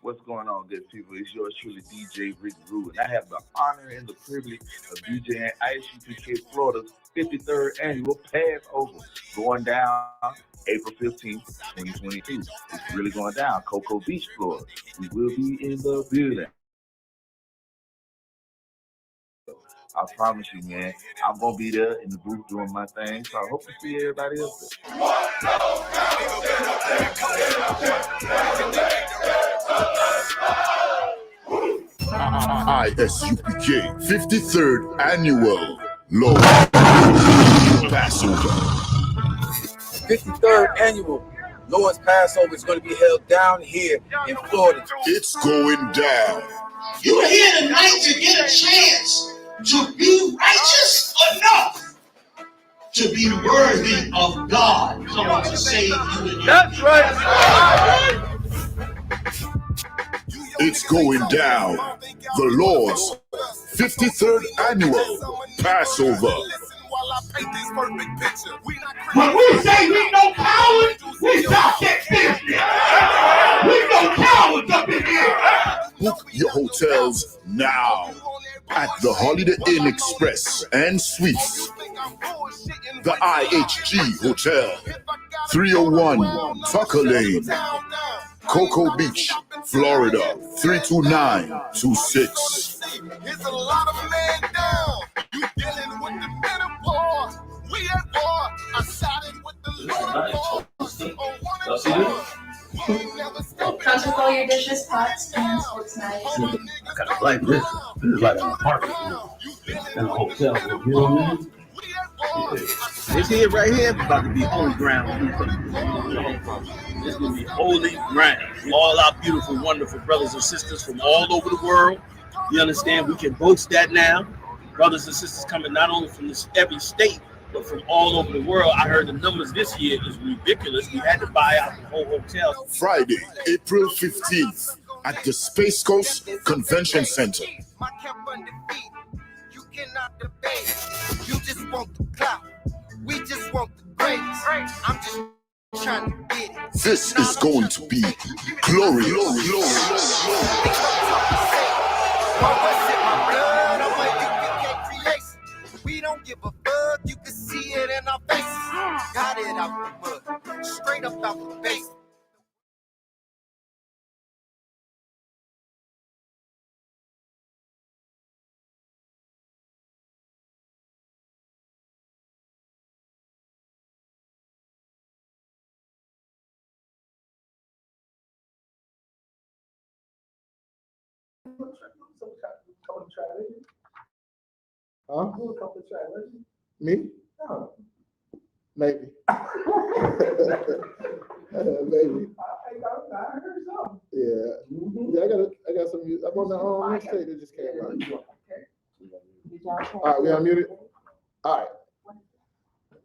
What's going on, good people? It's yours truly, DJ Rick Rue, and I have the honor and the privilege of DJing I.S.U.P.K. Florida's 53rd annual Passover going down April 15th, 2022. It's really going down, Cocoa Beach, Florida. We will be in the building. I promise you, man. I'm gonna be there in the booth doing my thing. So I hope to see everybody else I.S.U.P.K. 53rd Annual Lord Passover. 53rd Annual Lord's Passover is going to be held down here in Florida. It's going down. You're here tonight to get a chance to be righteous enough to be worthy of God. Someone to save you. That's right. It's going down. The Lord's 53rd Annual Passover. When we say we no cowards, we talk that business. We no cowards up in here. Book your hotels now at the Holiday Inn Express and Suites, the IHG Hotel, 301 Tucker Lane, Cocoa Beach, Florida, 32926. Here's a lot of men down. You dealing with the men of war. We at war. I sided with the Lord of war. Come to all your dishes, pots, pans, forks, knives. I kind of like this. This is like an apartment and a hotel. You know what I mean? Yeah. This here right here is about to be holy ground. This is going to be holy ground. All our beautiful, wonderful brothers and sisters from all over the world. You understand? We can boast that now. Brothers and sisters coming not only from every state, but from all over the world. I heard the numbers this year is ridiculous. We had to buy out the whole hotel. Friday, April 15th at the Space Coast Convention Center. My camp undefeated. You cannot debate. You just want the clout. We just want the grades. I'm just trying to get it. This is going to be glorious. We don't give a fuck, you can see it in our faces. Got it out the mud, straight up out the base. Huh? Me? No. Maybe. Maybe. I heard something. Yeah. Yeah, I got some music. I'm on the mixtape that just came out. All right, we unmuted. All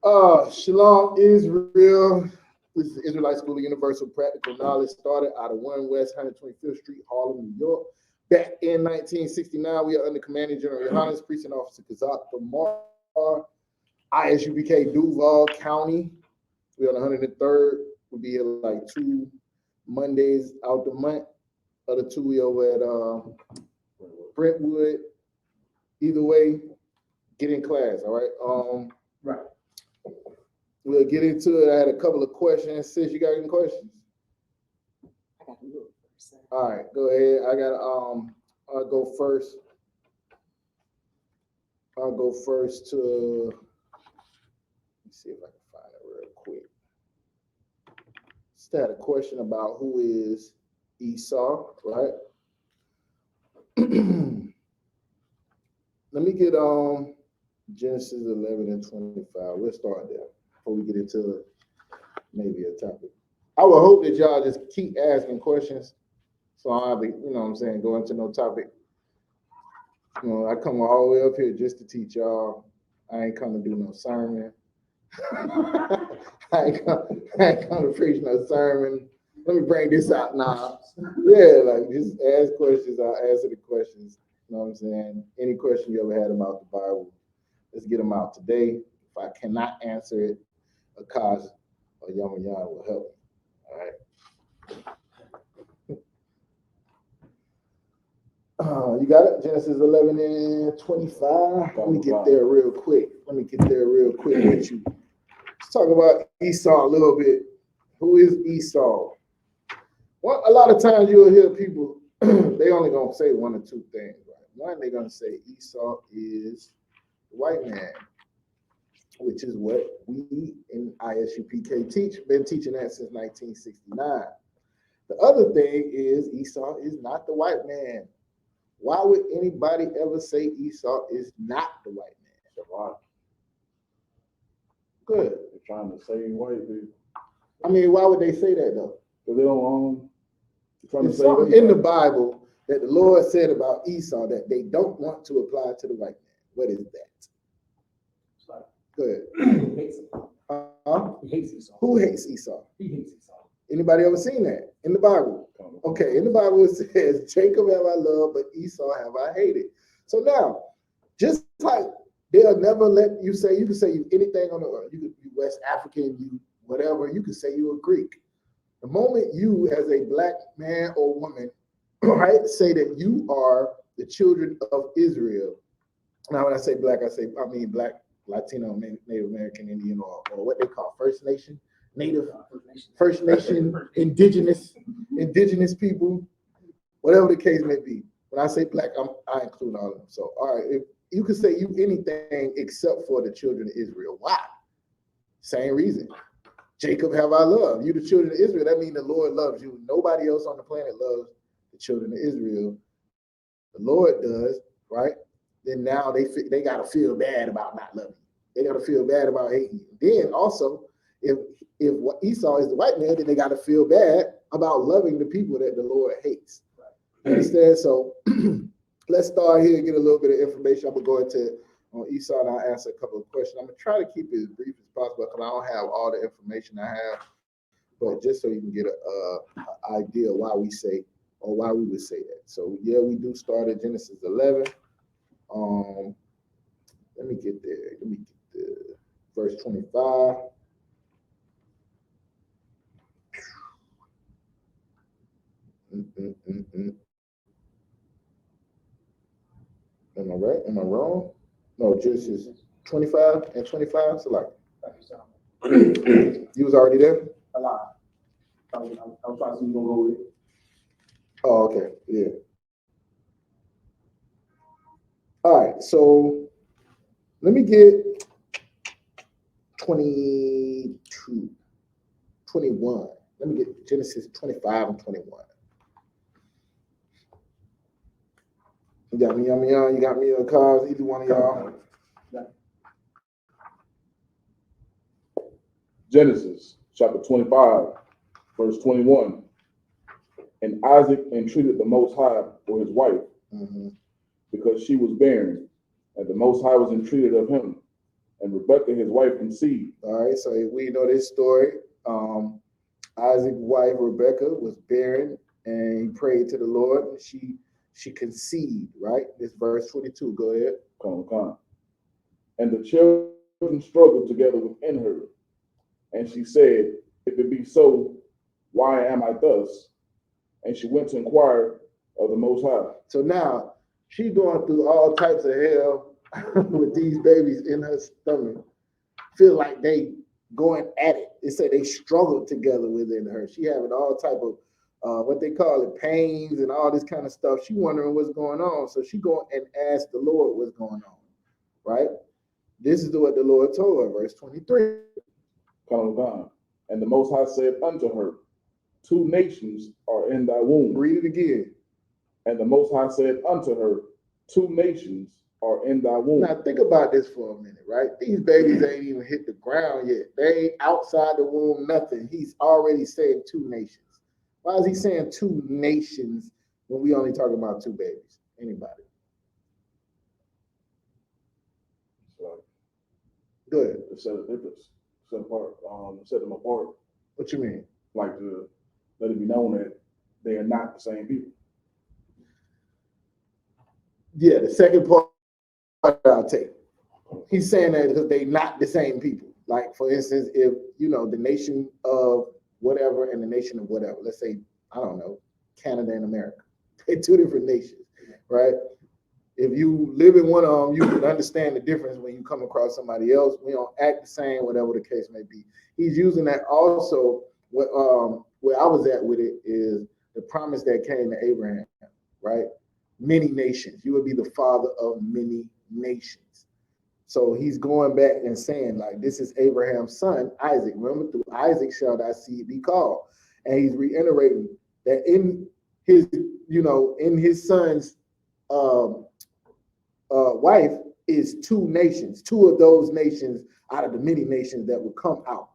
right. Shalom Israel. This is the Israelite School of Universal Practical Knowledge. Started out of 1 West 125th Street, Harlem, New York. Back in 1969, we are under Commanding General Yohanna's Precinct Officer Kazak Damar, I.S.U.P.K. Duval County. We're on 103rd. We'll be here like 2 Mondays out the month. Other 2 we over at Brentwood. Either way, get in class, all right? Right. We'll get into it. I had a couple of questions. Sis, you got any questions? I got a little first. All right, go ahead. I'll go first. I'll go first to, let me see if I can find it real quick. Just had a question about who is Esau, right? Let me get Genesis 11 and 25. We'll start there before we get into maybe a topic. I would hope that y'all just keep asking questions, so I don't have to, you know what I'm saying, go into no topic. You know, I come all the way up here just to teach y'all. I ain't come to do no sermon. I ain't come to preach no sermon. Let me bring this out now. Yeah, like just ask questions. I'll answer the questions. You know what I'm saying? Any question you ever had about the Bible, let's get them out today. If I cannot answer it, Akash or Yama will help me. All right. You got it? Genesis 11 and 25. Let me get there real quick. With you. Let's talk about Esau a little bit. Who is Esau? Well, a lot of times you'll hear people, they only gonna say one or two things. Right? One, they're gonna say Esau is the white man, which is what we in I.S.U.P.K been teaching that since 1969. The other thing is Esau is not the white man. Why would anybody ever say Esau is not the white man? Why? Good. They're trying to save white people. I mean, why would they say that though? Because they don't There's something in the Bible that the Lord said about Esau that they don't want to apply to the white man. What is that? Good. He hates him. He hates Esau. Who hates Esau? He hates Esau. Anybody ever seen that in the Bible? Okay, in the Bible it says, Jacob have I loved, but Esau have I hated. So now, just like they'll never let you say, you can say you anything on the earth. You could be West African, you whatever, you can say you're a Greek. The moment you as a black man or woman, right, say that you are the children of Israel. Now when I say black, I mean black, Latino, Native American, Indian, or what they call First Nation. Native, First Nation, indigenous people, whatever the case may be. When I say black, I include all of them. So, all right, if you can say you anything except for the children of Israel. Why? Same reason. Jacob have I loved. You the children of Israel. That means the Lord loves you. Nobody else on the planet loves the children of Israel. The Lord does, right? Then now they got to feel bad about not loving you. They got to feel bad about hating you. Then also, if Esau is the white man, then they got to feel bad about loving the people that the Lord hates. Right. Understand? So let's start here and get a little bit of information. I'm gonna go into on Esau and I'll answer a couple of questions. I'm gonna try to keep it as brief as possible because I don't have all the information I have, but just so you can get an idea why we say or why we would say that. So yeah, we do start at Genesis 11. Let me get there. Let me get the verse 25. Am I right? Am I wrong? No, Genesis 25 and 25. So like, you was already there? A lot. I was trying to see you gonna go with it. Oh, okay, yeah. All right, so let me get 22, 21. Let me get Genesis 25 and 21. You got me on me on, you got me on cars, either one of y'all. Genesis chapter 25, verse 21. And Isaac entreated the Most High for his wife, because she was barren, and the Most High was entreated of him. And Rebekah, his wife, conceived. All right, so we know this story. Isaac's wife, Rebekah, was barren, and he prayed to the Lord, and she conceived, right? This verse 22, go ahead. Come. And the children struggled together within her. And she said, if it be so, why am I thus? And she went to inquire of the Most High. So now she's going through all types of hell with these babies in her stomach. Feel like they going at it. They say they struggled together within her. She having all type of what they call it, pains and all this kind of stuff. She wondering what's going on. So she go and ask the Lord what's going on, right? This is what the Lord told her, verse 23. Come. And the Most High said unto her, 2 nations are in thy womb. Read it again. And the Most High said unto her, 2 nations are in thy womb. Now think about this for a minute, right? These babies ain't even hit the ground yet. They ain't outside the womb, nothing. He's already saying 2 nations. Why is he saying 2 nations when we only talking about 2 babies? Anybody? Good. Set them apart. What you mean? Like to let it be known that they are not the same people. Yeah, the second part I'll take. He's saying that because they're not the same people. Like, for instance, if, the nation of whatever and the nation of whatever, let's say, I don't know, Canada and America. They're 2 different nations. right? If you live in one of them, you can understand the difference when you come across somebody else. We don't act the same, whatever the case may be. He's using that also. Where I was at with it is the promise that came to Abraham, right? Many nations. You will be the father of many nations. So he's going back and saying, like, this is Abraham's son, Isaac. Remember, through Isaac shall thy seed be called. And he's reiterating that in his, in his son's wife is two nations, two of those nations out of the many nations that will come out,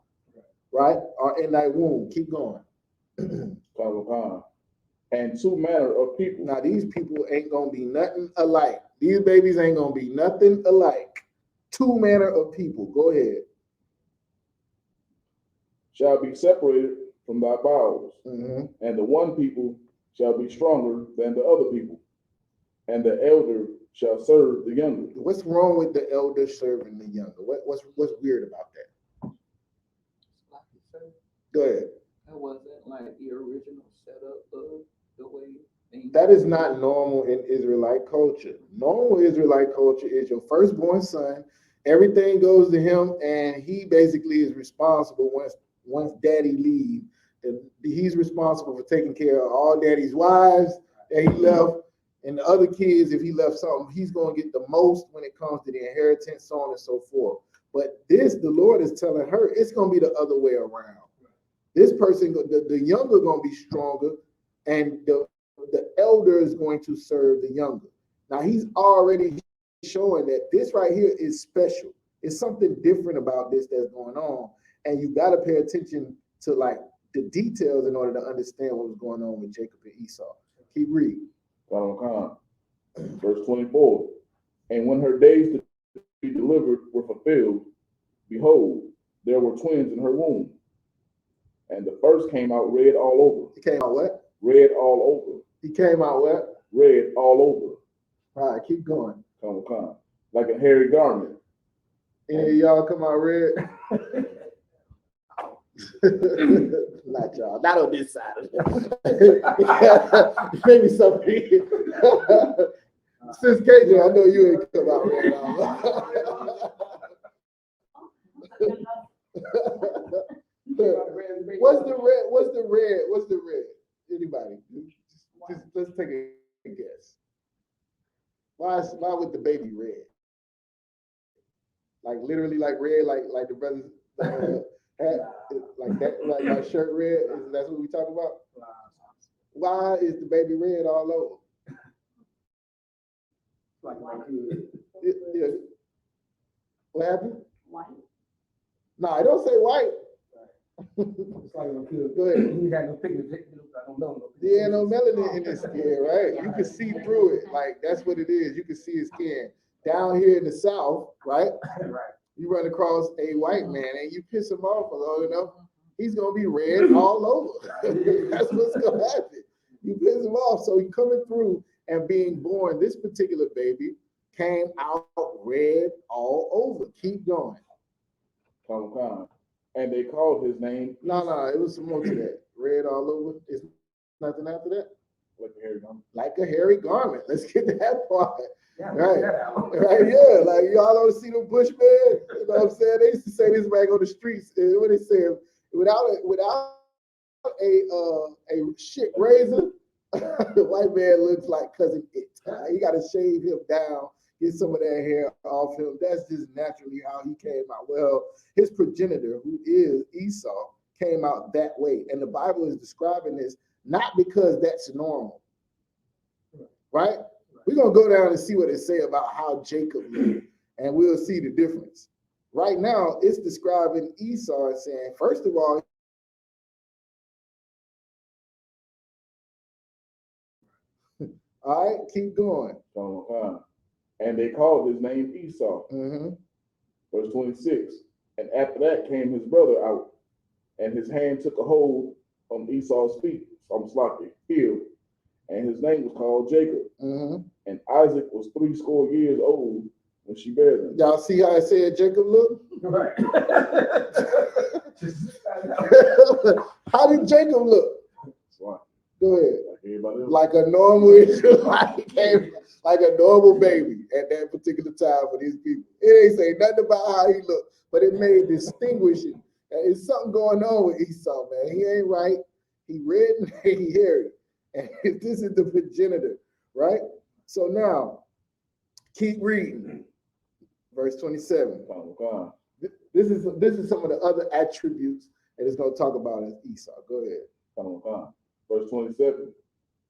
right? Are in thy womb. Keep going. And two manner of people. Now, these people ain't going to be nothing alike. These babies ain't going to be nothing alike. Two manner of people. Go ahead. Shall be separated from thy bowels, and the one people shall be stronger than the other people, and the elder shall serve the younger. What's wrong with the elder serving the younger? What's weird about that? Go ahead. That wasn't like the original setup of the way things. That is not normal in Israelite culture. Normal Israelite culture is your firstborn son. Everything goes to him, and he basically is responsible once daddy leaves. He's responsible for taking care of all daddy's wives that he left, and the other kids. If he left something, he's going to get the most when it comes to the inheritance, so on and so forth. But the Lord is telling her it's going to be the other way around. This person, the younger, going to be stronger, and the elder is going to serve the younger. Now, he's already showing that this right here is special. It's something different about this that's going on, and you got to pay attention to like the details in order to understand what was going on with Jacob and Esau. Keep reading. Verse 24. And when her days to be delivered were fulfilled, behold, there were twins in her womb. And the first came out red all over. He came out what? Red all over. He came out what? Red all over. All right, keep going. Like a hairy garment. Any of y'all come out red? Not y'all. Not on this side of it. Maybe some people. Since KJ, I know you ain't come out red. What's the red? What's the red? What's the red? Anybody? Just let's take a guess. Why would the baby red? Like literally like red, like the brothers hat, like that, like my shirt red. That's what we talk about. Why is the baby red all over? Yeah. What happened? White. No, I don't say white. It's like Go ahead. he had no pigment. I don't know. Yeah, no melanin in his skin, right? You can see through it. Like that's what it is. You can see his skin. Down here in the South, right? Right. You run across a white man and you piss him off long enough, he's gonna be red all over. That's what's gonna happen. You piss him off. So he coming through and being born, this particular baby came out red all over. Keep going. And they called his name. No, it was some more to that. Red all over. Is nothing after that? Like a hairy garment. Like a hairy garment. Let's get to that part. Yeah, right. Yeah. Like y'all don't see the Bushmen. You know what I'm saying? They used to say this back on the streets. What they said, without a shit razor, the white man looks like Cousin It. You got to shave him down, get some of that hair off him. That's just naturally how he came out. Well, his progenitor, who is Esau, came out that way. And the Bible is describing this not because that's normal, right? We're going to go down and see what it say about how Jacob lived, and we'll see the difference. Right now, it's describing Esau and saying, first of all, all right, keep going. And they called his name Esau. Verse 26. And after that came his brother out, and his hand took a hold on Esau's feet, heel, and his name was called Jacob. And Isaac was 80 years old when she bare him. Y'all see how I said Jacob looked? Right. How did Jacob look? Right. Go ahead. Like like a normal Israelite, like a normal baby at that particular time for these people. It ain't say nothing about how he looked, but it made distinguishing. There's something going on with Esau, man. He ain't right. He red and he hairy. And this is the progenitor, right? So now, keep reading. Verse 27. This is some of the other attributes that it's going to talk about as Esau. Go ahead. Verse 27.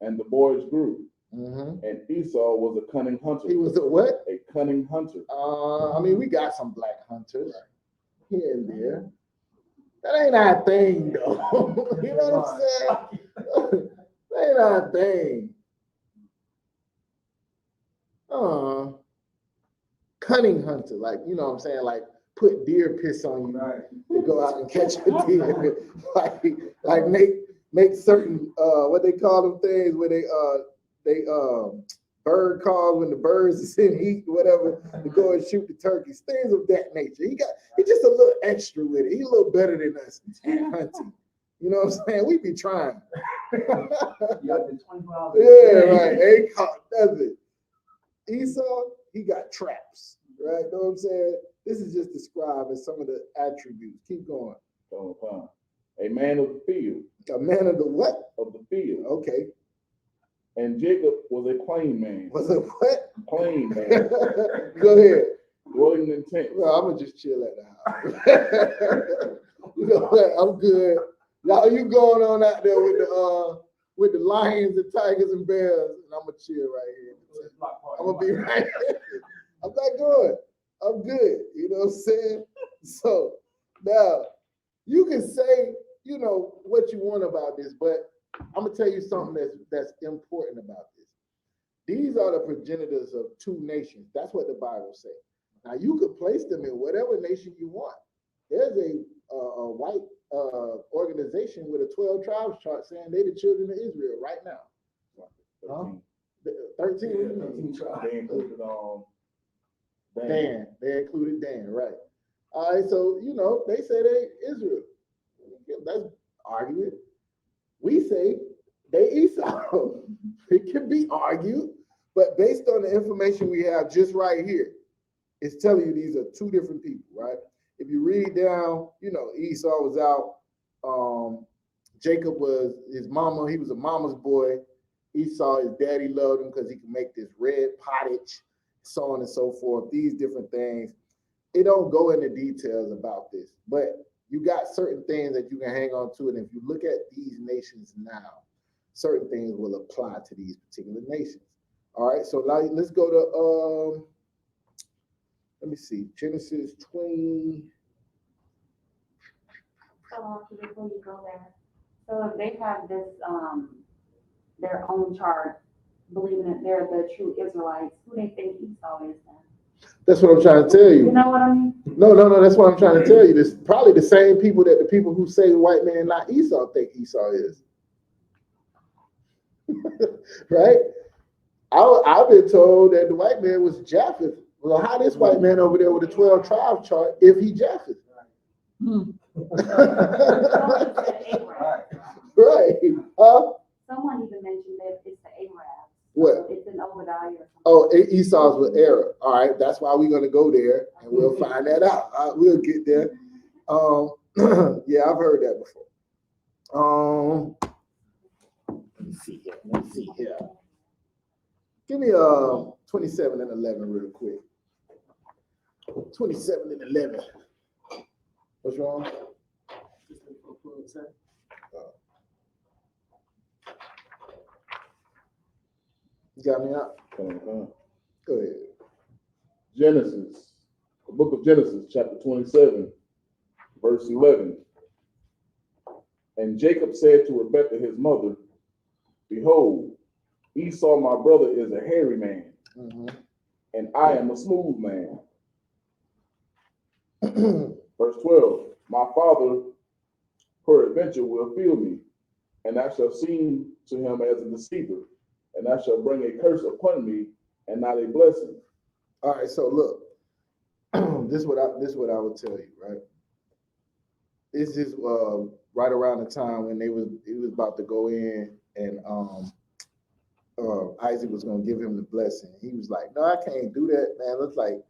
And the boys grew, and Esau was a cunning hunter. He was a what? A cunning hunter. I mean, we got some black hunters here and there. That ain't our thing, though. You know what I'm saying? That ain't our thing. Cunning hunter, like, you know what I'm saying? Like, put deer piss on you to go out and catch a deer. like make certain what they call them things where they bird calls when the birds is in heat, whatever, to go and shoot the turkeys, things of that nature. He just a little extra with it. He's a little better than us at hunting. You know what I'm saying? We be trying. Yeah, right. Ain't caught nothing. Esau, he got traps, right? Know what I'm saying? This is just described as some of the attributes. Keep going. A man of the field. A man of the what? Of the field. Okay. And Jacob was a plain man. Was a what? Plain man. Go ahead. Dwelling in tents. Well, I'm gonna just chill at the house. You know what? I'm good. Y'all, you going on out there with the lions and tigers and bears, and I'm gonna chill right here. I'm gonna be right here. I'm not good. I'm good. You know what I'm saying? So now you can say, you know, what you want about this, but I'm gonna tell you something that's important about this. These are the progenitors of two nations. That's what the Bible says. Now you could place them in whatever nation you want. There's a white organization with a 12 tribes chart saying they're the children of Israel right now. 13 tribes. They included Dan. They included Dan, right? All right, so you know they say they Israel. That's argument. We say they Esau. It can be argued, but based on the information we have just right here, it's telling you these are two different people, right? If you read down, you know, Esau was out. Jacob was his mama. He was a mama's boy. Esau, his daddy loved him because he could make this red pottage, so on and so forth. These different things. It don't go into details about this, but you got certain things that you can hang on to. And if you look at these nations now, certain things will apply to these particular nations. All right, so now let's go to let me see, Genesis 20. So before you go there, so if they have this their own chart, believing that they're the true Israelites, who they think Esau is then? That's what I'm trying to tell you. You know what I mean? No, that's what I'm trying to tell you. This probably the same people that the people who say the white man not Esau think Esau is. Right? I've been told that the white man was Japheth. Well, how this white man over there with a 12 tribe chart if he Japheth? Right. Huh? Someone even mentioned that it's the Arab. What? It's an Obadiah. Oh, Esau's with Arab. All right, that's why we're gonna go there and we'll find that out. We'll get there. Yeah, I've heard that before. Let me see here. Give me 27 and 11 real quick. 27 and 11. What's wrong? You got me out? Go ahead. Genesis, the book of Genesis, chapter 27, verse 11. And Jacob said to Rebekah, his mother, behold, Esau, my brother, is a hairy man, and I am a smooth man. Verse 12, my father peradventure will feel me, and I shall seem to him as a deceiver, and I shall bring a curse upon me and not a blessing. All right, so look, this is what I would tell you, right? This is right around the time when he was about to go in and Isaac was going to give him the blessing. He was like, no, I can't do that, man. Looks like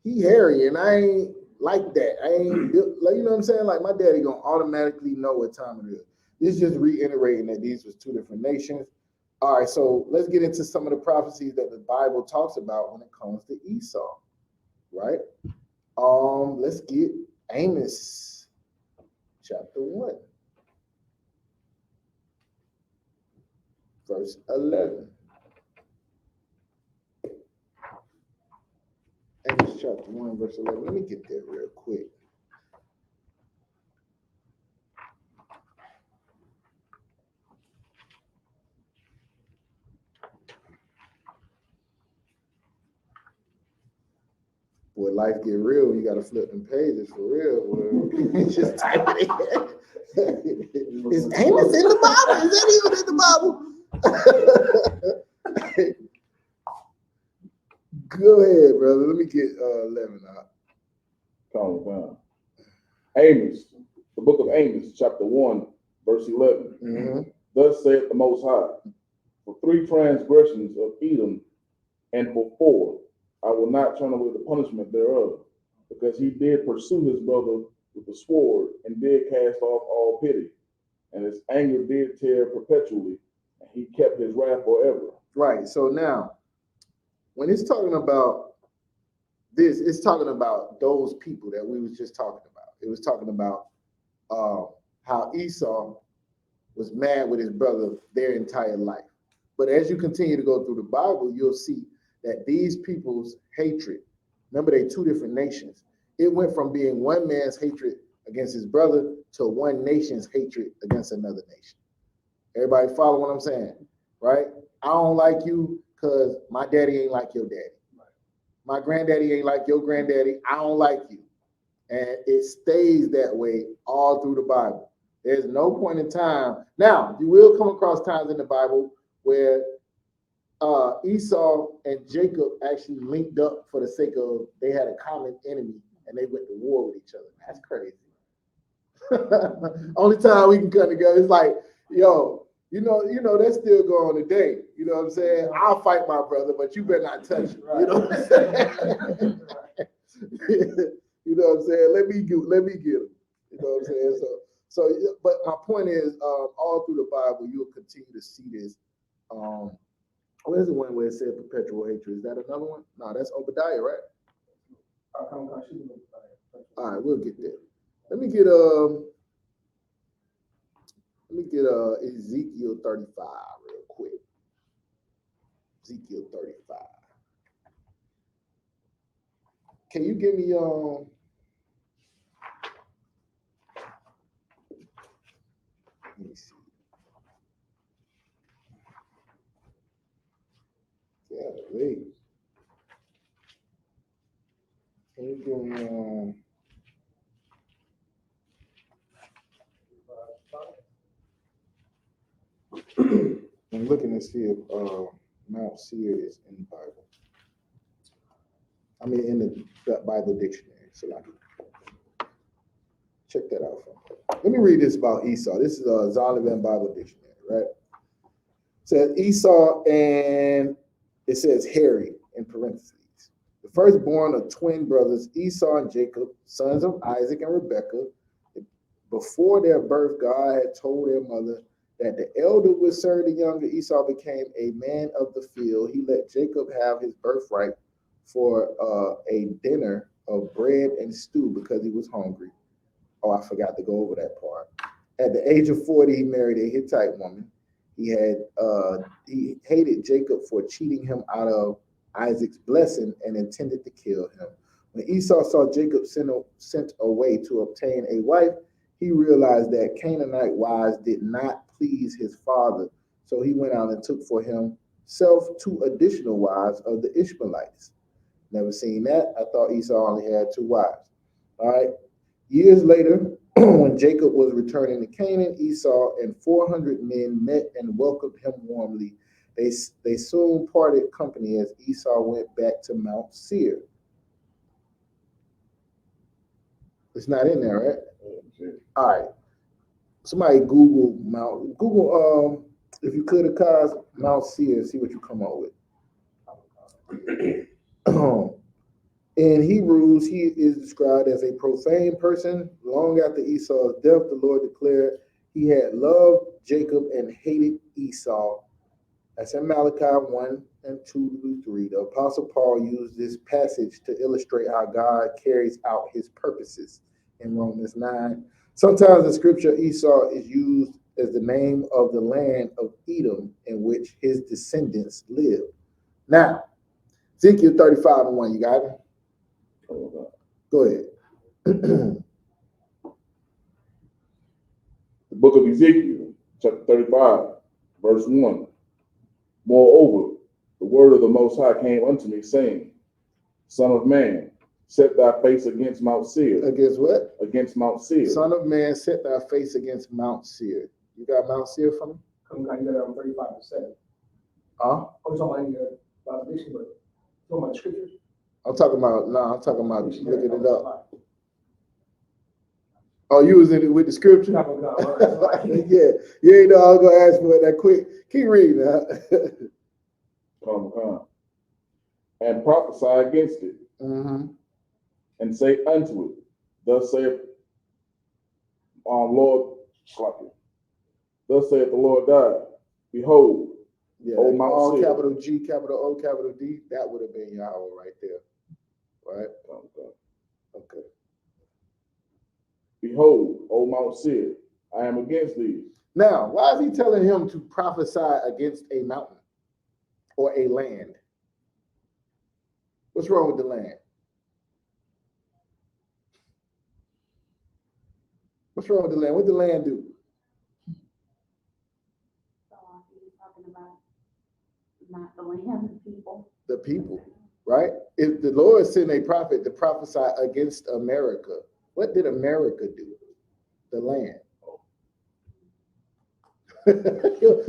he hairy, and I ain't like that. I ain't built, like, you know what I'm saying? Like, my daddy going to automatically know what time it is. This is just reiterating that these was two different nations. All right, so let's get into some of the prophecies that the Bible talks about when it comes to Esau, right? Let's get Amos chapter 1, verse 11. Amos chapter 1, verse 11. Let me get there real quick. Boy, life get real, you gotta flip them pages for real. Boy. Just type it in. Is Amos in the Bible? Is that even in the Bible? Go ahead, brother. Let me get 11 out. Calm down. Amos, the book of Amos, chapter 1, verse 11. Mm-hmm. Thus saith the Most High, for 3 transgressions of Edom, and for 4, I will not turn away the punishment thereof, because he did pursue his brother with the sword, and did cast off all pity, and his anger did tear perpetually, and he kept his wrath forever. Right. So now, when it's talking about this, it's talking about those people that we was just talking about. It was talking about how Esau was mad with his brother their entire life. But as you continue to go through the Bible, you'll see that these people's hatred, remember, they 2 different nations. It went from being one man's hatred against his brother to one nation's hatred against another nation. Everybody follow what I'm saying, right? I don't like you because my daddy ain't like your daddy. My granddaddy ain't like your granddaddy. I don't like you. And it stays that way all through the Bible. There's no point in time. Now, you will come across times in the Bible where Esau and Jacob actually linked up for the sake of they had a common enemy and they went to war with each other. That's crazy. Only time we can come together is like, yo, you know, that's still going today. You know what I'm saying? I'll fight my brother, but you better not touch him. You know what I'm saying? You know what I'm saying? Let me get him. You know what I'm saying? So, but my point is, all through the Bible, you'll continue to see this. Where's the one where it said perpetual hatred? Is that another one? No, that's Obadiah, right? All right, we'll get there. Let me get Ezekiel 35 real quick. Ezekiel 35. Can you give me let me see. Yeah, wait. Can you give me I'm looking to see if Mount Seir is in the Bible. I mean, in the Bible dictionary. So I can check that out for me. Let me read this about Esau. This is Zondervan Bible Dictionary, right? It says Esau, and it says Harry in parentheses. The firstborn of twin brothers, Esau and Jacob, sons of Isaac and Rebekah. Before their birth, God had told their mother that the elder would serve the younger. Esau became a man of the field. He let Jacob have his birthright for a dinner of bread and stew because he was hungry. Oh, I forgot to go over that part. At the age of 40, he married a Hittite woman. He hated Jacob for cheating him out of Isaac's blessing and intended to kill him. When Esau saw Jacob sent away to obtain a wife, he realized that Canaanite wives did not please his father. So he went out and took for himself 2 additional wives of the Ishmaelites. Never seen that. I thought Esau only had 2 wives. All right. Years later, when Jacob was returning to Canaan, Esau and 400 men met and welcomed him warmly. They soon parted company as Esau went back to Mount Seir. It's not in there, right? All right. Somebody Google If you could, Akaz, Mount Seir, and see what you come up with. In Hebrews, he is described as a profane person. Long after Esau's death, the Lord declared he had loved Jacob and hated Esau. That's in Malachi 1 and 2 through 3. The Apostle Paul used this passage to illustrate how God carries out his purposes in Romans 9. Sometimes in scripture, Esau is used as the name of the land of Edom in which his descendants live. Now, Ezekiel 35 and 1, you got it? Go ahead. The book of Ezekiel, chapter 35, verse 1. Moreover, the word of the Most High came unto me, saying, Son of man, set thy face against Mount Seir. Against what? Against Mount Seir. Son of man, set thy face against Mount Seir. You got Mount Seir for me? You got it on 35%. Huh? I'm talking about the dictionary, but talking about the scriptures. I'm talking about looking it up. Oh, you was in it with the scripture? Yeah, you ain't know I was gonna ask for it that quick. Keep reading. And prophesy against it, and say unto it, Thus saith Lord, thus saith the Lord God, behold, O Mount all Seir. capital G, capital O, capital D, that would have been Yahweh right there. Right? Okay. Behold, O Mount Seir, I am against thee. Now, why is he telling him to prophesy against a mountain or a land? What's wrong with the land? What's wrong with the land? What did the land do? So he's talking about not the land, the people. The people, right? If the Lord sent a prophet to prophesy against America, what did America do? The land.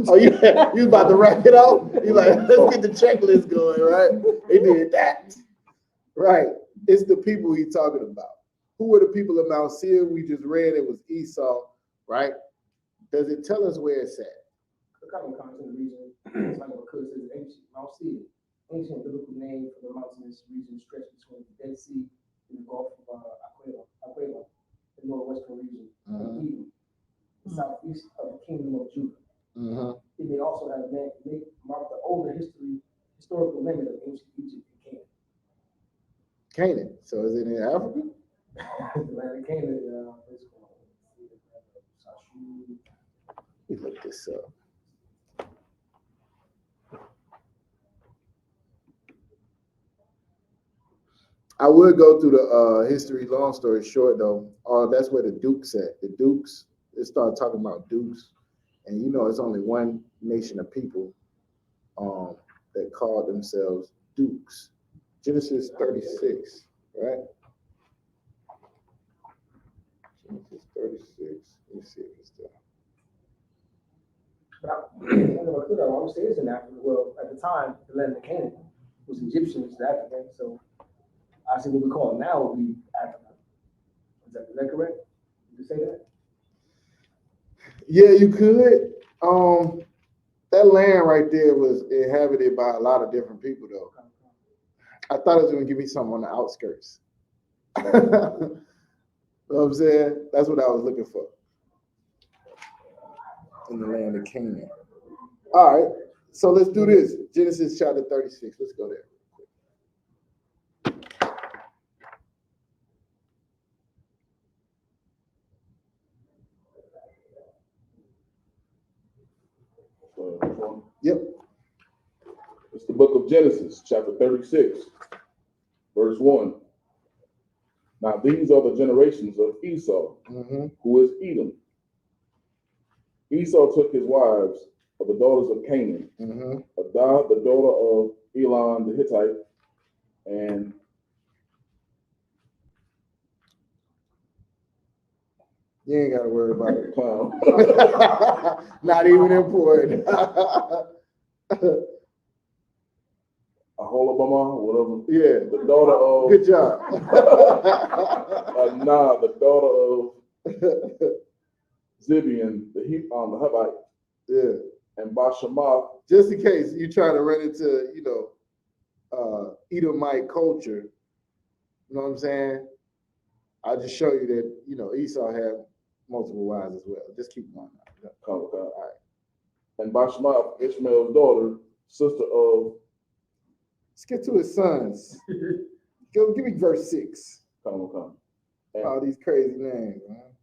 Oh, you about to wrap it up? You like, let's get the checklist going, right? They did that. Right. It's the people he's talking about. Who were the people of Mount Seir? We just read it was Esau, right? Does it tell us where it's at? The common content region, it's like because it's ancient Mount Seir, ancient biblical name for the mountainous region stretched between the Dead Sea and the Gulf of Aquila, the northwestern region, Edom, the southeast of the kingdom of Judah. It may also have marked the older historical limit of ancient Egypt and Canaan. Canaan. So is it in Africa? The land of Canaan is called. Let me look this up. I would go through the history, long story short though. That's where the Dukes at. The Dukes, they started talking about Dukes. And you know, it's only one nation of people that called themselves Dukes. Genesis 36, right? Genesis 36. Let me see if it's there. I would say it's in Africa. Well, at the time, the land of Canaan was Egyptian, which is African. So I see what we call it now would be Africa. Is that correct? Did you say that? Yeah, you could. That land right there was inhabited by a lot of different people, though. I thought it was going to give me something on the outskirts. You know what I'm saying? That's what I was looking for in the land of Canaan. All right, so let's do this. Genesis chapter 36. Let's go there. Yep. It's the book of Genesis, chapter 36, verse 1. Now these are the generations of Esau, who is Edom. Esau took his wives of the daughters of Canaan, Adah, the daughter of Elon the Hittite, and you ain't got to worry about it. Not even important. Aholabama, whatever. Yeah. The daughter of. Good job. The daughter of Zibian, the Hivite. Yeah. And Bashamath, just in case you try to run into, Edomite culture, you know what I'm saying? I'll just show you that, Esau had multiple wives as well. Just keep going. All right. And Bashamath, Ishmael's daughter, sister of. Let's get to his sons. Give me verse 6. Come. All these crazy names, man.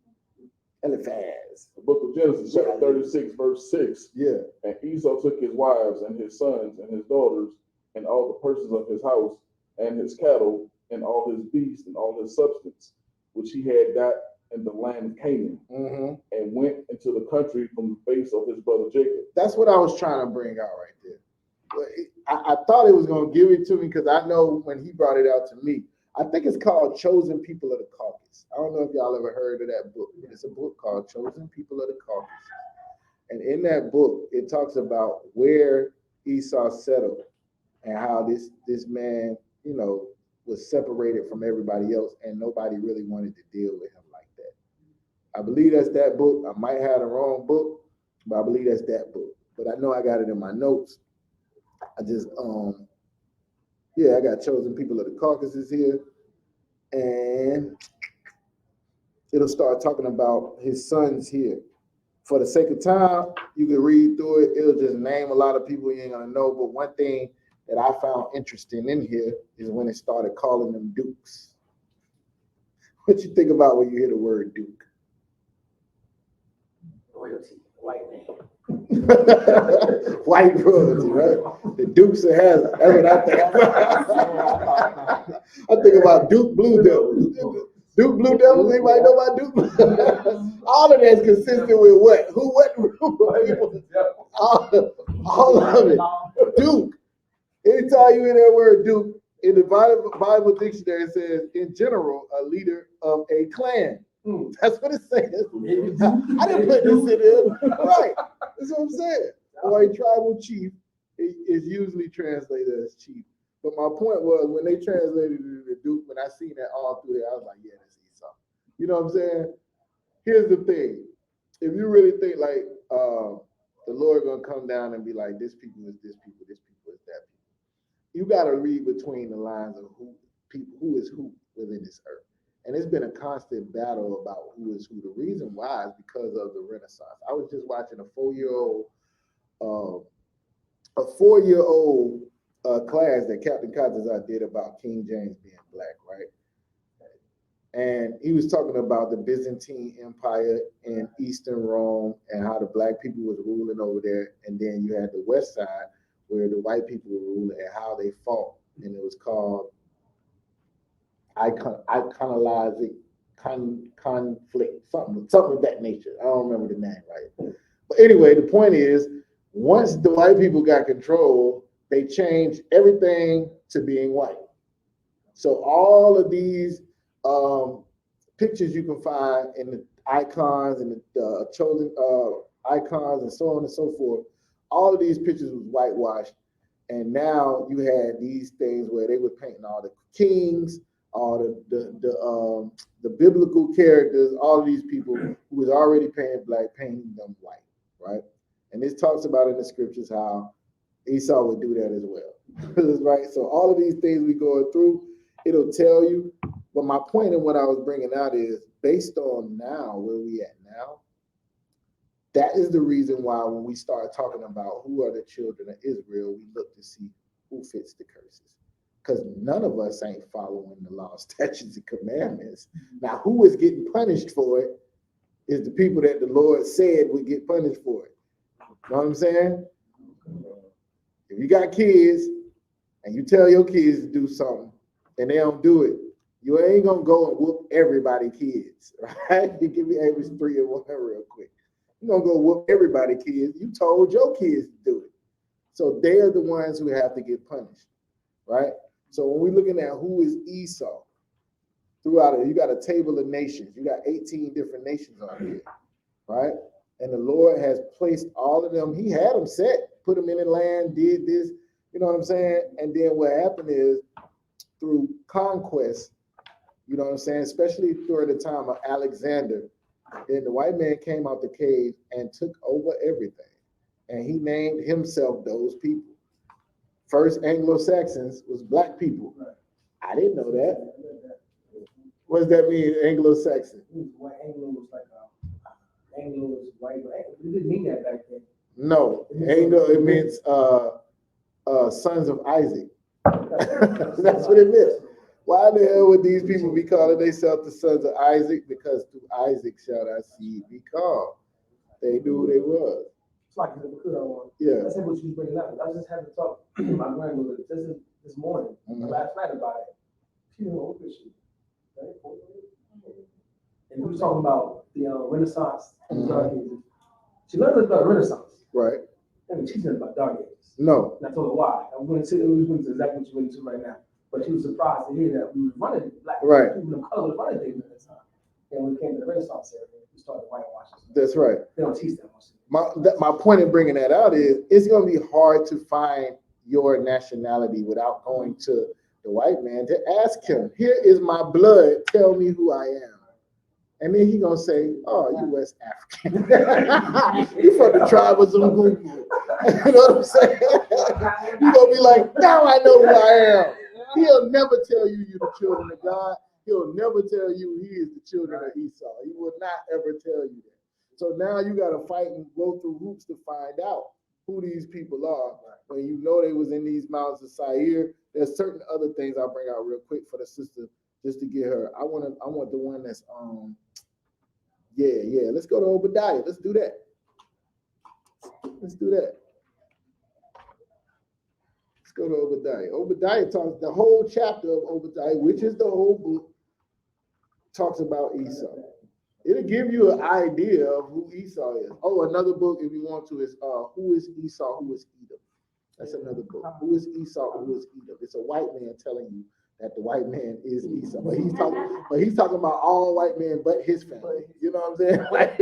Eliphaz. The book of Genesis, chapter 36, verse 6. Yeah. And Esau took his wives and his sons and his daughters and all the persons of his house and his cattle and all his beasts and all his substance, which he had got in the land of Canaan, and went into the country from the face of his brother Jacob. That's what I was trying to bring out right there. I thought it was going to give it to me because I know when he brought it out to me, I think it's called Chosen People of the Caucasus. I don't know if y'all ever heard of that book. It's a book called Chosen People of the Caucasus. And in that book, it talks about where Esau settled and how this man, was separated from everybody else and nobody really wanted to deal with him like that. I believe that's that book. I might have the wrong book, but I believe that's that book. But I know I got it in my notes. I just, I got Chosen People of the Caucasus here. And it'll start talking about his sons here. For the sake of time, you can read through it. It'll just name a lot of people you ain't gonna know. But one thing that I found interesting in here is when it started calling them dukes. What you think about when you hear the word duke? Royalty, white man. White royalty, right? The Dukes of Hazzard. That's what I think about. I think about Duke Blue Devils. Duke Blue Devils, anybody know about Duke? All of that's consistent with what? Who, what group of people? All of it. Duke. Anytime you hear that word Duke, in the Bible dictionary, it says, in general, a leader of a clan. That's what it says. I didn't put this in there. Right. That's what I'm saying. Or a tribal chief is usually translated as chief. But my point was, when they translated it to Duke, when I seen that all through there, I was like, yeah, that's Esau. You know what I'm saying? Here's the thing. If you really think like the Lord gonna come down and be like, this people is this people, this people is that people, you gotta read between the lines of who is who within this earth. And it's been a constant battle about who is who. The reason why is because of the Renaissance. I was just watching a four-year-old class that Captain Kazazar did about King James being black, right? And he was talking about the Byzantine Empire in Eastern Rome and how the black people was ruling over there. And then you had the West Side where the white people were ruling and how they fought. And it was called iconoclastic conflict, something of that nature. I don't remember the name right. But anyway, the point is, once the white people got control, they changed everything to being white. So all of these pictures you can find in the icons and the chosen icons and so on and so forth, all of these pictures was whitewashed. And now you had these things where they were painting all the kings, all the biblical characters, all of these people who was already painted black, painting them white, right? And this talks about in the scriptures how Esau would do that as well, right? So all of these things we go through, it'll tell you. But my point in what I was bringing out is based on now, where we at now, that is the reason why when we start talking about who are the children of Israel, we look to see who fits the curses. Because none of us ain't following the law, statutes, and commandments. Now, who is getting punished for it is the people that the Lord said would get punished for it. You know what I'm saying? If you got kids and you tell your kids to do something and they don't do it, you ain't gonna go and whoop everybody kids, right? You give me Amos 3 and 1 real quick. You're gonna go whoop everybody kids. You told your kids to do it. So they're the ones who have to get punished, right? So when we're looking at who is Esau, throughout it, you got a table of nations. You got 18 different nations on here, right? And the Lord has placed all of them. He had them set, put them in the land, did this, you know what I'm saying? And then what happened is through conquest, you know what I'm saying? Especially during the time of Alexander, then the white man came out the cave and took over everything. and he named himself those people. First Anglo-Saxons was black people. I didn't know that. What does that mean, Anglo-Saxon? White Anglo was like Anglo was white, but it didn't mean that back then. No, Anglo, it means sons of Isaac. That's what it meant. Why the hell would these people be calling themselves the sons of Isaac? Because through Isaac shall thy seed be called. They knew who they was. It's like the Bakura one. Yeah. That's what you bring up. I was just having a talk with my grandmother this morning, last night about it. She didn't know what she right? And we were talking about the Renaissance and the Dark Ages. She learned about Renaissance. Right. I mean, she's learned about Dark Ages. No. And I told her why. I'm going to say exactly what you went into right now. But she was surprised to hear that we were running black people of color was running things at that time. And when we came to the Renaissance era, we started whitewashing. That's right. They don't teach that much. My point in bringing that out is it's going to be hard to find your nationality without going to the white man to ask him, here is my blood, tell me who I am. And then he going to say, oh, you West African. You from the tribe of Zungu. You know what I'm saying? You're going to be like, now I know who I am. He'll never tell you you're the children of God. He'll never tell you he is the children of Esau. He will not ever tell you that. So now you got to fight and go through hoops to find out who these people are. When you know they was in these mountains of Sair, there's certain other things I'll bring out real quick for the sister just to get her. I want the one that's let's go to Obadiah. Let's do that. Let's do that. Let's go to Obadiah. Obadiah talks, the whole chapter of Obadiah, which is the whole book, talks about Esau. It'll give you an idea of who Esau is. Oh, another book, if you want to, is Who is Esau, Who is Edom? That's another book. Who is Esau, Who is Edom? It's a white man telling you that the white man is Esau. But he's talking about all white men but his family. You know what I'm saying? Like,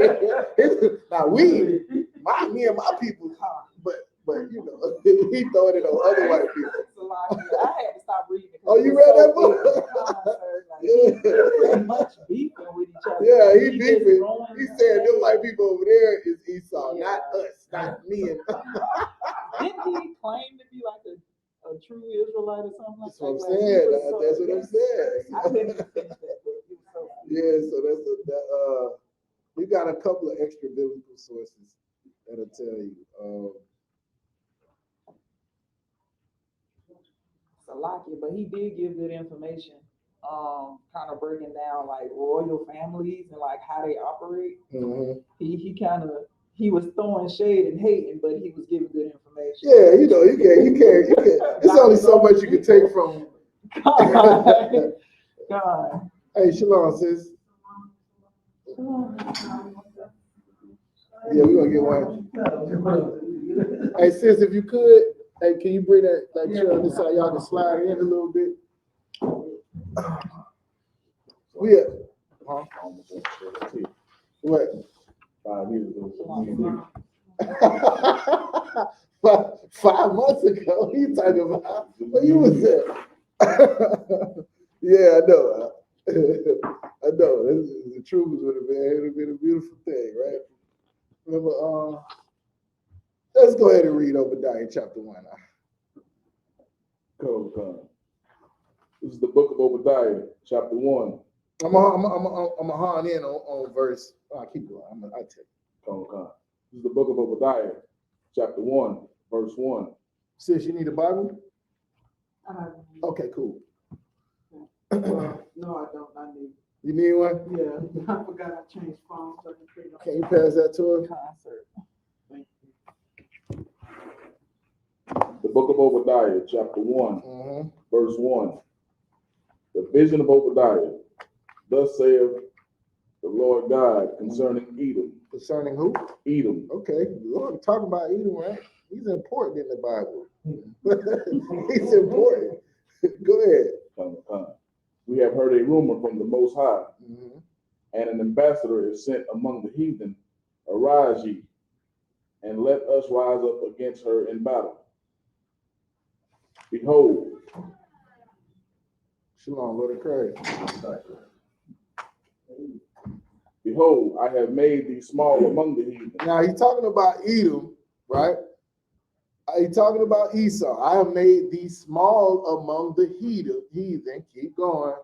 now me and my people, but you know, he throwing it on other white people. I had to stop reading it. Oh, you read that book? Pretty much beefing with each other. Yeah, he beefing. He said them white people over there is Esau, not us, not me. Didn't he claim to be like a true Israelite or something like that? That's what I'm saying. That's what I'm saying. I couldn't finish that book. Yeah, so that's we got a couple of extra biblical sources that'll tell you. Salaki, but he did give good information, kind of breaking down like royal families and like how they operate. Mm-hmm. He was throwing shade and hating, but he was giving good information. Yeah, you know, you can't. It's only so much you can take from. God. Hey, shalom, sis. Yeah, we're gonna get one. Hey, sis, if you could, hey, can you bring that chair on this side? Y'all can slide in a little bit. What? 5 years ago. 5 months ago, what you talking about? Where you was at? Yeah, I know. I know. The truth would have been a beautiful thing, right? Remember, let's go ahead and read Obadiah chapter 1. Cool. This is the book of Obadiah, chapter 1. I'm a hon in on verse. Keep going. I take it. Cool. This is the book of Obadiah, chapter 1, verse 1. Sis, you need a Bible? Okay, cool. No, I don't. I need. You need one? Yeah, I forgot I changed phones. Can you pass that to her? Concert. Thank you. The book of Obadiah, chapter 1, verse 1. The vision of Obadiah. Thus saith the Lord God concerning Edom. Concerning who? Edom. Okay, Lord, talking about Edom, right? He's important in the Bible. He's important. Go ahead. We have heard a rumor from the Most High, and an ambassador is sent among the heathen. Arise ye, and let us rise up against her in battle. Behold, Shalom, Lord of Christ. Behold, I have made thee small among the heathen. Now he's talking about Edom, right? Are you talking about Esau? I have made thee small among the heathen. Keep going.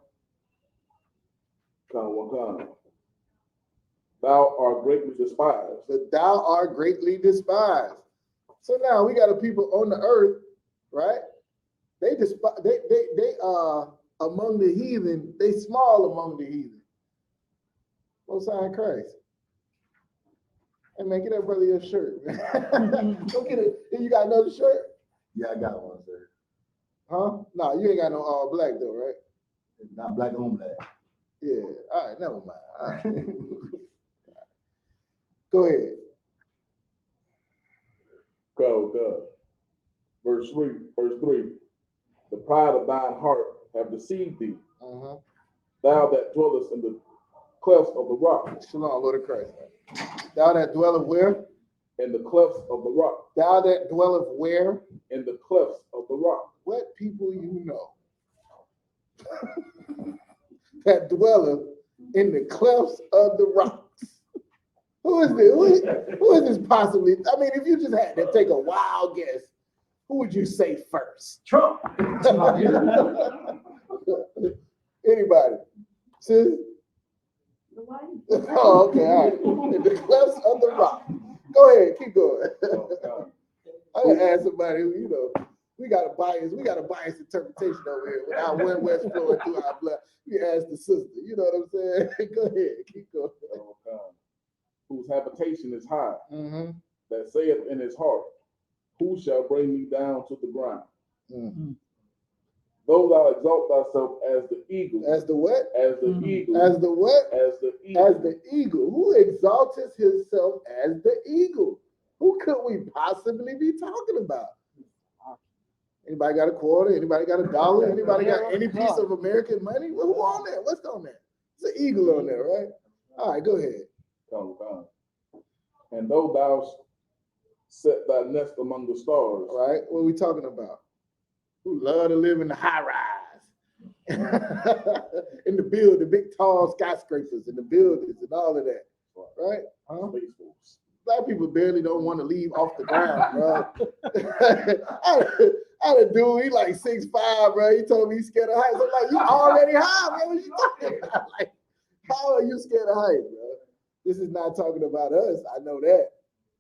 Thou art greatly despised. But thou art greatly despised. So now we got a people on the earth, right? They despise. They among the heathen. They small among the heathen. Most High in Christ. Hey man, get that brother your shirt, man. Go get it. You got another shirt? Yeah, I got one, sir. Huh? No, you ain't got no all black though, right? Not black on black. Yeah. All right, never mind. All right. Go ahead. Go. Verse 3. The pride of thine heart have deceived thee. Thou that dwellest in the clefts of the rock. Shalom, Lord of Christ. Thou that dwelleth where? In the clefts of the rock. Thou that dwelleth where? In the clefts of the rock. What people you know that dwelleth in the clefts of the rocks? Who is this? Who is this possibly? I mean, if you just had to take a wild guess, who would you say first? Trump. Anybody? Sis? Oh, okay, all right. In the clefts of the rock. Go ahead, keep going. I'm gonna ask somebody who, you know, we got a biased interpretation over here. With our one West flowing through our blood. We ask the sister, you know what I'm saying? Go ahead, keep going. Whose habitation is high, that saith in his heart, who shall bring me down to the ground? Though thou exalt thyself as the eagle. As the what? As the eagle. As the what? As the eagle. As the eagle. Who exalteth himself as the eagle? Who could we possibly be talking about? Anybody got a quarter? Anybody got a dollar? Anybody got any piece of American money? Well, who on there? What's on there? It's an eagle on there, right? All right, go ahead. And though thou set thy nest among the stars. Right? What are we talking about? Who love to live in the high rise. In the build, the big tall skyscrapers and the buildings and all of that. Right? Huh? Black people barely don't want to leave off the ground, bro. I had a dude, he like 6'5", bro. He told me he's scared of heights. I'm like, you already high, man. What you talking about? Like, how are you scared of heights, bro? This is not talking about us. I know that.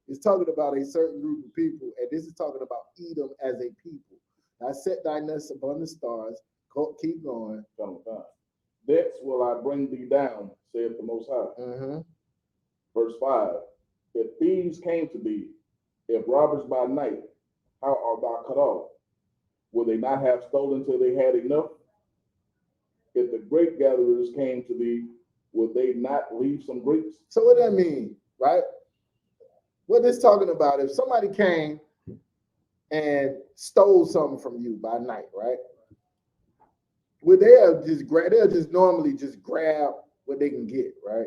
It's talking about a certain group of people, and this is talking about Edom as a people. I set thy nest upon the stars. Keep going. Thence will I bring thee down, saith the Most High. Verse 5. If thieves came to thee, if robbers by night, how art thou cut off? Will they not have stolen till they had enough? If the grape gatherers came to thee, would they not leave some grapes? So what that mean, right? What this talking about, if somebody came and stole something from you by night, right? Would they'll just normally just grab what they can get, right?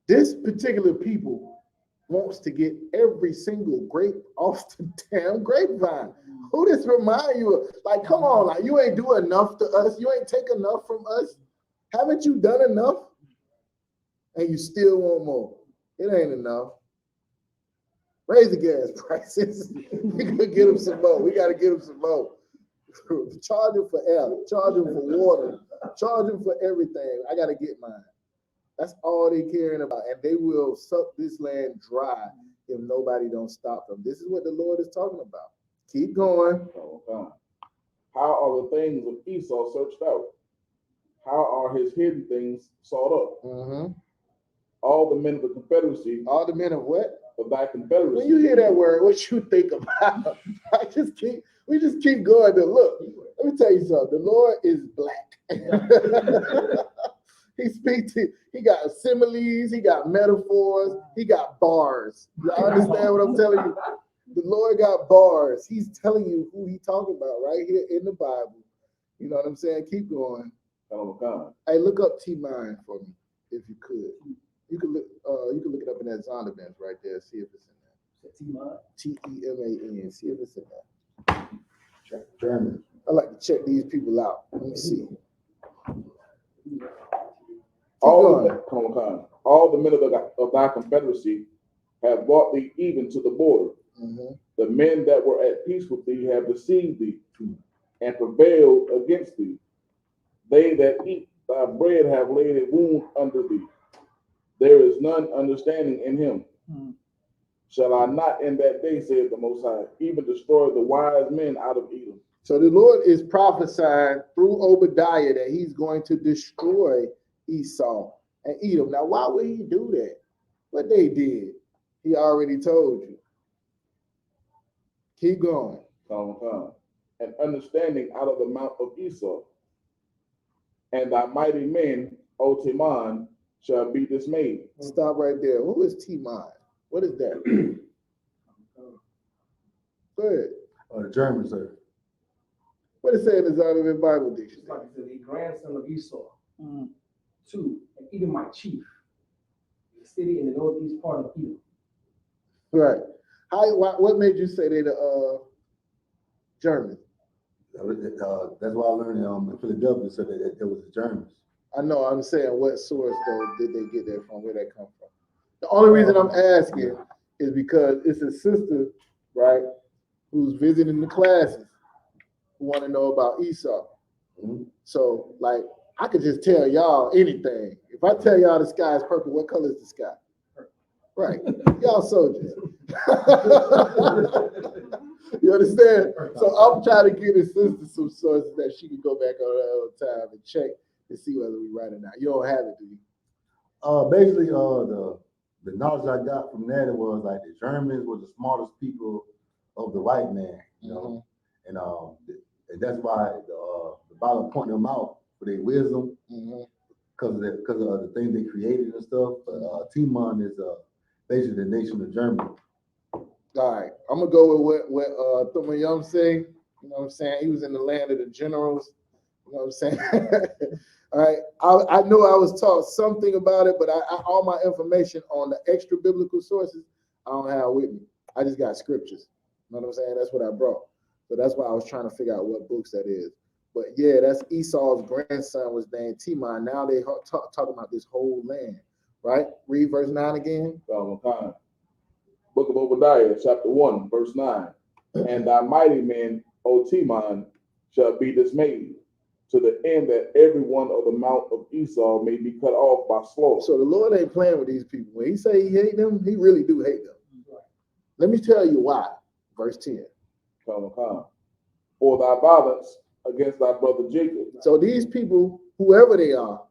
This particular people wants to get every single grape off the damn grapevine. Who this remind you of? Like, come on, like you ain't do enough to us. You ain't take enough from us. Haven't you done enough? And you still want more. It ain't enough. Raise the gas prices. We gotta get them some more. We gotta get them some more. Charge them for air. Charge them for water. Charge them for everything. I gotta get mine. That's all they caring about. And they will suck this land dry if nobody don't stop them. This is what the Lord is talking about. Keep going. How are the things of Esau searched out? How are his hidden things sought up? All the men of the Confederacy. All the men of what? Of thy Confederacy. When you hear that word, what you think about? We just keep going to look. Let me tell you something. The Lord is black. He got similes, he got metaphors, he got bars. You understand what I'm telling you? The Lord got bars. He's telling you who he talking about right here in the Bible. You know what I'm saying? Keep going. Hey, look up T-Mine for me, if you could. You can look it up in that Zondervan's right there, see if it's in there. T-E-M-A-N, see if it's in there. German. I like to check these people out. Let me see. All the men of thy Confederacy have brought thee even to the border. The men that were at peace with thee have deceived thee and prevailed against thee. They that eat thy bread have laid a wound under thee. There is none understanding in him. Shall I not in that day, saith the Most High, even destroy the wise men out of Edom? So the Lord is prophesying through Obadiah that he's going to destroy Esau and Edom. Now, why would he do that? What they did, he already told you. Keep going. And understanding out of the mount of Esau. And thy mighty men, O Teman, shall be dismayed. Stop right there. Who is Teman? What is that? Go ahead. The Germans are. What it say in the Zondervan Bible dictionary? It's like it said, a grandson of Esau, to an Edomite chief, a city in the northeast part of Edom. Right. What made you say they the Germans? That's why I learned in Philadelphia, so that it was the Germans. I know. I'm saying, what source though did they get that from? Where that come from? The only reason I'm asking is because it's a sister, right, who's visiting the classes who want to know about Esau. So, like, I could just tell y'all anything. If I tell y'all the sky is purple, what color is the sky? Right. Y'all soldiers. You understand? So I'm trying to get his sister some sources that she can go back on her own time and check to see whether we right or not. You don't have it, do you? Basically, the knowledge I got from that was like the Germans were the smartest people of the white man, you know, and that's why the Bible pointed them out for their wisdom, because of the things they created and stuff. But Teman is basically the nation of Germany. All right, I'm gonna go with what Thumayum say. You know what I'm saying? He was in the land of the generals. You know what I'm saying? All right, I know I was taught something about it, but I all my information on the extra biblical sources I don't have with me. I just got scriptures. You know what I'm saying? That's what I brought. So that's why I was trying to figure out what books that is. But yeah, that's Esau's grandson was named Teman. Now they talking about this whole land, right? Read verse 9 again. Book of Obadiah, chapter 1, verse 9. And thy mighty men, O Teman, shall be dismayed, to the end that every one of the mount of Esau may be cut off by slaughter. So the Lord ain't playing with these people. When he say he hate them, he really do hate them. Let me tell you why. Verse 10. For thy violence against thy brother Jacob. So these people, whoever they are,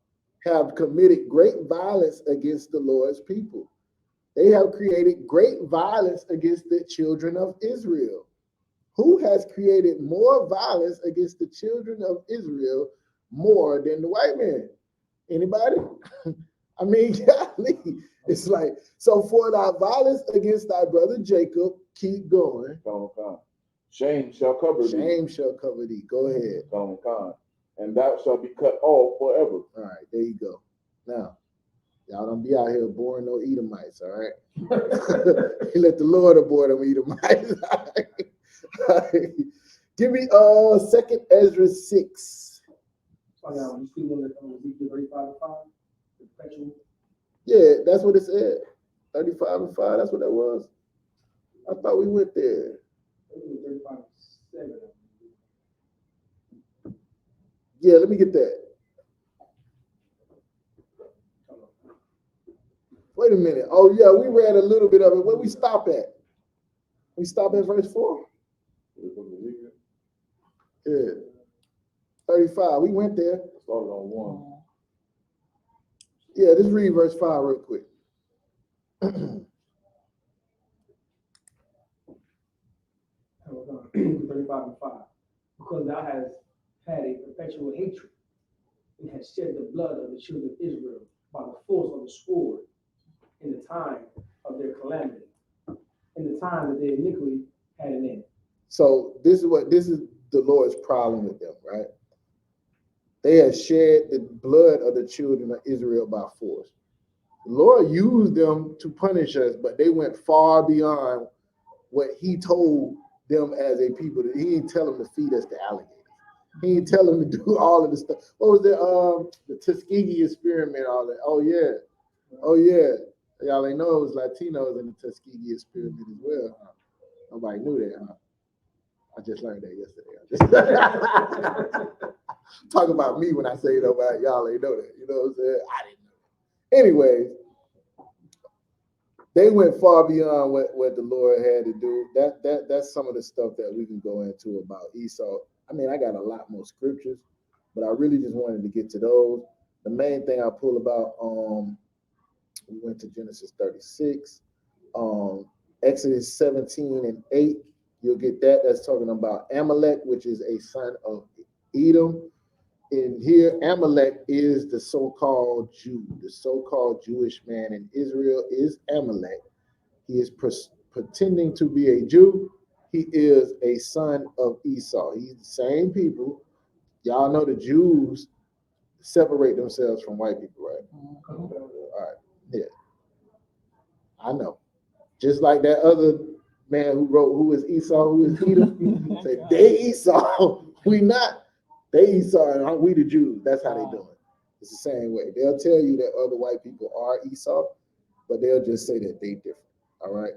have committed great violence against the Lord's people. They have created great violence against the children of Israel. Who has created more violence against the children of Israel more than the white man? Anybody? I mean, golly, it's like, so for thy violence against thy brother Jacob, keep going. Shame shall cover thee. Shame shall cover thee. Go ahead. And thou shalt be cut off forever. All right, there you go. Now, y'all don't be out here boring no Edomites, all right? Let the Lord abhor them Edomites. All right. Give me 2nd Ezra 6. You see one that Ezekiel 35:5? Yeah, that's what it said. 35:5, that's what that was. I thought we went there. 35:7. Yeah, let me get that. Wait a minute. Oh, yeah, we read a little bit of it. Where we stop at? We stop at verse 4? Yeah. 35. We went there. Started on 1. Yeah, just read verse 5 real quick. 35:5. Because thou hast had a perpetual hatred and hast shed the blood of the children of Israel by the force of the sword in the time of their calamity, in the time that their iniquity had an end. So this is the Lord's problem with them, right? They have shed the blood of the children of Israel by force. The Lord used them to punish us, but they went far beyond what he told them as a people. He didn't tell them to feed us the alligators. He didn't tell them to do all of the stuff. What was the Tuskegee experiment? All that. Oh yeah. Y'all ain't know it was Latinos in the Tuskegee pyramid as well. Huh? Nobody knew that, huh? I just learned that yesterday. Talk about me when I say nobody, y'all ain't know that. You know what I'm saying? I didn't know that. Anyways, they went far beyond what the Lord had to do. That's some of the stuff that we can go into about Esau. I mean, I got a lot more scriptures, but I really just wanted to get to those. The main thing I pull about, we went to Genesis 36, Exodus 17 and 8. You'll get that. That's talking about Amalek, which is a son of Edom. In here, Amalek is the so-called Jew. The so-called Jewish man in Israel is Amalek. He is pretending to be a Jew. He is a son of Esau. He's the same people. Y'all know the Jews separate themselves from white people, right? All right. Yeah. I know. Just like that other man who wrote, who is Esau, who is Edom? Say, they Esau. We not. They Esau, and aren't we the Jews? That's how they do it. It's the same way. They'll tell you that other white people are Esau, but they'll just say that they different. All right.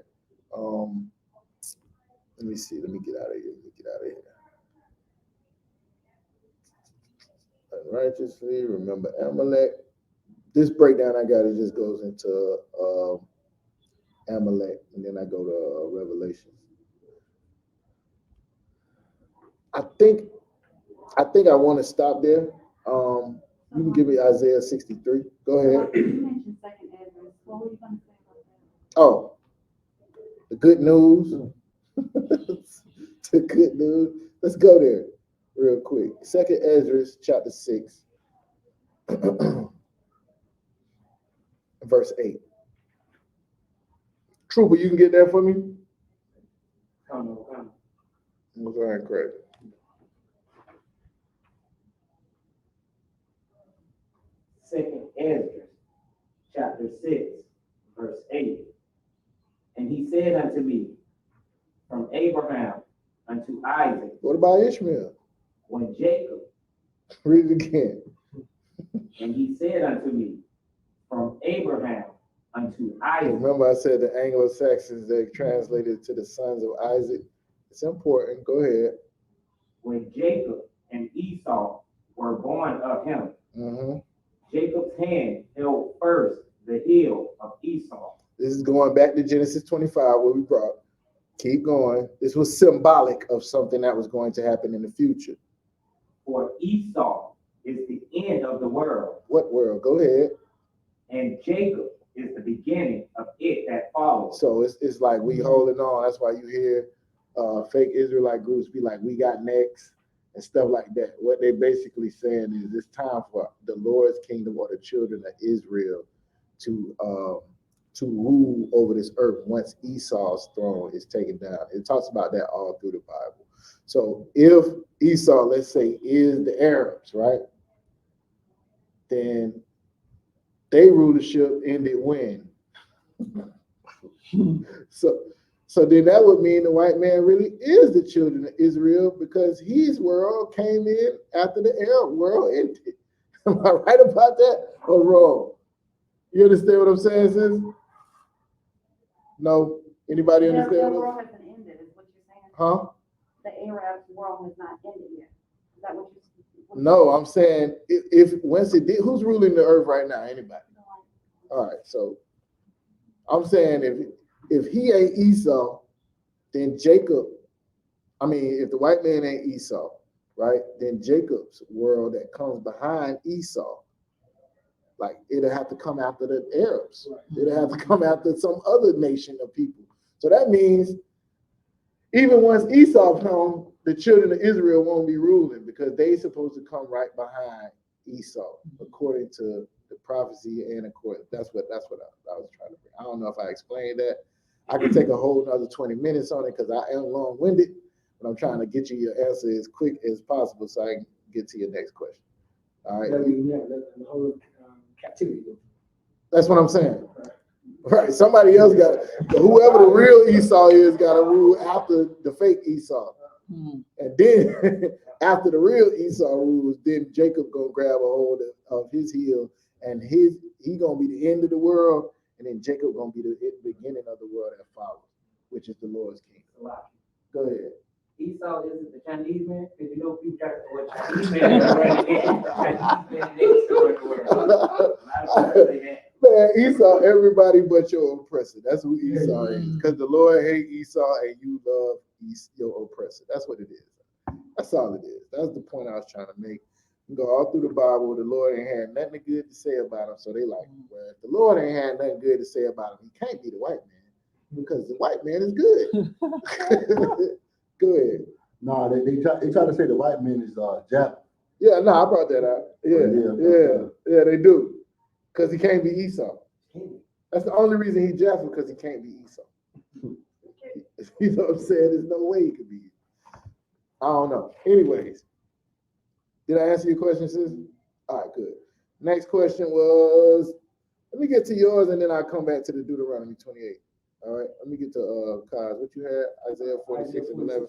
Let me see. Let me get out of here. Unrighteously, remember Amalek. This breakdown I got, it just goes into Amalek, and then I go to Revelation. I think I want to stop there. You can give me Isaiah 63. Go ahead. You mentioned second Ezra. What were you going to say about that? Oh, the good news. The good news. Let's go there real quick. Second Ezra, chapter 6, verse 8. Trooper, you can get that for me? Come. Go ahead, Craig. Second Ezra, chapter 6, verse 8. And he said unto me, from Abraham unto Isaac. What about Ishmael? When Jacob. Read it again. And he said unto me, from Abraham unto Isaac. Remember I said the Anglo-Saxons, they translated to the sons of Isaac. It's important. Go ahead. When Jacob and Esau were born of him, Jacob's hand held first the heel of Esau. This is going back to Genesis 25, where we brought. Keep going. This was symbolic of something that was going to happen in the future. For Esau is the end of the world. What world? Go ahead. And Jacob is the beginning of it that follows. So it's like we holding on. That's why you hear fake Israelite groups be like, we got next and stuff like that. What they basically saying is it's time for the Lord's kingdom or the children of Israel to rule over this earth once Esau's throne is taken down. It talks about that all through the Bible. So if Esau, let's say, is the Arabs, right? Then they rulership ended when? So then that would mean the white man really is the children of Israel, because his world came in after the Arab world ended. Am I right about that or wrong? You understand what I'm saying, sis? No? Anybody understand? The world hasn't ended, is what you're saying? Huh? The Arab world has not ended yet. Is that what you're? No, I'm saying if once it did, who's ruling the earth right now? Anybody? All right, so I'm saying if he ain't Esau, then Jacob, I mean, if the white man ain't Esau, right, then Jacob's world that comes behind Esau, like it'll have to come after the Arabs. It'll have to come after some other nation of people. So that means even once Esau comes, the children of Israel won't be ruling, because they supposed to come right behind Esau, according to the prophecy and according. That's what I was trying to bring. I don't know if I explained that. I could take a whole another 20 minutes on it because I am long-winded, but I'm trying to get you your answer as quick as possible so I can get to your next question. All right. The whole captivity. That's what I'm saying. Right. Somebody else whoever the real Esau is, got to rule after the fake Esau. And then after the real Esau rules, then Jacob gonna grab a hold of his heel, and he gonna be the end of the world, and then Jacob gonna be the beginning of the world that follows, which is the Lord's kingdom. Go ahead. Esau isn't the Chinese man, because you know people try to throw a Chinese man next to Man, Esau, everybody but your oppressor. That's who Esau is. Because the Lord hates Esau and you love your oppressor. That's what it is. That's all it is. That's the point I was trying to make. You go all through the Bible, the Lord ain't had nothing good to say about him. So they like, well, if the Lord ain't had nothing good to say about him, he can't be the white man. Because the white man is good. Go ahead. No, they try to say the white man is Jap. Yeah, no, I brought that out. Yeah, they do. Because he can't be Esau. That's the only reason he Japheth, because he can't be Esau. You know what I'm saying? There's no way he could be. I don't know. Anyways, did I answer your question, sis? All right, good. Next question was, let me get to yours and then I'll come back to the Deuteronomy 28. All right, let me get to Kaz. What you had? Isaiah 46 and 11.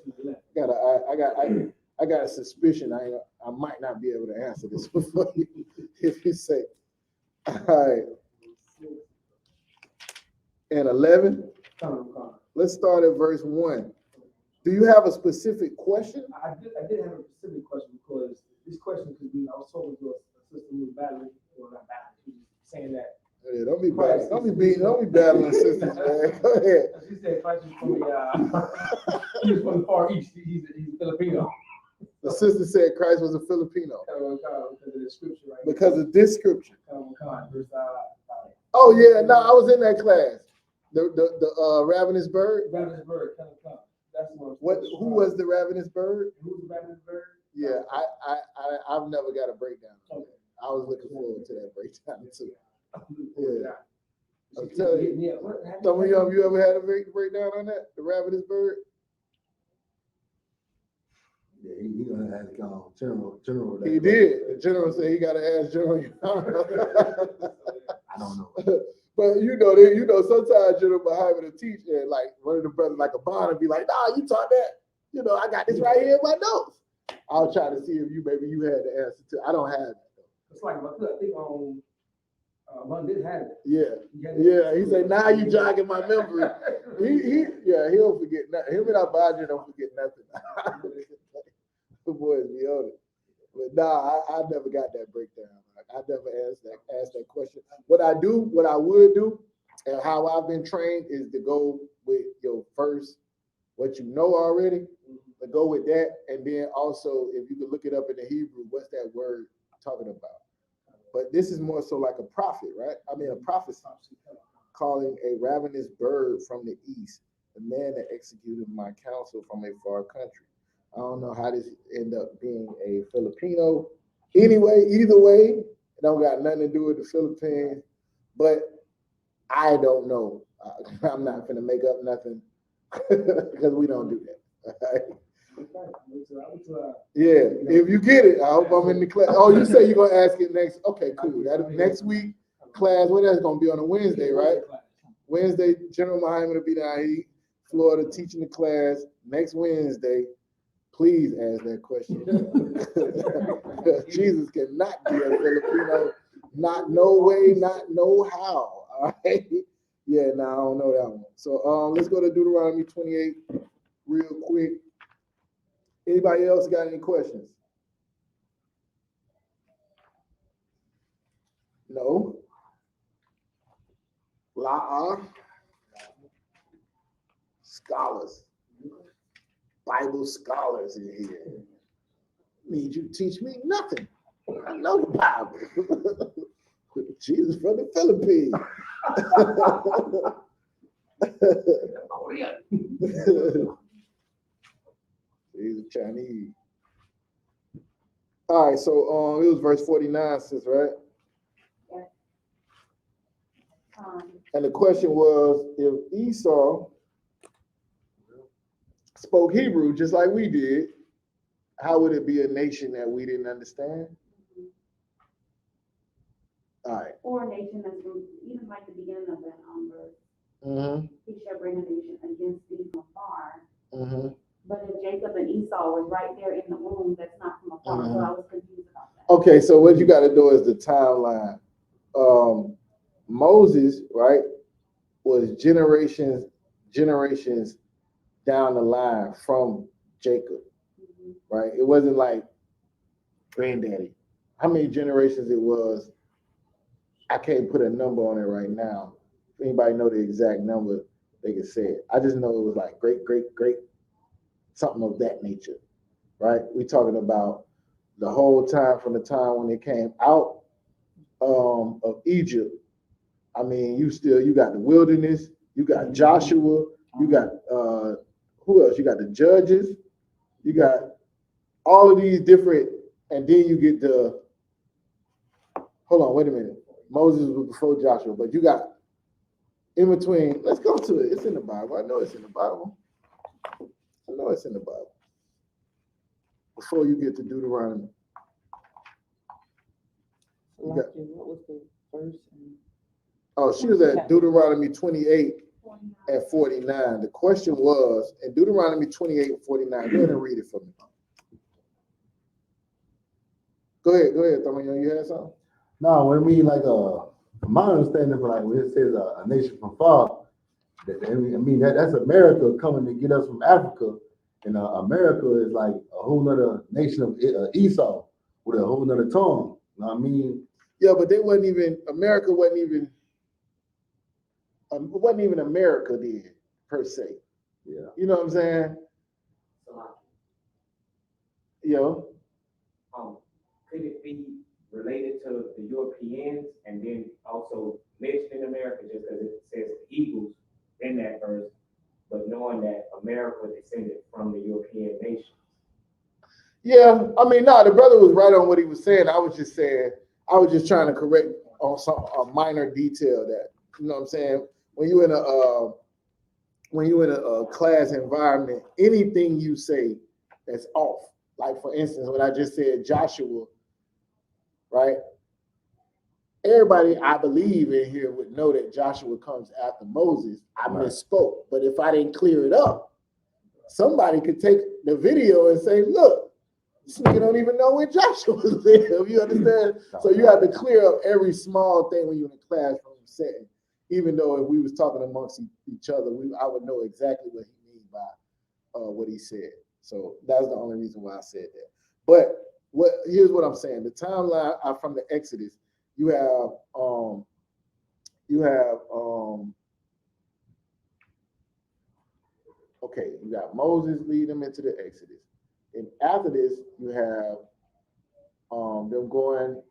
I got a suspicion I might not be able to answer this before you, if you say. All right. And 11. Let's start at verse 1. Do you have a specific question? I did have a specific question, because this question could be, I was talking to a sister who was battling, or not battling, she was saying that. Yeah, don't be battling sisters, man. Go ahead. She said Christ is from the he's from the Far East. He's Filipino. The sister said Christ was a Filipino. Because of the scripture, right? Because of this scripture. Oh yeah, no, I was in that class. The ravenous bird. Ravenous bird. That's what. Who was the ravenous bird? Who's the ravenous bird? Yeah, I've never got a breakdown. Okay. I was looking forward to that breakdown too. Yeah. I'm telling you. Some of you ever had a breakdown on that? The ravenous bird? Yeah, he gonna have to call General. He did. The general said he got to ask General. I don't know. But you know, sometimes General Muhammad will teach, and like one of the brothers, like a bond, and be like, "Nah, you taught that. You know, I got this right here in my notes." I'll try to see if maybe you had the answer to. I don't have it though. It's like I think London had it. Yeah. He said, "Now you jogging my memory." He don't forget nothing. Him and Abadja don't forget nothing. The boys be on it. But nah, I never got that breakdown. I never asked that question. What I would do, and how I've been trained is to go with your first, what you know already, to go with that, and then also if you could look it up in the Hebrew, what's that word talking about? But this is more so like a prophet, right? I mean, a prophecy, calling a ravenous bird from the east, the man that executed my counsel from a far country. I don't know how this end up being a Filipino. Anyway, either way, it don't got nothing to do with the Philippines, but I don't know. I'm not gonna make up nothing because we don't do that. Right? Yeah, if you get it, I hope I'm in the class. Oh, you say you're gonna ask it next? Okay, cool. Next week class. When that's gonna be on a Wednesday, right? Wednesday, General Muhammad will be down here, Florida, teaching the class next Wednesday. Please ask that question. Jesus cannot be a Filipino. Not no way, not no how. All right. Yeah, no, I don't know that one. So let's go to Deuteronomy 28 real quick. Anybody else got any questions? No? Scholars. Bible scholars in here. Need you to teach me nothing. I know the Bible. Jesus from the Philippines. He's Chinese. All right, so it was verse 49, sis, right? Yeah. And the question was, if Esau spoke Hebrew just like we did, how would it be a nation that we didn't understand? All right. Or a nation that's even like the beginning of that verse. He shall bring a nation against thee from afar. But if Jacob and Esau was right there in the womb, that's not from afar. So I was confused about that. Okay, so what you got to do is the timeline. Moses, right? was generations down the line from Jacob, right? It wasn't like granddaddy. How many generations it was, I can't put a number on it right now. If anybody know the exact number, they can say it. I just know it was like great, something of that nature, right? We talking about the whole time from the time when they came out of Egypt. I mean, you got the wilderness, you got Joshua, you got who else? You got the judges, you got all of these different, and then you get the, hold on, wait a minute. Moses was before Joshua, but you got in between, let's go to it. It's in the Bible. I know it's in the Bible. I know it's in the Bible. Before you get to Deuteronomy. What was the first? Oh, she was at Deuteronomy 28 and 49. The question was, in Deuteronomy 28 and 49, go ahead and read it for me. Go ahead, Thamaya, you had something? No, what I mean, like, my understanding, like, when it says a nation from far, that's America coming to get us from Africa, and America is like a whole nother nation of Esau with a whole nother tongue. You know what I mean? Yeah, but America wasn't even America then, per se. Yeah. You know what I'm saying? Yo. Could it be related to the Europeans and then also mentioned in America just because it says eagles in that verse, but knowing that America descended from the European nations? Yeah, I mean, no, the brother was right on what he was saying. I was just trying to correct on a minor detail that, you know what I'm saying? When you in a class environment, anything you say that's off. Like, for instance, when I just said Joshua, right? Everybody, I believe, in here would know that Joshua comes after Moses. I misspoke, but if I didn't clear it up, somebody could take the video and say, look, this nigga don't even know where Joshua lived. You understand? So you have to clear up every small thing when you're in a classroom setting. Even though if we was talking amongst each other, I would know exactly what he means by what he said. So that's the only reason why I said that. But here's what I'm saying. The timeline from the Exodus, you have you got Moses lead them into the Exodus. And after this, you have them going,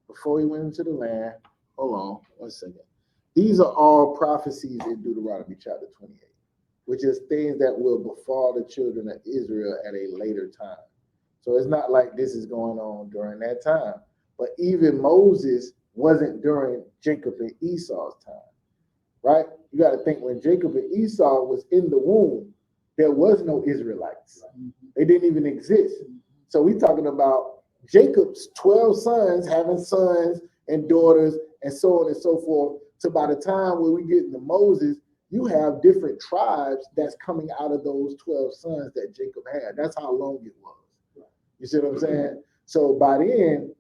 before he went into the land. Hold on 1 second. These are all prophecies in Deuteronomy chapter 28, which is things that will befall the children of Israel at a later time. So it's not like this is going on during that time. But even Moses wasn't during Jacob and Esau's time, right? You got to think when Jacob and Esau was in the womb, there was no Israelites. They didn't even exist. So we're talking about Jacob's 12 sons having sons and daughters and so on and so forth. So by the time when we get into Moses, you have different tribes that's coming out of those 12 sons that Jacob had. That's how long it was. You see what I'm saying? So by then,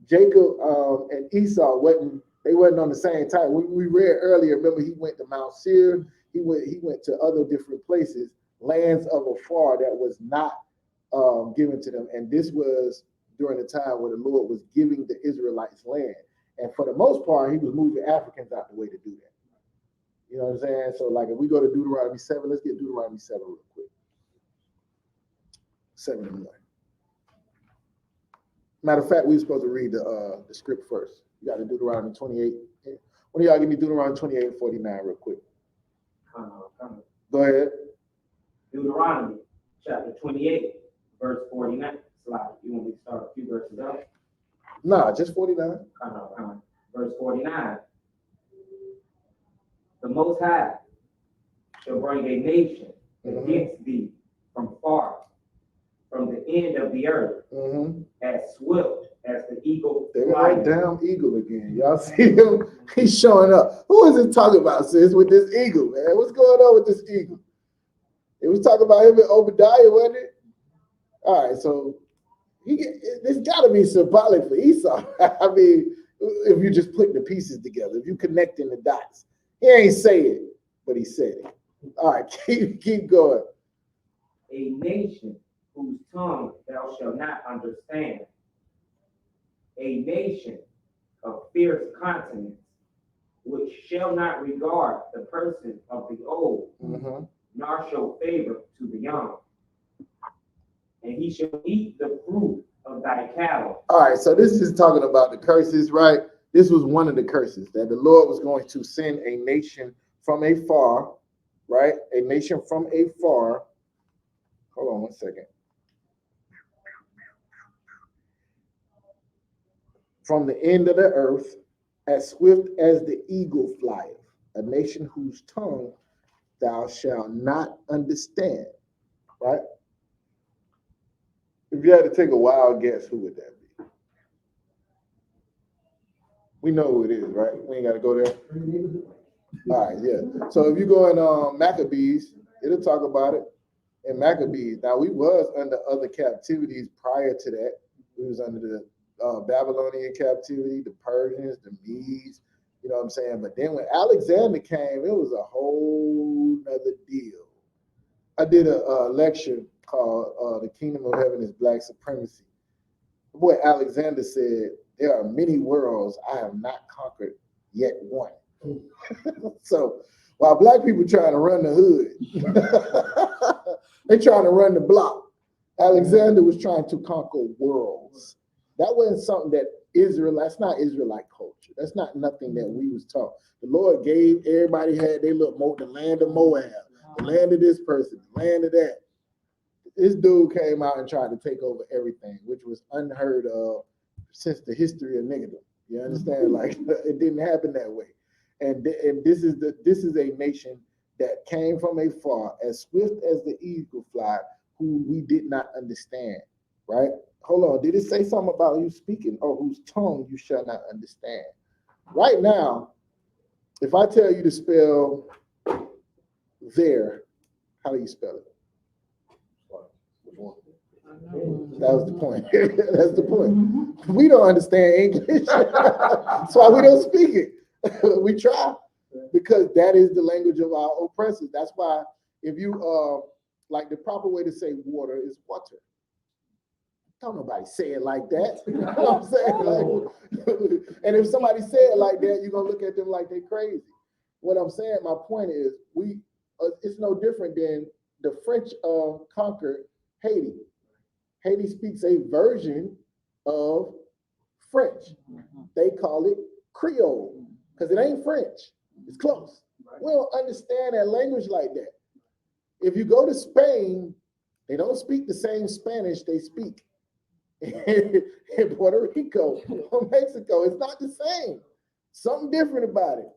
Jacob and Esau wasn't on the same time. We read earlier, remember he went to Mount Seir, he went to other different places, lands of afar that was not given to them. And this was during the time where the Lord was giving the Israelites land. And for the most part, he was moving Africans out the way to do that. You know what I'm saying? So like if we go to Deuteronomy 7, let's get Deuteronomy 7 real quick. 7 and 1. Matter of fact, we're supposed to read the script first. You got to Deuteronomy 28. One of y'all give me Deuteronomy 28 and 49 real quick. Go ahead. Deuteronomy chapter 28, verse 49. Slide. You want me to start a few verses up? Nah, just 49. Verse 49. The Most High shall bring a nation against thee from far, from the end of the earth, as swift as the eagle. There goes that damn eagle again. Y'all see him? He's showing up. Who is it talking about, sis, with this eagle, man? What's going on with this eagle? It was talking about him in Obadiah, wasn't it? All right, so this got to be symbolic for Esau. I mean, if you just put the pieces together, if you connecting the dots, He ain't say it, but he said it. All right, keep going. A nation whose tongue thou shalt not understand. A nation of fierce countenance, which shall not regard the person of the old, nor show favor to the young. And he shall eat the fruit of thy cattle. All right, so this is talking about the curses, right? This was one of the curses, that the Lord was going to send a nation from afar, right? A nation from afar. Hold on one second. From the end of the earth, as swift as the eagle flieth, a nation whose tongue thou shalt not understand, right? If you had to take a wild guess, who would that be? We know who it is, right? We ain't got to go there. All right, yeah. So if you go in Maccabees, it'll talk about it in Maccabees. Now, we was under other captivities prior to that. We was under the Babylonian captivity, the Persians, the Medes, you know what I'm saying? But then when Alexander came, it was a whole nother deal. I did a lecture called The Kingdom of Heaven is Black Supremacy. Boy, Alexander said, there are many worlds I have not conquered, yet one. So while black people trying to run the hood, they trying to run the block. Alexander was trying to conquer worlds. That wasn't something that that's not Israelite culture. That's not nothing that we was taught. The Lord gave, everybody had their little the land of Moab, the land of this person, the land of that. This dude came out and tried to take over everything, which was unheard of since the history of niggerdom. You understand? Like, it didn't happen that way. And this is a nation that came from afar, as swift as the eagle fly, who we did not understand, right? Hold on, did it say something about you speaking, or whose tongue you shall not understand? Right now, if I tell you to spell there, how do you spell it? That was the point. That's the point. We don't understand English. That's why we don't speak it. We try, because that is the language of our oppressors. That's why if you like, the proper way to say water is water. Don't nobody say it like that. You know what I'm saying? Like, and if somebody say it like that, you're gonna look at them like they're crazy. What I'm saying, my point is, it's no different than the French conquered Haiti. Haiti speaks a version of French. They call it Creole, because it ain't French. It's close. We don't understand that language like that. If you go to Spain, they don't speak the same Spanish they speak in Puerto Rico or Mexico. It's not the same. Something different about it.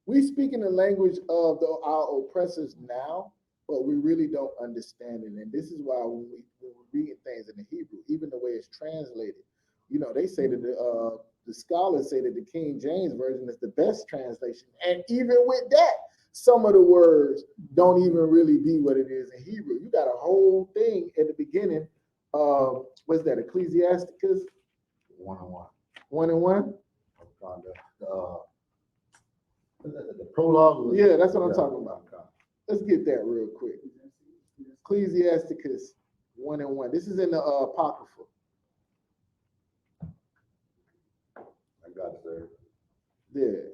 We speak in the language of our oppressors now, but we really don't understand it. And this is why when we read things in the Hebrew, even the way it's translated, you know, they say that the scholars say that the King James Version is the best translation. And even with that, some of the words don't even really be what it is in Hebrew. You got a whole thing at the beginning. What's that? Ecclesiasticus 1:1. 1:1. The prologue. Yeah, that's what I'm talking about. Let's get that real quick. Ecclesiasticus 1:1. This is in the Apocrypha. I got it, sir. Yeah.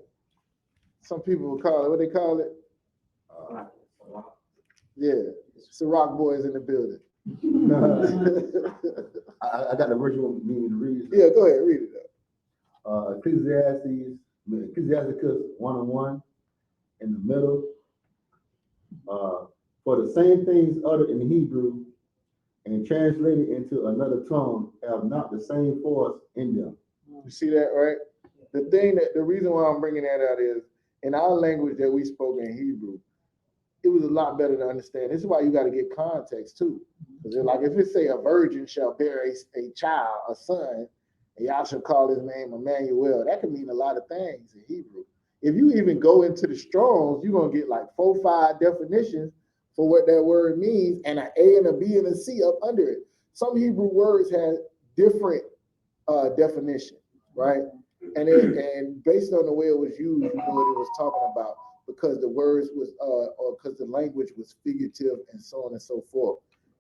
Some people will call it, what they call it? Yeah. Ciroc boys in the building. I got the original meaning to read. Yeah, go ahead, read it up. Ecclesiasticus 1:1 in the middle. For the same things uttered in Hebrew and translated into another tongue have not the same force in them. You see that, right? The reason why I'm bringing that out is, in our language that we spoke in Hebrew, it was a lot better to understand. This is why you got to get context too. Because like, if it say a virgin shall bear a child, a son, and y'all shall call his name Emmanuel, that can mean a lot of things in Hebrew. If you even go into the Strongs, you're going to get like 4 or 5 definitions for what that word means, and an A and a B and a C up under it. Some Hebrew words have different definitions, right? And based on the way it was used, you know what it was talking about. because the words was or because the language was figurative and so on and so forth.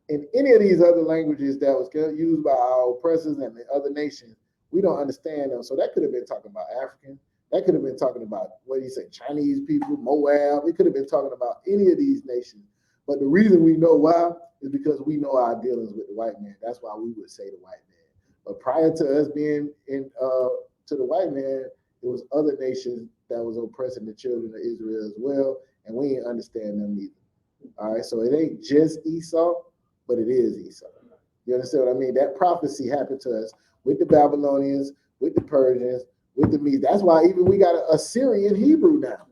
In any of these other languages that was used by our oppressors and the other nations, we don't understand them. So that could have been talking about African. That could have been talking about, what do you say, Chinese people, Moab. It could have been talking about any of these nations. But the reason we know why is because we know our dealings with the white man. That's why we would say the white man. But prior to us being to the white man, it was other nations that was oppressing the children of Israel as well, and we didn't understand them either. All right, so it ain't just Esau, but it is Esau. You understand what I mean? That prophecy happened to us with the Babylonians, with the Persians, with the Medes. That's why even we got an Assyrian Hebrew now.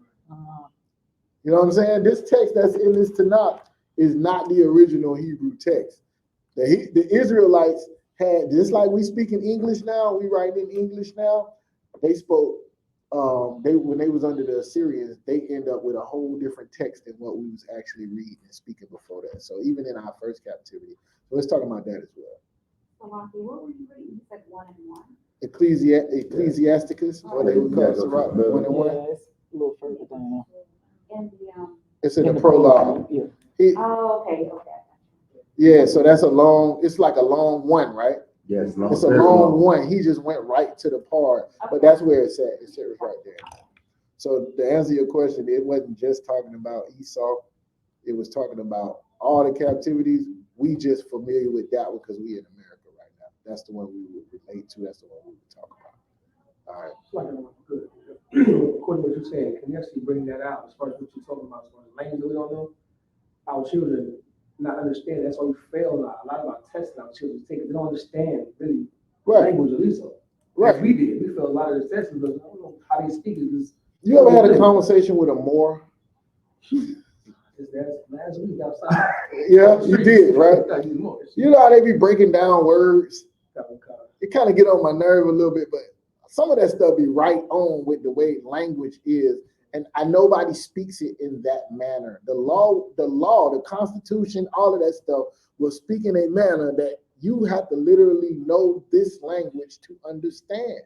You know what I'm saying? This text that's in this Tanakh is not the original Hebrew text. The Israelites had, just like we speak in English now, we write in English now, they spoke, when they was under the Assyrians, they end up with a whole different text than what we was actually reading and speaking before that. So even in our first captivity. So let's talk about that as well. So, Laki, what were you reading? You said 1 and 1. Ecclesiasticus, or they would call it Sirach, 1 and 1. Yeah, it's a little further down. In the It's in the prologue. Yeah. Oh, okay. Yeah, so that's a long, it's like a long one, right? Yes, it's a long one. He just went right to the part, but that's where it's at. It's right there. So to answer your question, it wasn't just talking about Esau. It was talking about all the captivities. We just familiar with that one because we in America right now. That's the one we would relate to. That's the one we would talk about. All right. Good. According to what you're saying, can you actually bring that out as far as what you're talking about? As far as language, we don't know. Our children not understand. That's why we fail a lot of our tests our children take. They don't understand really the language of Esau. Right. As we did. We failed a lot of the tests because I don't know how they speak. You ever had a conversation with a Moor? Last week outside. Yeah, you did, right? You know how they be breaking down words? It kind of get on my nerve a little bit, but some of that stuff be right on with the way language is. And nobody speaks it in that manner. The law, the Constitution, all of that stuff will speak in a manner that you have to literally know this language to understand.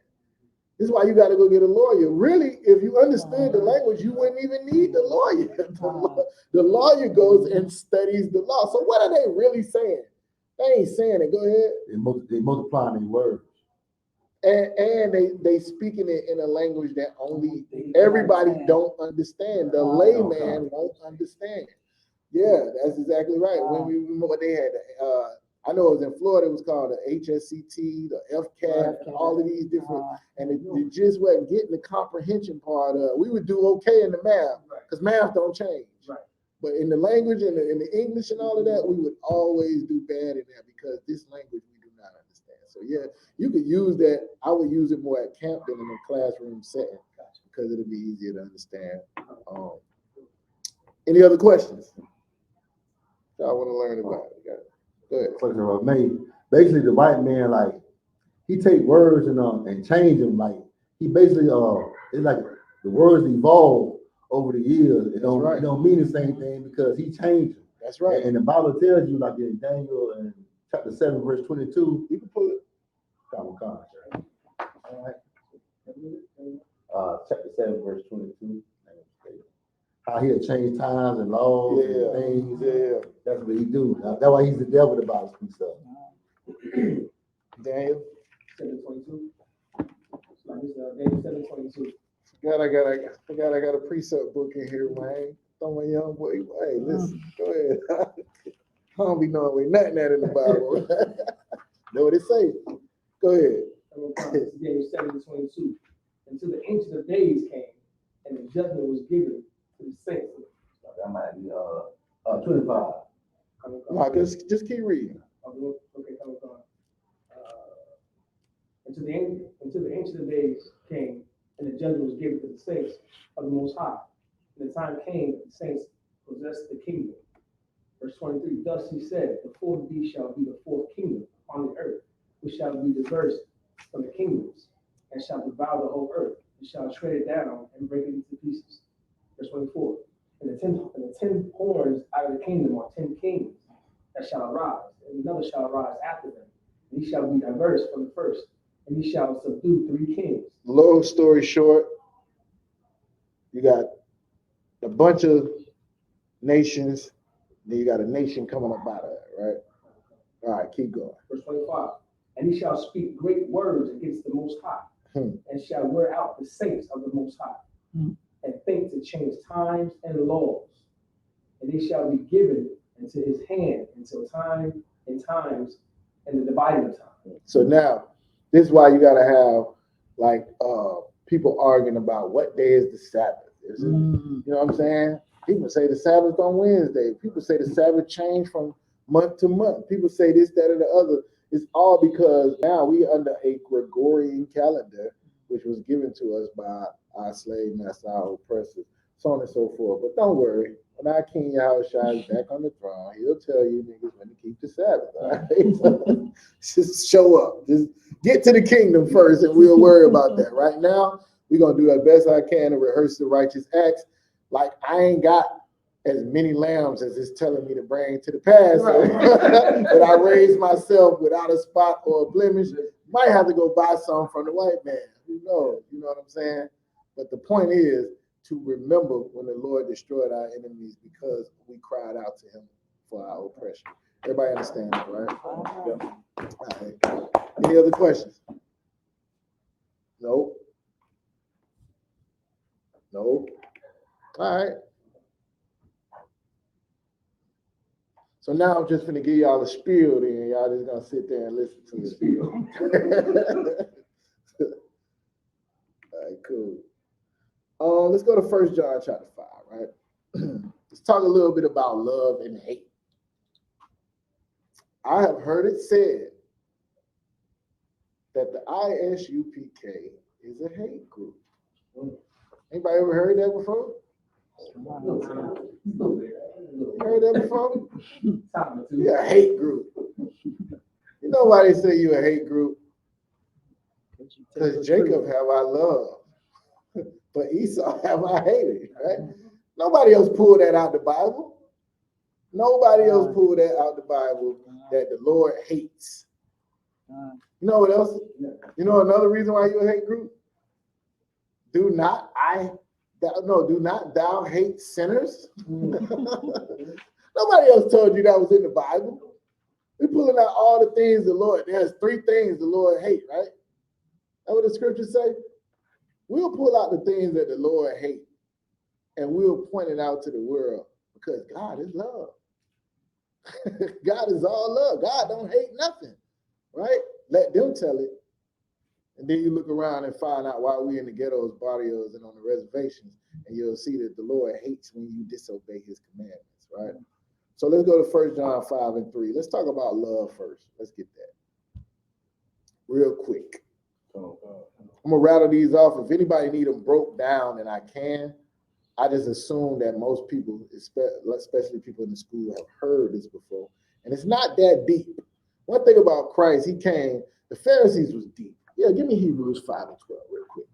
This is why you got to go get a lawyer. Really, if you understood the language, you wouldn't even need the lawyer. The lawyer goes and studies the law. So what are they really saying? They ain't saying it. Go ahead. They multiplying their words. And they speaking it in a language that only everybody don't understand. The layman won't understand. Yeah, that's exactly right. When we remember what they had, I know it was in Florida. It was called the HSCT, the FCAT, all of these different, and it just wasn't getting the comprehension part of. We would do okay in the math because math don't change. Right. But in the language and in the English and all of that, we would always do bad in that because this language we do not understand. So yeah, you could use that. I would use it more at camp than in a classroom setting because it'll be easier to understand. Any other questions? I want to learn about it. Go ahead. Basically, the white man, like, he take words and change them. Like, he basically it's like the words evolve over the years. It don't mean the same thing because he changed them. That's right. And the Bible tells you, like in Daniel and chapter 7, verse 22, you can pull it. All right. Chapter 7, verse 22. How he'll change times and laws and things. Yeah. That's what he do. That's why he's the devil about this piece of. Daniel 7:22. Like this, Daniel 7:22. I got a precept book in here, man. Throw my young boy. Hey, listen, go ahead. I don't be knowing where nothing at in the Bible. Know what it say? Go ahead. Daniel 7:22. Until the ancient of days came, and the judgment was given to the saints. That might be 25. No, just keep reading. Okay, coming on. Until the ancient of days came, and the judgment was given to the saints of the Most High. And the time came that the saints possessed the kingdom. Verse 23. Thus he said, the fourth beast shall be the fourth kingdom on the earth, which shall be diverse from the kingdoms, and shall devour the whole earth, and shall tread it down and break it into pieces. Verse 24. And the 10 horns out of the kingdom are 10 kings that shall arise, and another shall arise after them. And he shall be diverse from the first, and he shall subdue 3 kings. Long story short, you got a bunch of nations, then you got a nation coming up out of it, right? All right, keep going. Verse 25. And he shall speak great words against the Most High, and shall wear out the saints of the Most High, and think to change times and laws. And they shall be given into his hand until time and times and the dividing of time. So now, this is why you gotta have like people arguing about what day is the Sabbath. Is it, you know what I'm saying? People say the Sabbath on Wednesday. People say the Sabbath changed from month to month. People say this, that, or the other. It's all because now we under a Gregorian calendar, which was given to us by our slave master, our oppressors, so on and so forth. But don't worry, when our King Yahushua is back on the throne, he'll tell you niggas when to keep the Sabbath. All right? So, just show up. Just get to the kingdom first, and we'll worry about that. Right now, we're gonna do the best I can to rehearse the righteous acts. Like I ain't got as many lambs as it's telling me to bring to the pass. But I raised myself without a spot or a blemish. Might have to go buy some from the white man. Who knows? You know what I'm saying? But the point is to remember when the Lord destroyed our enemies because we cried out to him for our oppression. Everybody understand that, right? Yeah. All right. Any other questions? No. No. All right. So now I'm just gonna give y'all a spiel, then y'all just gonna sit there and listen to the spiel. All right, cool. Let's go to 1 John chapter 5, right? Let's talk a little bit about love and hate. I have heard it said that the I.S.U.P.K is a hate group. Anybody ever heard that before? Heard that before? You're a hate group. You know why they say you're a hate group? Because Jacob have I loved, but Esau have I hated, right? Nobody else pulled that out the Bible. Nobody else pulled that out the Bible that the Lord hates. You know what else? You know another reason why you're a hate group? Do not thou hate sinners? Nobody else told you that was in the Bible. We're pulling out all the things the Lord, there's 3 things the Lord hates, right? That's what the scriptures say. We'll pull out the things that the Lord hates and we'll point it out to the world because God is love. God is all love. God don't hate nothing, right? Let them tell it. And then you look around and find out why we in the ghettos, barrios, and on the reservations, and you'll see that the Lord hates when you disobey his commandments, right? So let's go to 1 John 5 and 3. Let's talk about love first. Let's get that real quick. I'm gonna rattle these off. If anybody need them broke down, and I can, I just assume that most people, especially people in the school, have heard this before. And it's not that deep. One thing about Christ, he came, the Pharisees was deep. Yeah, give me Hebrews 5 and 12 real quick.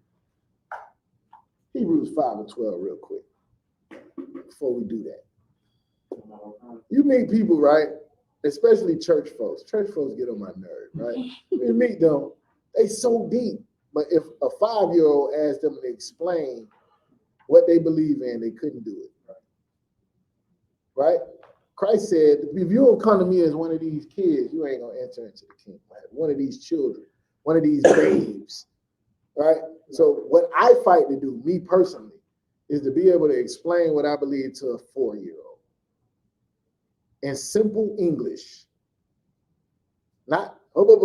Hebrews 5 and 12 real quick before we do that. You meet people, right? Especially church folks. Church folks get on my nerve, right? You meet them, they so deep. But if a 5-year-old asked them to explain what they believe in, they couldn't do it. Right? Christ said, if you don't come to me as one of these kids, you ain't gonna enter into the kingdom. Right? One of these children, one of these babes. Right? So what I fight to do, me personally, is to be able to explain what I believe to a 4-year-old in simple English. Not nobody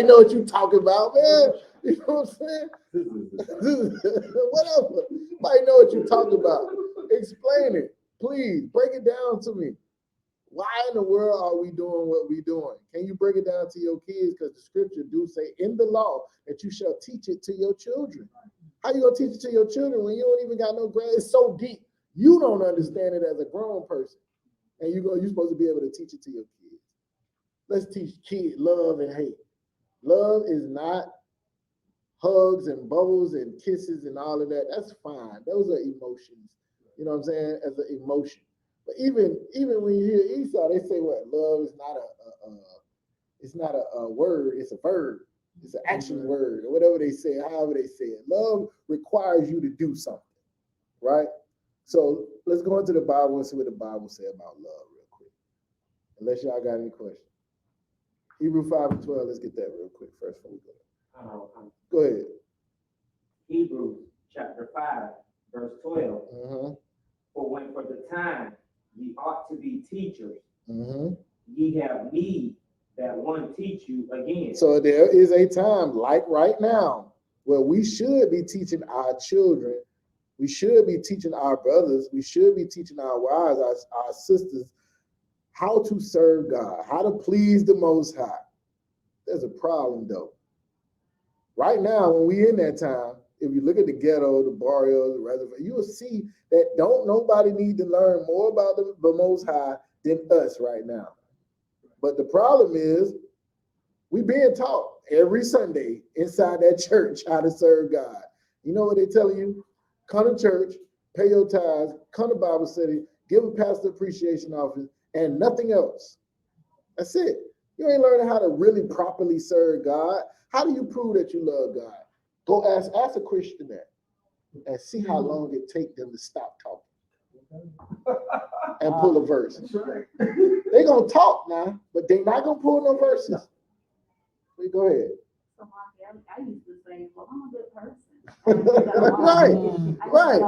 know what you talking about, man. You know what I'm saying? Whatever. Nobody know what you talking about. Explain it. Please break it down to me. Why in the world are we doing what we're doing? Can you break it down to your kids? Because the scripture do say in the law that you shall teach it to your children. How you gonna teach it to your children when you don't even got no grade? It's so deep. You don't understand it as a grown person. And you're supposed to be able to teach it to your kids. Let's teach kids love and hate. Love is not hugs and bubbles and kisses and all of that. That's fine. Those are emotions. You know what I'm saying? As an emotion. But even when you hear Esau, they say what? Love is not a word, it's a verb. It's an action word or whatever they say, however they say it. Love requires you to do something. right? So let's go into the Bible and see what the Bible says about love real quick. Unless y'all got any questions. Hebrews 5 and 12, let's get that real quick first before we go. Go ahead. Hebrews chapter 5, verse 12. For the time ye ought to be teachers, ye have need that one teach you again. So there is a time, like right now, where we should be teaching our children, we should be teaching our brothers, we should be teaching our wives, our sisters, how to serve God, how to please the Most High. There's a problem though. Right now, when we in that time, if you look at the ghetto, the barrios, the reservoir, you will see that don't nobody need to learn more about the Most High than us right now. But the problem is, we being taught every Sunday inside that church how to serve God. You know what they telling you? Come to church, pay your tithes, come to Bible study, give a pastor appreciation offering, and nothing else. That's it. You ain't learning how to really properly serve God. How do you prove that you love God? Go ask a Christian that and see how long it take them to stop talking and pull a verse. They're going to talk now, but they're not going to pull no verses. Go ahead. So I used to say, well, I'm a good person. Right.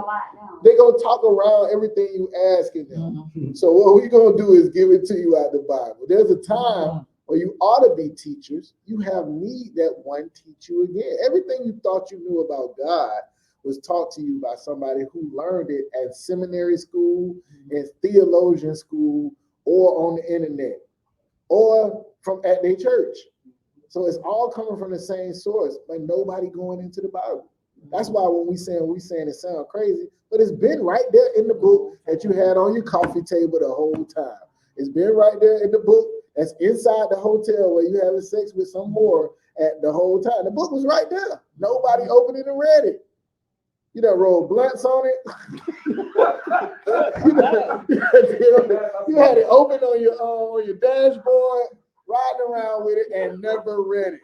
They're going to talk around everything you asking them. So what we're going to do is give it to you out of the Bible. There's a time where you ought to be teachers. You have need that one teach you again. Everything you thought you knew about God was taught to you by somebody who learned it at seminary school, in theologian school, or on the internet, or from at their church. So it's all coming from the same source, but nobody going into the Bible. That's why when we saying it sound crazy, but it's been right there in the book that you had on your coffee table the whole time. It's been right there in the book that's inside the hotel where you having sex with some whore at the whole time. The book was right there. Nobody opened it and read it. You done rolled blunts on it. you had it open on your dashboard, riding around with it, and never read it.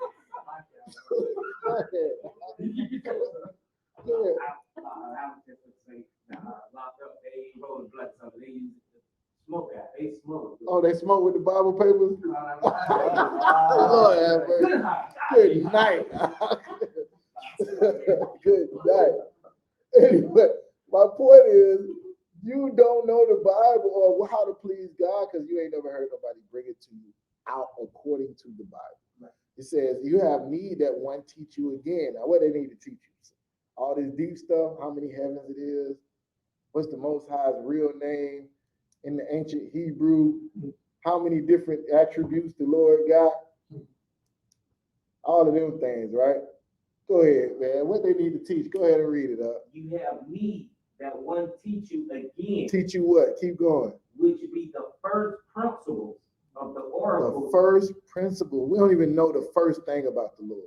Oh, they smoke with the Bible papers? Lord have mercy. Good night. Good night. Anyway, my point is, you don't know the Bible or how to please God because you ain't never heard nobody bring it to you out according to the Bible. It says you have need that one teach you again. Now, what they need to teach you? All this deep stuff, how many heavens it is, what's the Most High's real name in the ancient Hebrew, how many different attributes the Lord got, all of them things, right? Go ahead, man. What they need to teach? Go ahead and read it up. You have need that one teach you again. Teach you what? Keep going. Which be the first principles of the oracle. The first principle. We don't even know the first thing about the Lord.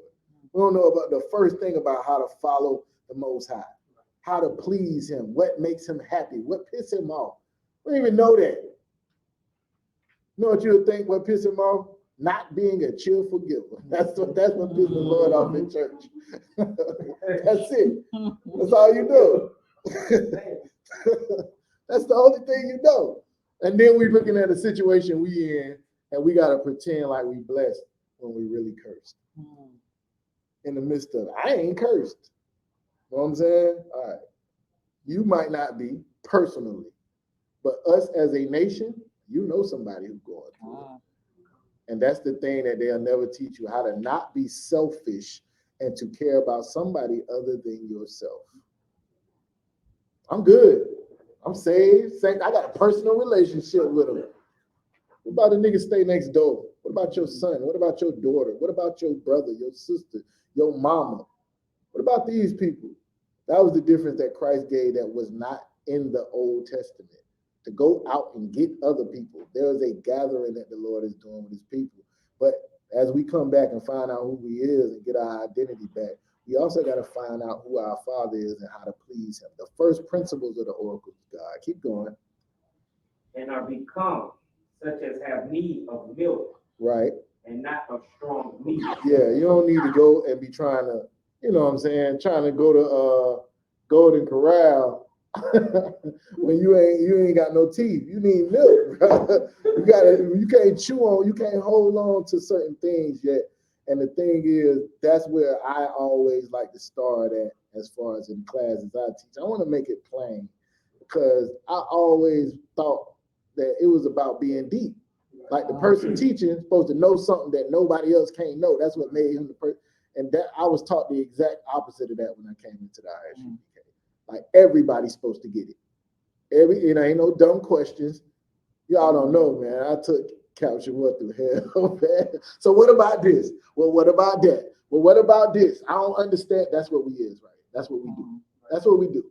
We don't know about the first thing about how to follow the Most High, how to please him, what makes him happy, what pisses him off. We don't even know that. You know what you would think what pisses him off? Not being a cheerful giver. That's what pisses the Lord off in church. That's it. That's all you know. That's the only thing you know. And then we're looking at a situation we in, and we got to pretend like we blessed when we really cursed. In the midst of it. I ain't cursed. You know what I'm saying? All right. You might not be personally, but us as a nation, you know somebody who's going through it. And that's the thing that they'll never teach you, how to not be selfish and to care about somebody other than yourself. I'm good. I'm saved. I got a personal relationship with him. What about the nigga stay next door? What about your son? What about your daughter? What about your brother, your sister, your mama? What about these people? That was the difference that Christ gave that was not in the Old Testament. To go out and get other people. There is a gathering that the Lord is doing with his people. But as we come back and find out who he is and get our identity back, we also got to find out who our Father is and how to please him. The first principles of the oracle of God. Keep going. And are become such as have need of milk. Right. And not of strong meat. Yeah, you don't need to go and be trying to, you know what I'm saying, trying to go to Golden Corral When you ain't got no teeth, you need milk, bro. You can't chew on, you can't hold on to certain things yet. And the thing is, that's where I always like to start at as far as in classes I teach. I want to make it plain because I always thought that it was about being deep. Like the person teaching is supposed to know something that nobody else can't know. That's what made him the person. And that I was taught the exact opposite of that when I came into the I.S.U.P.K. Like everybody's supposed to get it. Ain't no dumb questions. Y'all don't know, man. I took capture what the hell, man. So what about this? Well, what about that? Well, what about this? I don't understand. That's what we is, right? That's what we do. That's what we do.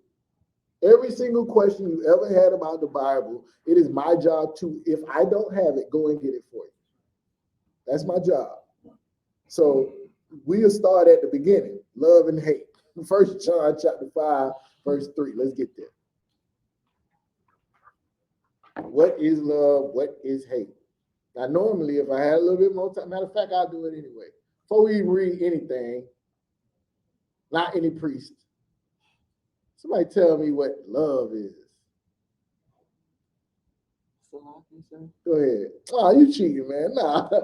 Every single question you ever had about the Bible, it is my job to, if I don't have it, go and get it for you. That's my job. So we'll start at the beginning. Love and hate. 1 John chapter 5, verse 3. Let's get there. What is love? What is hate? Now, normally, if I had a little bit more time, matter of fact, I'll do it anyway. Before we read anything, not any priest, somebody tell me what love is. Go ahead. Oh, you cheating, man. Nah. Go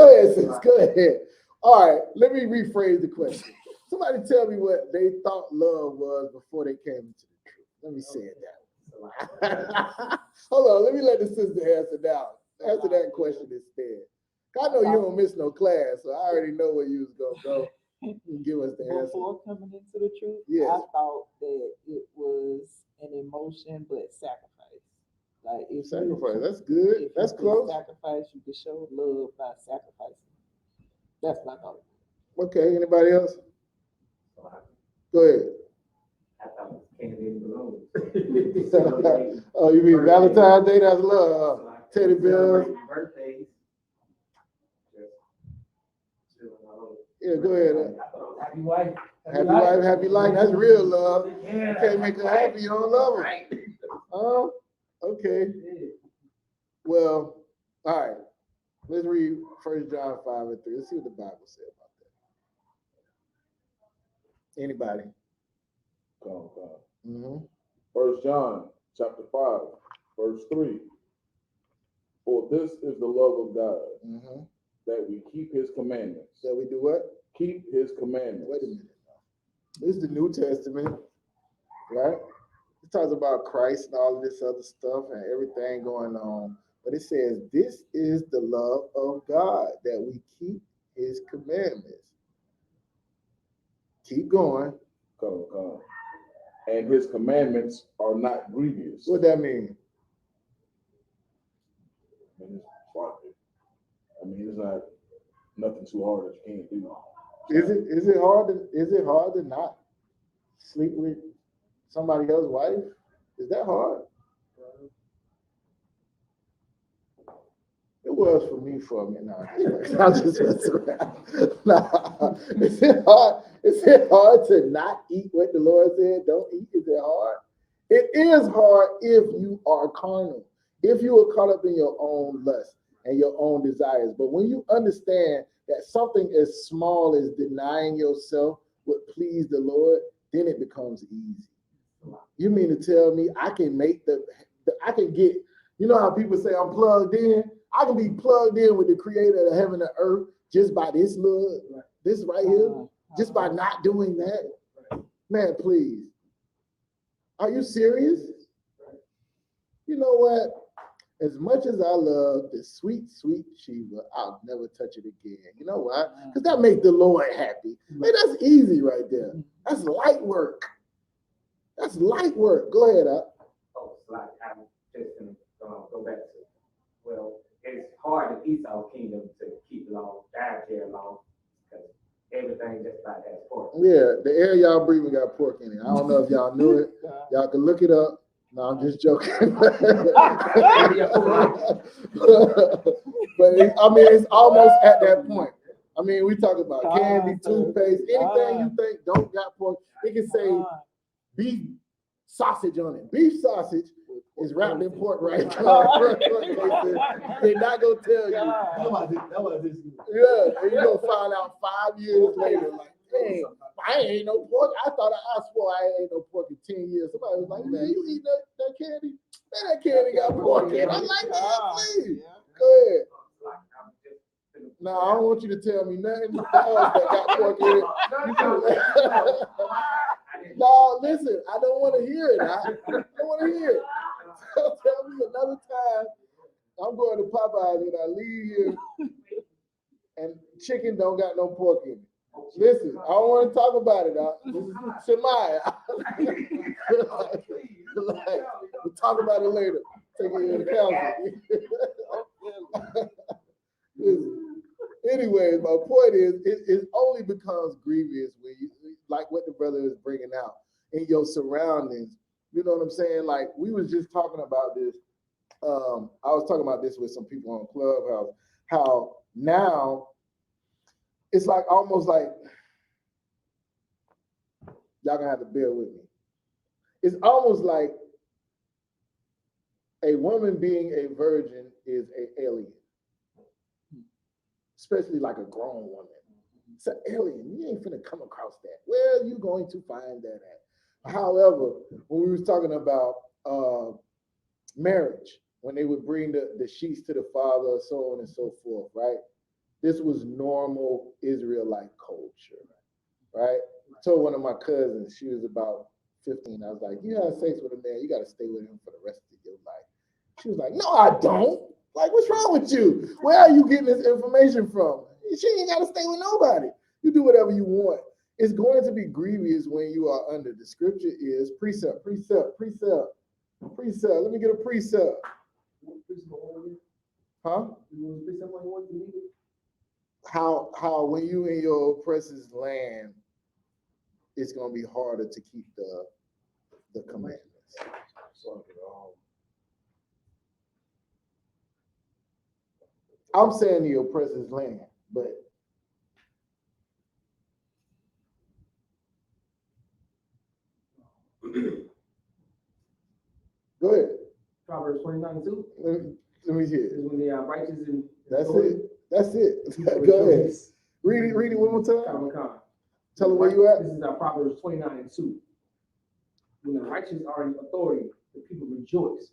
ahead, sis. Go ahead. All right, let me rephrase the question. Somebody tell me what they thought love was before they came into the truth. Let me say it that. Hold on, let me let the sister answer now. Answer that question instead. I know you don't miss no class, so I already know where you was gonna go. Give us the answer. Before coming into the truth, yes. I thought that it was an emotion, but sacrifice. Like if sacrifice, that's good. That's close. Sacrifice, you can show love by sacrificing. That's my thought. Okay, anybody else? Go ahead. I thought it was candy and balloons. Oh, you mean Valentine's Day? That's love. Teddy bears. Birthdays. Yeah, go ahead. Happy wife. Happy wife, happy life. That's real love. You can't make her happy, you don't love her. Oh, okay. Well, all right. Let's read 1 John 5 and 3. Let's see what the Bible says about that. Anybody? Come. Mm-hmm. 1 John chapter 5, verse 3. For this is the love of God, that we keep his commandments. That we do what? Keep his commandments. Wait a minute. This is the New Testament, right? It talks about Christ and all of this other stuff and everything going on. But it says, this is the love of God, that we keep his commandments. Keep going. Come. And his commandments are not grievous. What that mean? I mean, it's not nothing too hard that you can't do. Is it hard to not sleep with somebody else's wife? Is that hard? It was for me for a minute. I'm just messing around. Nah. Is it hard? Is it hard to not eat what the Lord said? Don't eat. Is it hard? It is hard if you are carnal. If you are caught up in your own lust and your own desires. But when you understand that something as small as denying yourself would please the Lord, then it becomes easy. You mean to tell me I can make I can get, you know how people say I'm plugged in? I can be plugged in with the creator of heaven and earth just by this love, this right here, just by not doing that. Man, please. Are you serious? You know what? As much as I love the sweet, sweet Sheba, I'll never touch it again. You know why? Because that makes the Lord happy. Man, that's easy right there. That's light work. That's light work. Go ahead, Up. Oh, it's like I'm just going to go back to, well, it's hard in Esau's kingdom to keep long, dietary long, because everything just about has pork. Yeah, the air y'all breathing got pork in it. I don't know if y'all knew it. Y'all can look it up. No, I'm just joking. But it's almost at that point. I mean, we talk about candy, toothpaste, anything you think don't got pork. It can say beef sausage on it. Beef sausage is wrapped in pork right now. They're not gonna tell you. Yeah, and you're gonna find out 5 years later, like, Hey, I ain't ate no pork. I swore I ain't ate no pork in 10 years. Somebody was like, man, you eat that candy? Man, that candy got pork in it. I'm like, man, please. Go ahead. No, I don't want you to tell me nothing else that got pork in it. No, listen, I don't want to hear it. I don't want to hear it. Tell me another time I'm going to Popeyes and I leave here and chicken don't got no pork in it. Listen, I don't want to talk about it. This is Shemaiah. We'll talk about it later. Take it to the council. Listen. Anyways, my point is, it only becomes grievous when you, like what the brother is bringing out in your surroundings. You know what I'm saying? Like we was just talking about this. I was talking about this with some people on Clubhouse. How now it's like almost like y'all gonna have to bear with me. It's almost like a woman being a virgin is an alien. Especially like a grown woman. It's an alien. You ain't finna come across that. Where are you going to find that at? However, when we was talking about marriage, when they would bring the sheets to the father, so on and so forth, right? This was normal Israelite culture, right? I told one of my cousins, she was about 15, I was like, you have sex with a man, you gotta stay with him for the rest of your life. She was like, no, I don't. Like, what's wrong with you? Where are you getting this information from? She ain't got to stay with nobody. You do whatever you want. It's going to be grievous when you are under. The scripture is precept, precept, precept, precept. Let me get a precept. Huh? How when you in your oppressor's land, it's going to be harder to keep the commandments. I'm saying the oppressor's land, but go ahead. Proverbs 29:2. Let me hear it. Is when they are righteous and that's it. That's it. Go ahead. Read it one more time. Tell them where you at. This is Proverbs 29:2. When the righteous are in authority, the people rejoice.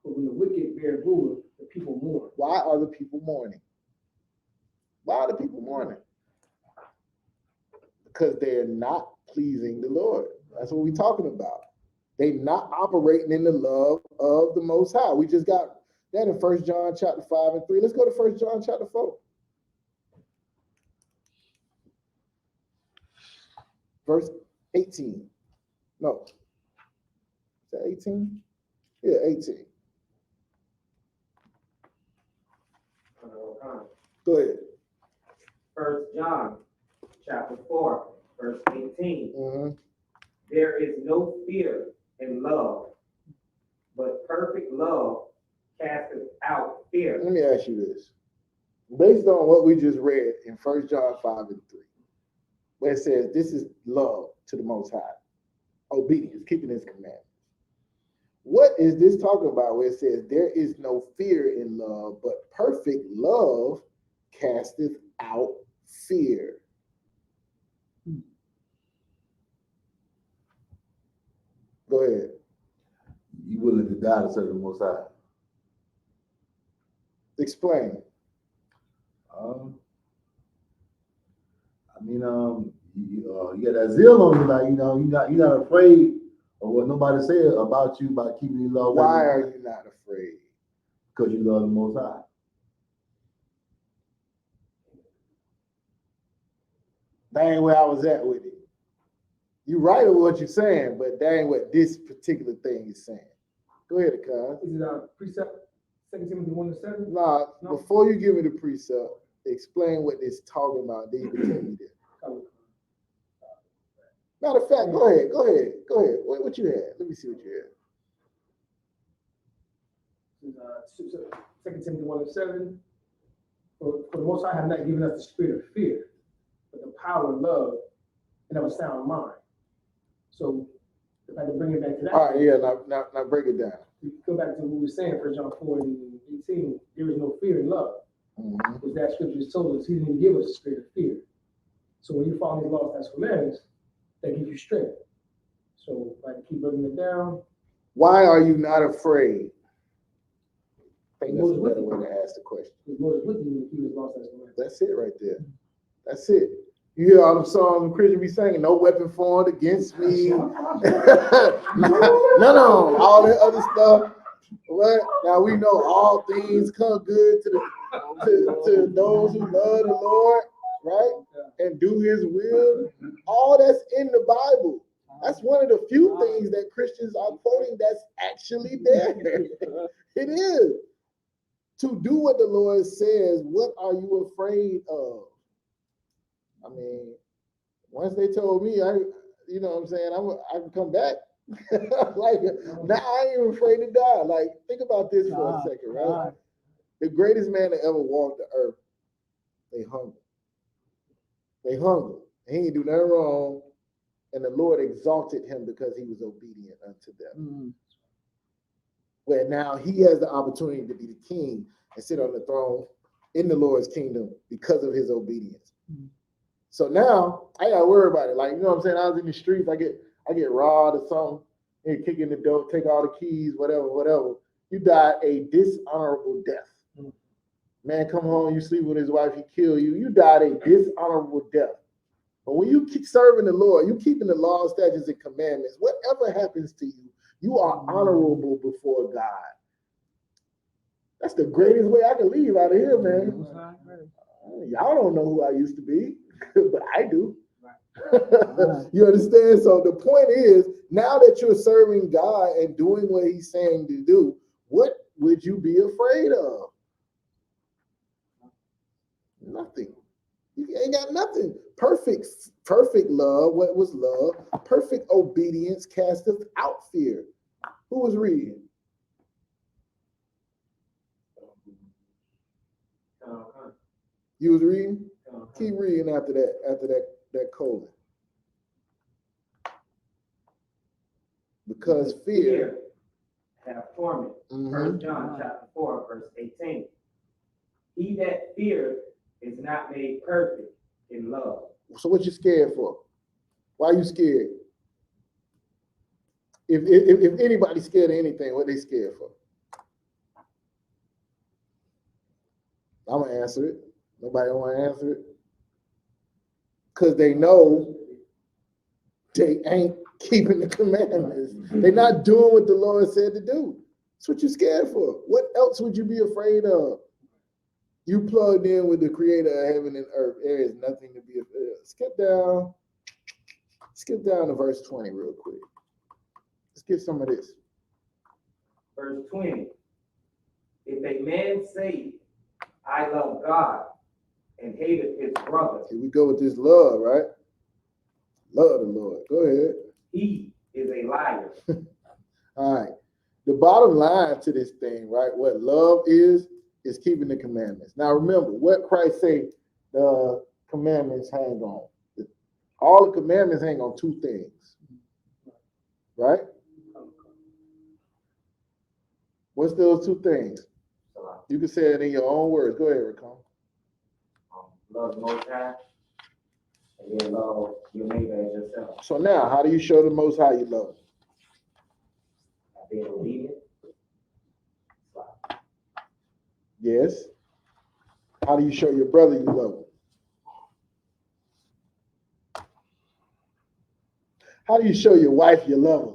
But when the wicked bear rule, the people mourn. Why are the people mourning? Why are the people mourning? Because they're not pleasing the Lord. That's what we're talking about. They're not operating in the love of the Most High. We just got that in 1 John chapter 5 and 3. Let's go to 1 John chapter 4. Verse 18. No. Is that 18? Yeah, 18. Go ahead. 1 John chapter 4, verse 18. There is no fear in love, but perfect love casteth out fear. Let me ask you this. Based on what we just read in 1 John 5 and 3, where it says this is love to the Most High, obedience, keeping his commandments. What is this talking about where it says there is no fear in love, but perfect love casteth out fear? Go ahead. You willing to die to serve the Most High? Explain. You got that zeal on you, like you're not afraid of what nobody said about you by keeping your law. Why are you not afraid? Because you love the Most High. That ain't where I was at with it. You're right with what you're saying, but that ain't what this particular thing is saying. Go ahead, Kyle. Is it a precept? 2 Timothy 1:7? Nah, no. Before you give me the precept, explain what it's talking about. Then you can tell me that. Matter of fact, go ahead. What you had? Let me see what you had. 2 Timothy 1:7. For the Most High have not given us the spirit of fear, but the power of love and of a sound mind. So if I had to bring it back to that. All right, yeah, now break it down. Go back to what we were saying, 1 John 4 and 18. There is no fear in love. Because that scripture is told us he didn't give us a spirit of fear. So when you follow these laws, statutes, commandments, they give you strength. So if I keep breaking it down. Why are you not afraid? I think that's a Lord is better with way you. to ask the question. The Lord is with you when you keep his laws, statutes, commandments. That's it right there. That's it. You hear all the songs Christians be singing, no weapon formed against me. None of all that other stuff. What? Now we know all things come good to those who love the Lord, right? And do his will. All that's in the Bible. That's one of the few things that Christians are quoting that's actually there. It is. To do what the Lord says, what are you afraid of? I mean, once they told me, you know what I'm saying, I can come back. Like, now I ain't even afraid to die. Like, think about this for a second, right? The greatest man that ever walked the earth, they hungry. They hungry. He ain't do nothing wrong. And the Lord exalted him because he was obedient unto them. Where now he has the opportunity to be the king and sit on the throne in the Lord's kingdom because of his obedience. So now I gotta worry about it. Like, you know what I'm saying? I was in the streets, I get robbed or something, they kick in the door, take all the keys, whatever. You die a dishonorable death. Man come home, you sleep with his wife, he kill you. You died a dishonorable death. But when you keep serving the Lord, you keeping the law, statutes, and commandments, whatever happens to you, you are honorable before God. That's the greatest way I can leave out of here, man. Y'all don't know who I used to be, but I do. You understand? So the point is, now that you're serving God and doing what he's saying to do, what would you be afraid of? Nothing. You ain't got nothing. Perfect love. What was love? Perfect obedience casteth out fear. Who was reading? You was reading? Keep reading after that colon. Because fear have torment. 1 John chapter 4, verse 18. He that feareth is not made perfect in love. So what you scared for? Why are you scared? If anybody's scared of anything, what they scared for? I'm gonna answer it. Nobody want to answer it? Because they know they ain't keeping the commandments. They're not doing what the Lord said to do. That's what you're scared for. What else would you be afraid of? You plugged in with the creator of heaven and earth. There is nothing to be afraid of. Skip down to verse 20 real quick. Let's get some of this. Verse 20. If a man say, I love God, and hateth his brother. Here we go with this love, right? Love the Lord. Go ahead. He is a liar. All right. The bottom line to this thing, right? What love is keeping the commandments. Now remember, what Christ say the commandments hang on. All the commandments hang on two things. Right? What's those two things? You can say it in your own words. Go ahead, Ricon. Love the Most High, and then love your neighbor as yourself. So now, how do you show the Most High you love him? By being obedient. Yes. How do you show your brother you love him? How do you show your wife you love her?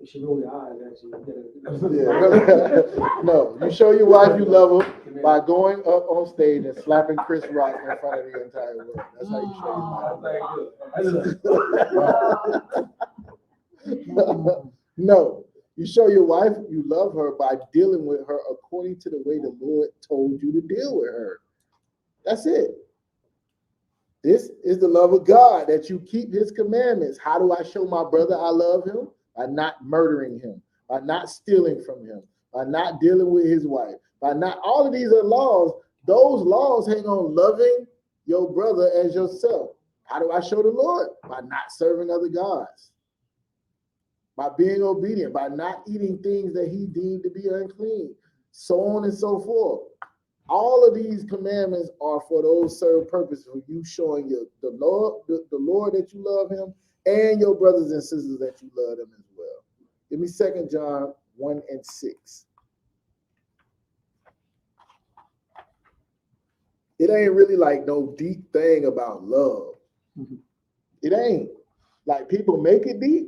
She roll your eyes actually. Yeah. No, you show your wife you love her by going up on stage and slapping Chris Rock in front of the entire world. That's how you show your wife. No, you show your wife you love her by dealing with her according to the way the Lord told you to deal with her. That's it. This is the love of God, that you keep his commandments. How do I show my brother I love him? By not murdering him, by not stealing from him, by not dealing with his wife, by not, all of these are laws. Those laws hang on loving your brother as yourself. How do I show the Lord? By not serving other gods, by being obedient, by not eating things that he deemed to be unclean, so on and so forth. all of these commandments are for those certain purposes, for you showing the Lord that you love him, and your brothers and sisters that you love them as well. Give me 2 John 1 and 6. It ain't really like no deep thing about love. It ain't. Like, people make it deep,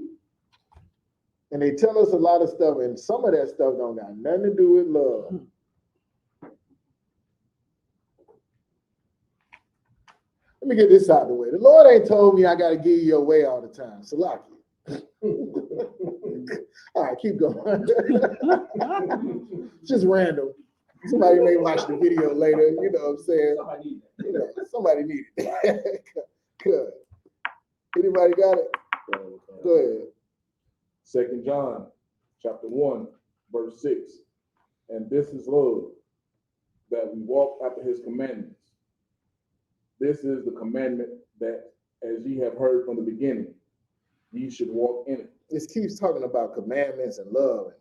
and they tell us a lot of stuff, and some of that stuff don't got nothing to do with love. Let me get this out of the way. The Lord ain't told me I got to give you your way all the time. Salaki. All right, keep going. Just random. Somebody may watch the video later, you know what I'm saying? Somebody need it. Good. Anybody got it? Go ahead. 2 John chapter 1, verse 6. And this is love, that we walk after his commandments. This is the commandment that, as ye have heard from the beginning, ye should walk in it. This keeps talking about commandments and love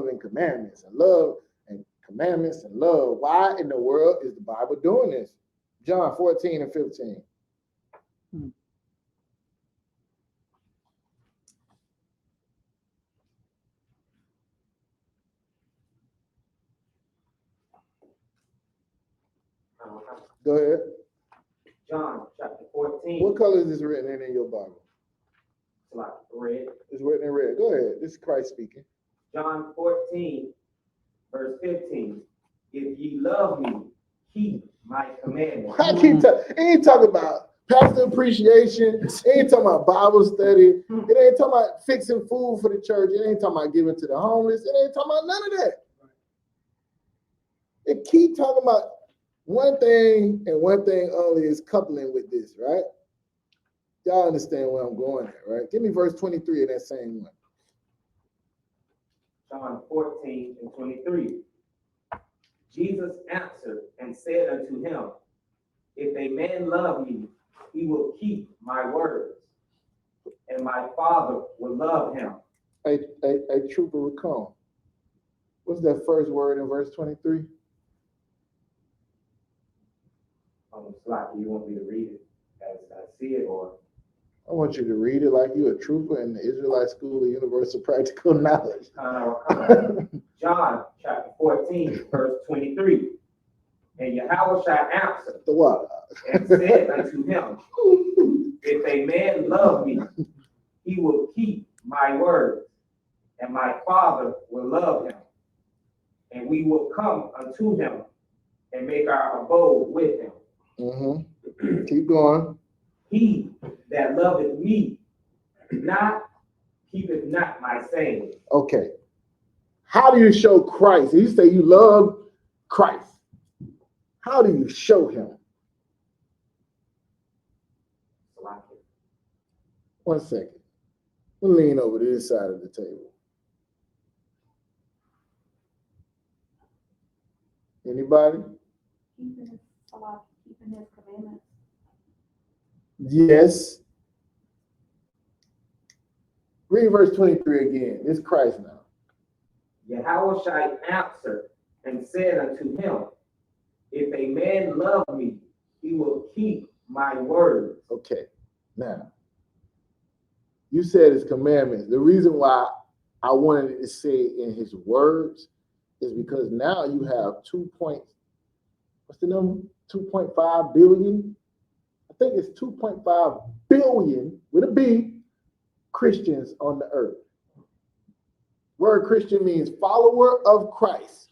and commandments and love and commandments and love. Why in the world is the Bible doing this? John 14 and 15. Go ahead. John chapter 14. What color is this written in your Bible? It's like red. It's written in red. Go ahead. This is Christ speaking. John 14, verse 15. If ye love me, keep my commandments. It ain't talking about pastor appreciation. It ain't talking about Bible study. It ain't talking about fixing food for the church. It ain't talking about giving to the homeless. It ain't talking about none of that. It keep talking about one thing and one thing only, is coupling with this, right? Y'all understand where I'm going at, right? Give me verse 23 of that same one. John 14 and 23. Jesus answered and said unto him, if a man love me, he will keep my words, and my Father will love him. A trooper recall. What's that first word in verse 23? It's like you want me to read it as I see it, or I want you to read it like you're a trooper in the Israelite School of Universal Practical Knowledge. John chapter 14, verse 23. And Yahweh shall answer the what? And said unto him, if a man love me, he will keep my words, and my Father will love him, and we will come unto him and make our abode with him. Mm-hmm. Keep going. He that loveth me not keepeth not my saying. Okay. How do you show Christ? You say you love Christ. How do you show him? One second. We'll lean over to this side of the table. Anybody? Keeping his commandments. Yes. Read verse 23 again. It's Christ now. Yahweh shall answer and said unto him, if a man love me, he will keep my words. Okay. Now, you said his commandments. The reason why I wanted to say in his words is because now you have 2.5 billion? I think it's 2.5 billion with a B Christians on the earth. Word Christian means follower of Christ.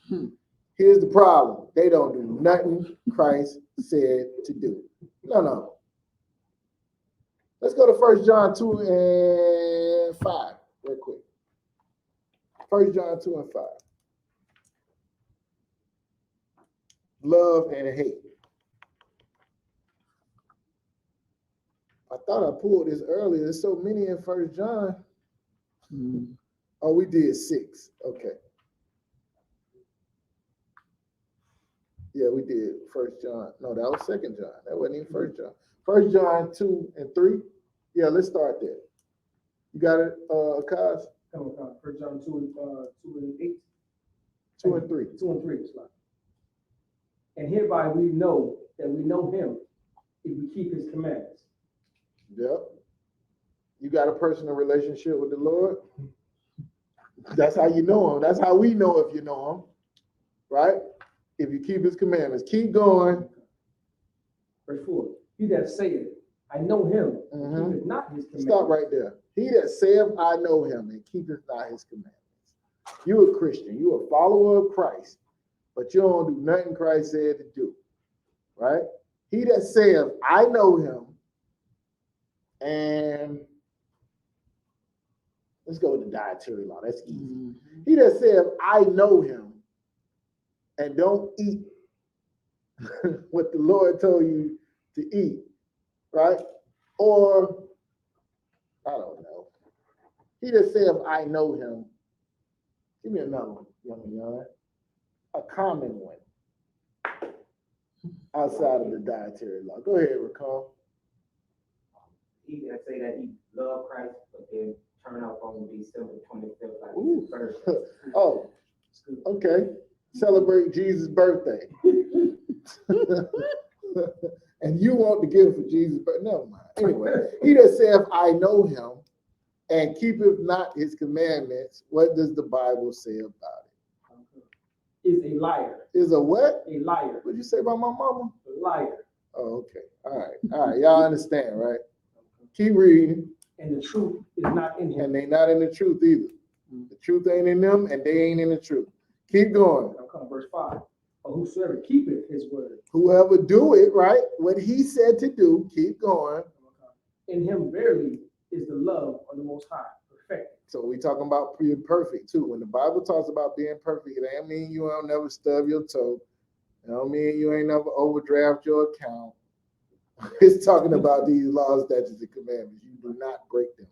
Here's the problem. They don't do nothing Christ said to do. No. Let's go to 1 John 2 and 5 real quick. 1 John 2 and 5. Love and hate. I thought I pulled this earlier. There's so many in 1 John. Oh, we did 6. Okay. Yeah, we did 1 John. No, that was 2 John. That wasn't even 1 John. 1 John 2 and 3. Yeah, let's start there. You got it, Kaz? 1 John 2 and 8. 2 and 3. 2 and 3. It's like. And hereby we know that we know him if we keep his commandments. Yep. You got a personal relationship with the Lord? That's how you know him. That's how we know if you know him, right? If you keep his commandments. Keep going. Verse 4. He that saith, I know him, and keepeth not his commandments. Stop right there. He that saith, I know him, and keepeth not his commandments. You a Christian. You a follower of Christ, but you don't do nothing Christ said to do, right? He that saith, I know him, and let's go with the dietary law. That's easy. He that saith, I know him, and don't eat what the Lord told you to eat, right? Or, I don't know. He that saith, I know him. Give me another one, young. A common one outside of the dietary law. Go ahead, Recall. He that say that he love Christ, but then turn up on December 25th, like Ooh. his birthday. Oh, okay. Celebrate Jesus' birthday. And you want to give for Jesus' birthday. Never mind. Anyway, he that saith, I know him, and keepeth not his commandments, what does the Bible say about it? Is a liar. Is a what? A liar. What'd you say about my mama? A liar. Oh, okay. All right. Y'all understand, right? Keep reading. And the truth is not in him. And they not in the truth either. The truth ain't in them, and they ain't in the truth. Keep going. Now come verse 5. Or whosoever keepeth his word. Whoever do it, right? What he said to do, keep going. In him verily is the love of the Most High, perfect. So we talking about being perfect too. When the Bible talks about being perfect, it ain't mean you don't never stub your toe. It don't mean you ain't never overdraft your account. It's talking about these laws, statutes, and commandments. You do not break them.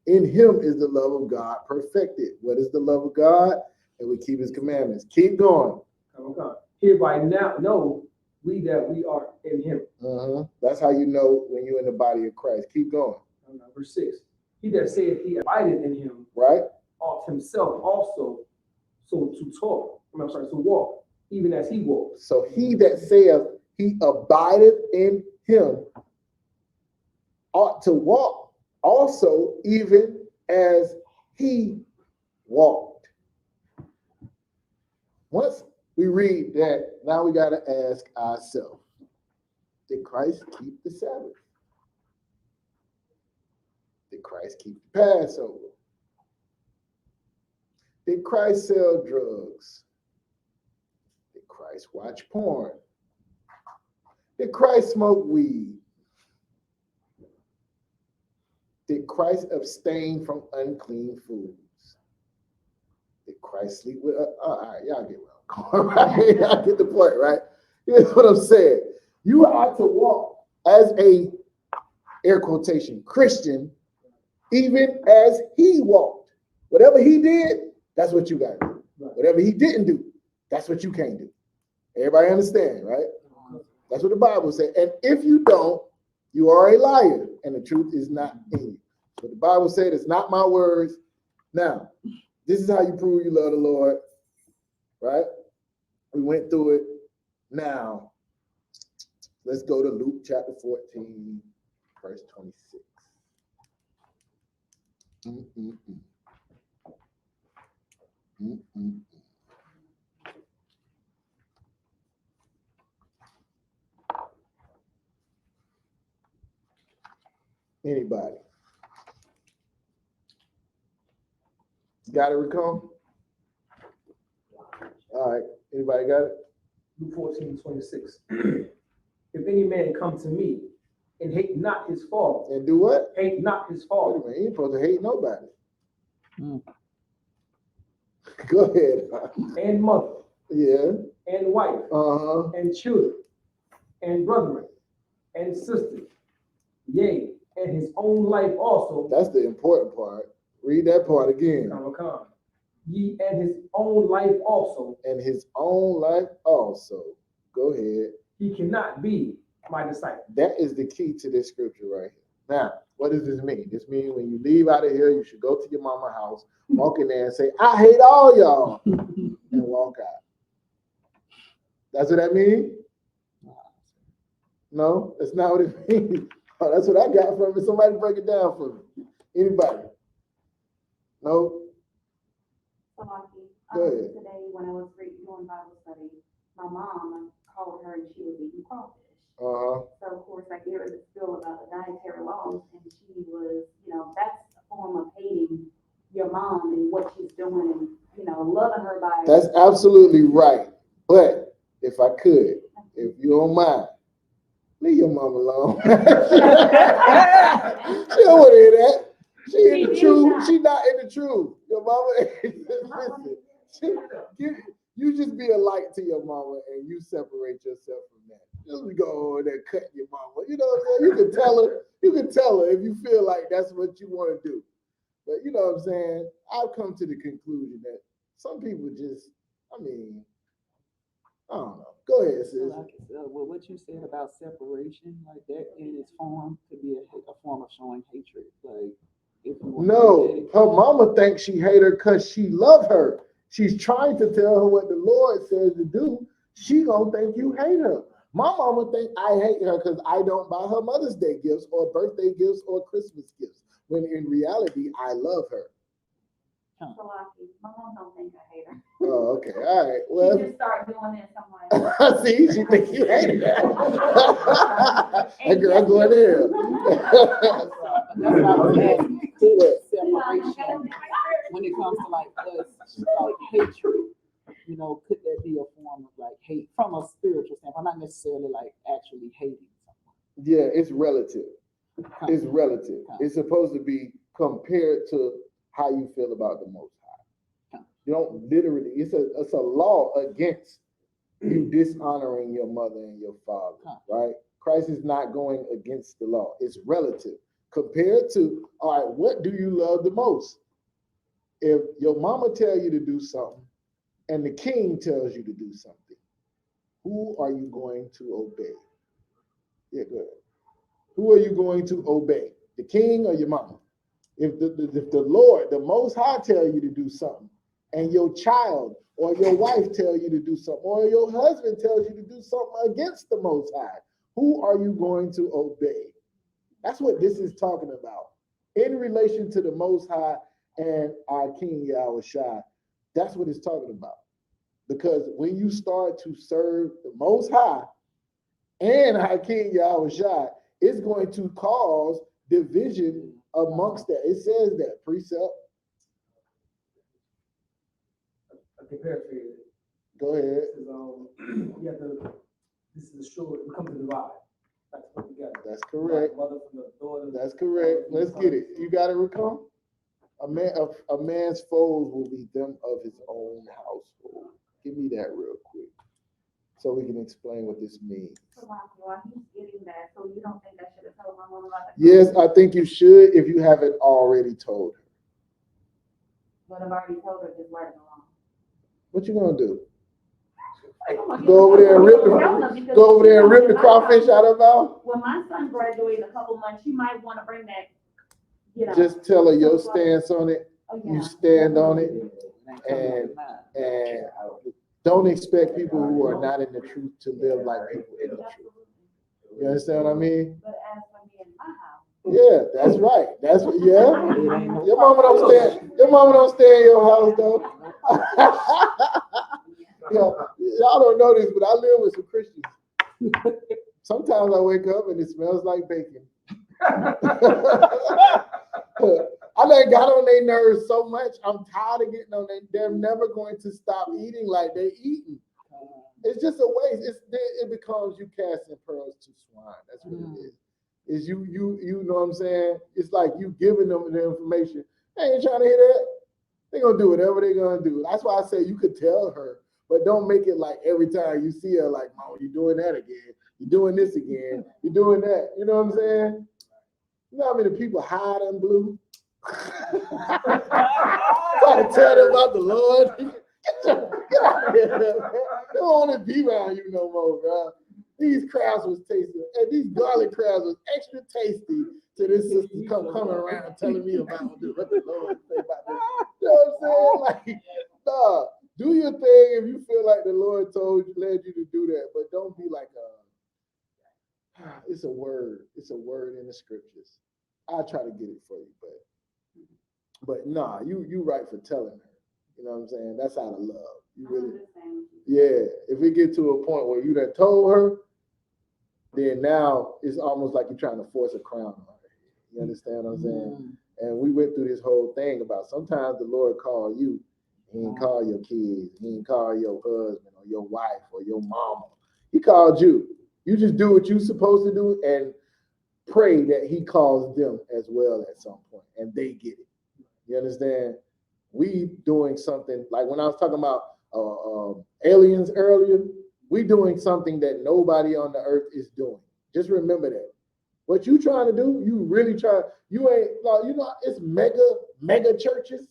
In him is the love of God perfected. What is the love of God? And we keep his commandments. Keep going. Hereby now know we that we are in him. That's how you know when you're in the body of Christ. Keep going. Verse 6. He that saith he abideth in him, right, ought himself also so to walk, even as he walked. So he that saith he abideth in him ought to walk also, even as he walked. Once we read that, now we got to ask ourselves, did Christ keep the Sabbath? Did Christ keep the Passover? Did Christ sell drugs? Did Christ watch porn? Did Christ smoke weed? Did Christ abstain from unclean foods? Did Christ sleep with all right, y'all get where I'm going, right? Y'all get the point, right? Here's what I'm saying. You are to walk as a, air quotation, Christian, even as he walked. Whatever he did, that's what you got to do. Whatever he didn't do, that's what you can't do. Everybody understand, right? That's what the Bible says. And if you don't, you are a liar, and the truth is not in you. So the Bible said it's not my words. Now, this is how you prove you love the Lord, right? We went through it. Now, let's go to Luke chapter 14, verse 26. Anybody? Got it, Recall? All right. Anybody got it? Luke 14:26. If any man come to me and hate not his father. And do what? Hate not his father. Wait a minute, you ain't supposed to hate nobody. Go ahead. And mother. Yeah. And wife. And children. And brethren. And sisters. Yea, and his own life also. That's the important part. Read that part again. Ye and his own life also. And his own life also. Go ahead. He cannot be my disciple. That is the key to this scripture right here. Now, what does this mean? This means when you leave out of here, you should go to your mama's house, walk in there and say, I hate all y'all, and walk out. That's what that means? No, that's not what it means. Oh, that's what I got from it. Somebody break it down for me. Anybody? No? Go ahead. Today when I was doing Bible study, my mom called her and she was eating crawfish. So of course I gave her the spill about the dietary laws, and she was, that's a form of hating your mom and what she's doing, and loving her by. That's absolutely right. But if I could, if you don't mind, leave your mom alone. She don't want to hear that. She in the truth. She not in the truth. Your mama, listen, you just be a light to your mama and you separate yourself from that. Just go over there cut your mama. You know what I'm saying? You can tell her if you feel like that's what you want to do. But you know what I'm saying? I've come to the conclusion that some people just, I don't know. Go ahead, sis. Well, what you said about separation, like that in its form could be a form of showing hatred. Like, if you want No, her mama thinks she hate her because she love her. She's trying to tell her what the Lord says to do. She gonna think you hate her. My mama think I hate her because I don't buy her Mother's Day gifts or birthday gifts or Christmas gifts. When in reality, I love her. My mom don't think I hate her. Oh, okay. All right. Well, she just started doing this. I'm like, see, she thinks you hate her. That girl going there. Separation. When it comes to like us, like hatred, could that be a form of like hate from a spiritual standpoint, not necessarily like actually hating someone? Yeah, it's relative. It's relative. It's supposed to be compared to how you feel about the Most High. You don't literally, it's a law against you dishonoring your mother and your father, right? Christ is not going against the law. It's relative. Compared to, all right, what do you love the most? If your mama tell you to do something and the king tells you to do something, who are you going to obey? Yeah, go ahead. Who are you going to obey? The king or your mama? If the Lord, the Most High, tell you to do something, and your child or your wife tell you to do something, or your husband tells you to do something against the Most High, who are you going to obey? That's what this is talking about. In relation to the Most High and our King Yahushua, that's what it's talking about. Because when you start to serve the Most High and our King Yahushua, it's going to cause division amongst that. It says that precept. Okay, paraphrase. Go ahead. This is the short. We come to divide. That's correct. Mother from the daughter. That's correct. Let's get it. You got it, Ricon? A man's foes will be them of his own household. Give me that real quick, so we can explain what this means. So while he's getting that, so you don't think I should have told my mom about that? Yes, I think you should if you haven't already told her. But I've already told her, just let it alone. What you gonna do? Go over there and rip the crawfish out of her mouth? When my son graduates in a couple months, you might want to bring that. Just tell her your stance on it. You stand on it, and don't expect people who are not in the truth to live like people in the truth. You understand what I mean? But as for me in my house. Yeah, that's right. That's what. Yeah, your mama don't stay. Your mama don't stay in your house though. Yeah, y'all don't know this, but I live with some Christians. Sometimes I wake up and it smells like bacon. I done got on their nerves so much. I'm tired of getting on them. They're never going to stop eating like they're eating. It's just a waste. It becomes you casting pearls to swine. That's what it is. Is you know what I'm saying? It's like you giving them the information. They ain't trying to hear that. They're gonna do whatever they're gonna do. That's why I say you could tell her, but don't make it like every time you see her, like, Mom, you're doing that again. You're doing this again. You're doing that. You know what I'm saying? You know how many people hide in blue? Try to tell them about the Lord. Get out of here, man. They don't want to be around you no more, bro. These crabs was tasty, and these garlic crabs was extra tasty to this sister coming around telling me about what the Lord say about this. You know what I'm saying? Like, nah, do your thing if you feel like the Lord led you to do that, but don't be like It's a word. It's a word in the scriptures. I'll try to get it for you, but nah, you right for telling her. You know what I'm saying? That's out of love. You really, yeah. If we get to a point where you done told her, then now it's almost like you're trying to force a crown on her. You understand what I'm saying? And we went through this whole thing about sometimes the Lord called you. He didn't call your kids. He didn't call your husband or your wife or your mama. He called you. You just do what you're supposed to do and pray that he calls them as well at some point and they get it. You understand? We doing something like when I was talking about aliens earlier, we doing something that nobody on the earth is doing. Just remember that. What you trying to do, you really try. You ain't, you know, it's mega churches.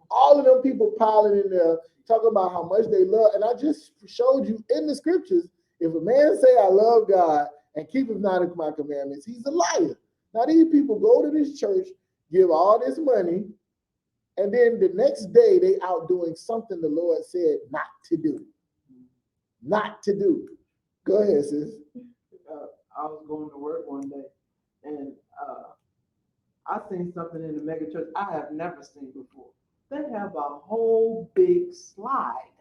All of them people piling in there talking about how much they love. And I just showed you in the scriptures, if a man say I love God and keepeth not my commandments, he's a liar. Now these people go to this church, give all this money, and then the next day they out doing something the Lord said not to do. Not to do. Go ahead, sis. I was going to work one day, and I seen something in the mega church I have never seen before. They have a whole big slide.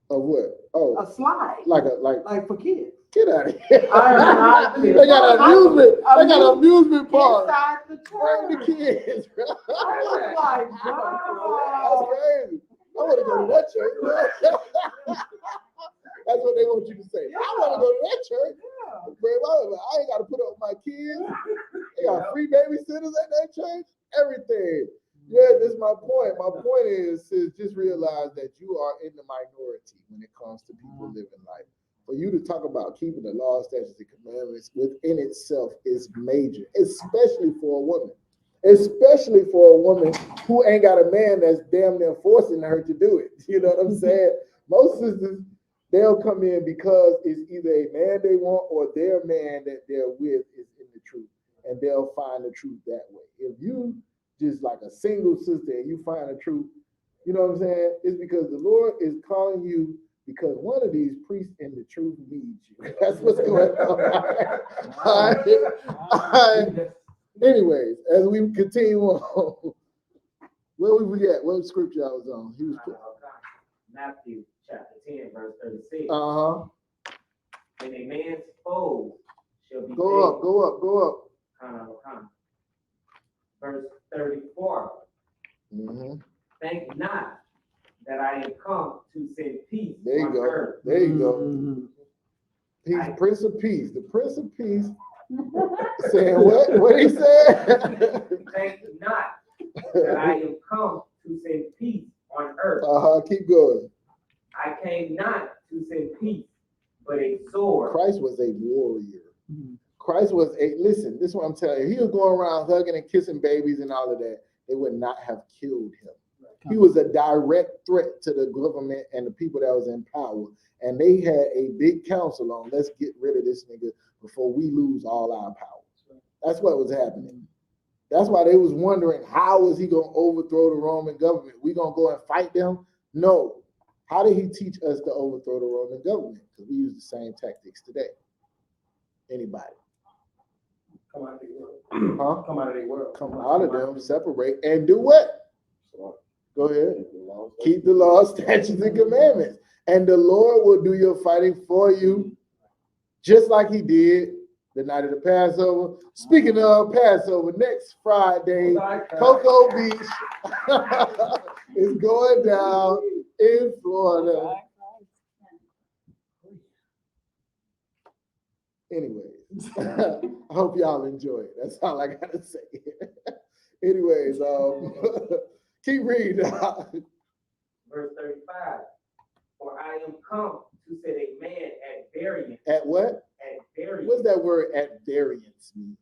Of what? Oh, a slide. Like for kids. Get out of here. They got an amusement park. Inside the Bring the kids, bro. I was like, wow. That's crazy. I want to go to that church. That's what they want you to say. I want to go to that church. I ain't got to put up with my kids. They got free babysitters at that church. Everything. Yeah, this is my point. My point is just realize that you are in the minority when it comes to people living life. For you to talk about keeping the law, statutes, and commandments within itself is major, especially for a woman. Especially for a woman who ain't got a man that's damn near forcing her to do it. You know what I'm saying? Most sisters, they'll come in because it's either a man they want or their man that they're with is in the truth. And they'll find the truth that way. If you just like a single sister and you find the truth, you know what I'm saying? It's because the Lord is calling you because one of these priests in the truth needs you. That's what's going on. All right. Anyways, as we continue on, where we forget what scripture I was on. He was Matthew chapter 10, verse 36. And a man's foes shall be go up. Verse 34. Think not that I am come to send peace on earth. There you go. Peace, Prince of Peace. The Prince of Peace saying what? What he said? Think not that I am come to send peace on earth. Keep going. I came not to send peace, but a sword. Christ was a warrior. Christ was listen, this is what I'm telling you. He was going around hugging and kissing babies and all of that. They would not have killed him. He was a direct threat to the government and the people that was in power. And they had a big council on, let's get rid of this nigga before we lose all our power. That's what was happening. That's why they was wondering, how is he going to overthrow the Roman government? We going to go and fight them? No. How did he teach us to overthrow the Roman government? Because we use the same tactics today. Anybody? Come out of their world. Come out of their world. Come out of them, separate, and do what? Go ahead. Keep the law, statutes, and commandments. And the Lord will do your fighting for you, just like he did the night of the Passover. Speaking of Passover, next Friday, Cocoa Beach is going down in Florida. Anyways, I hope y'all enjoy it. That's all I gotta say. Anyways, keep reading. Verse 35. For I am come to set a man at variance. At what? At variance. What's that word at variance means?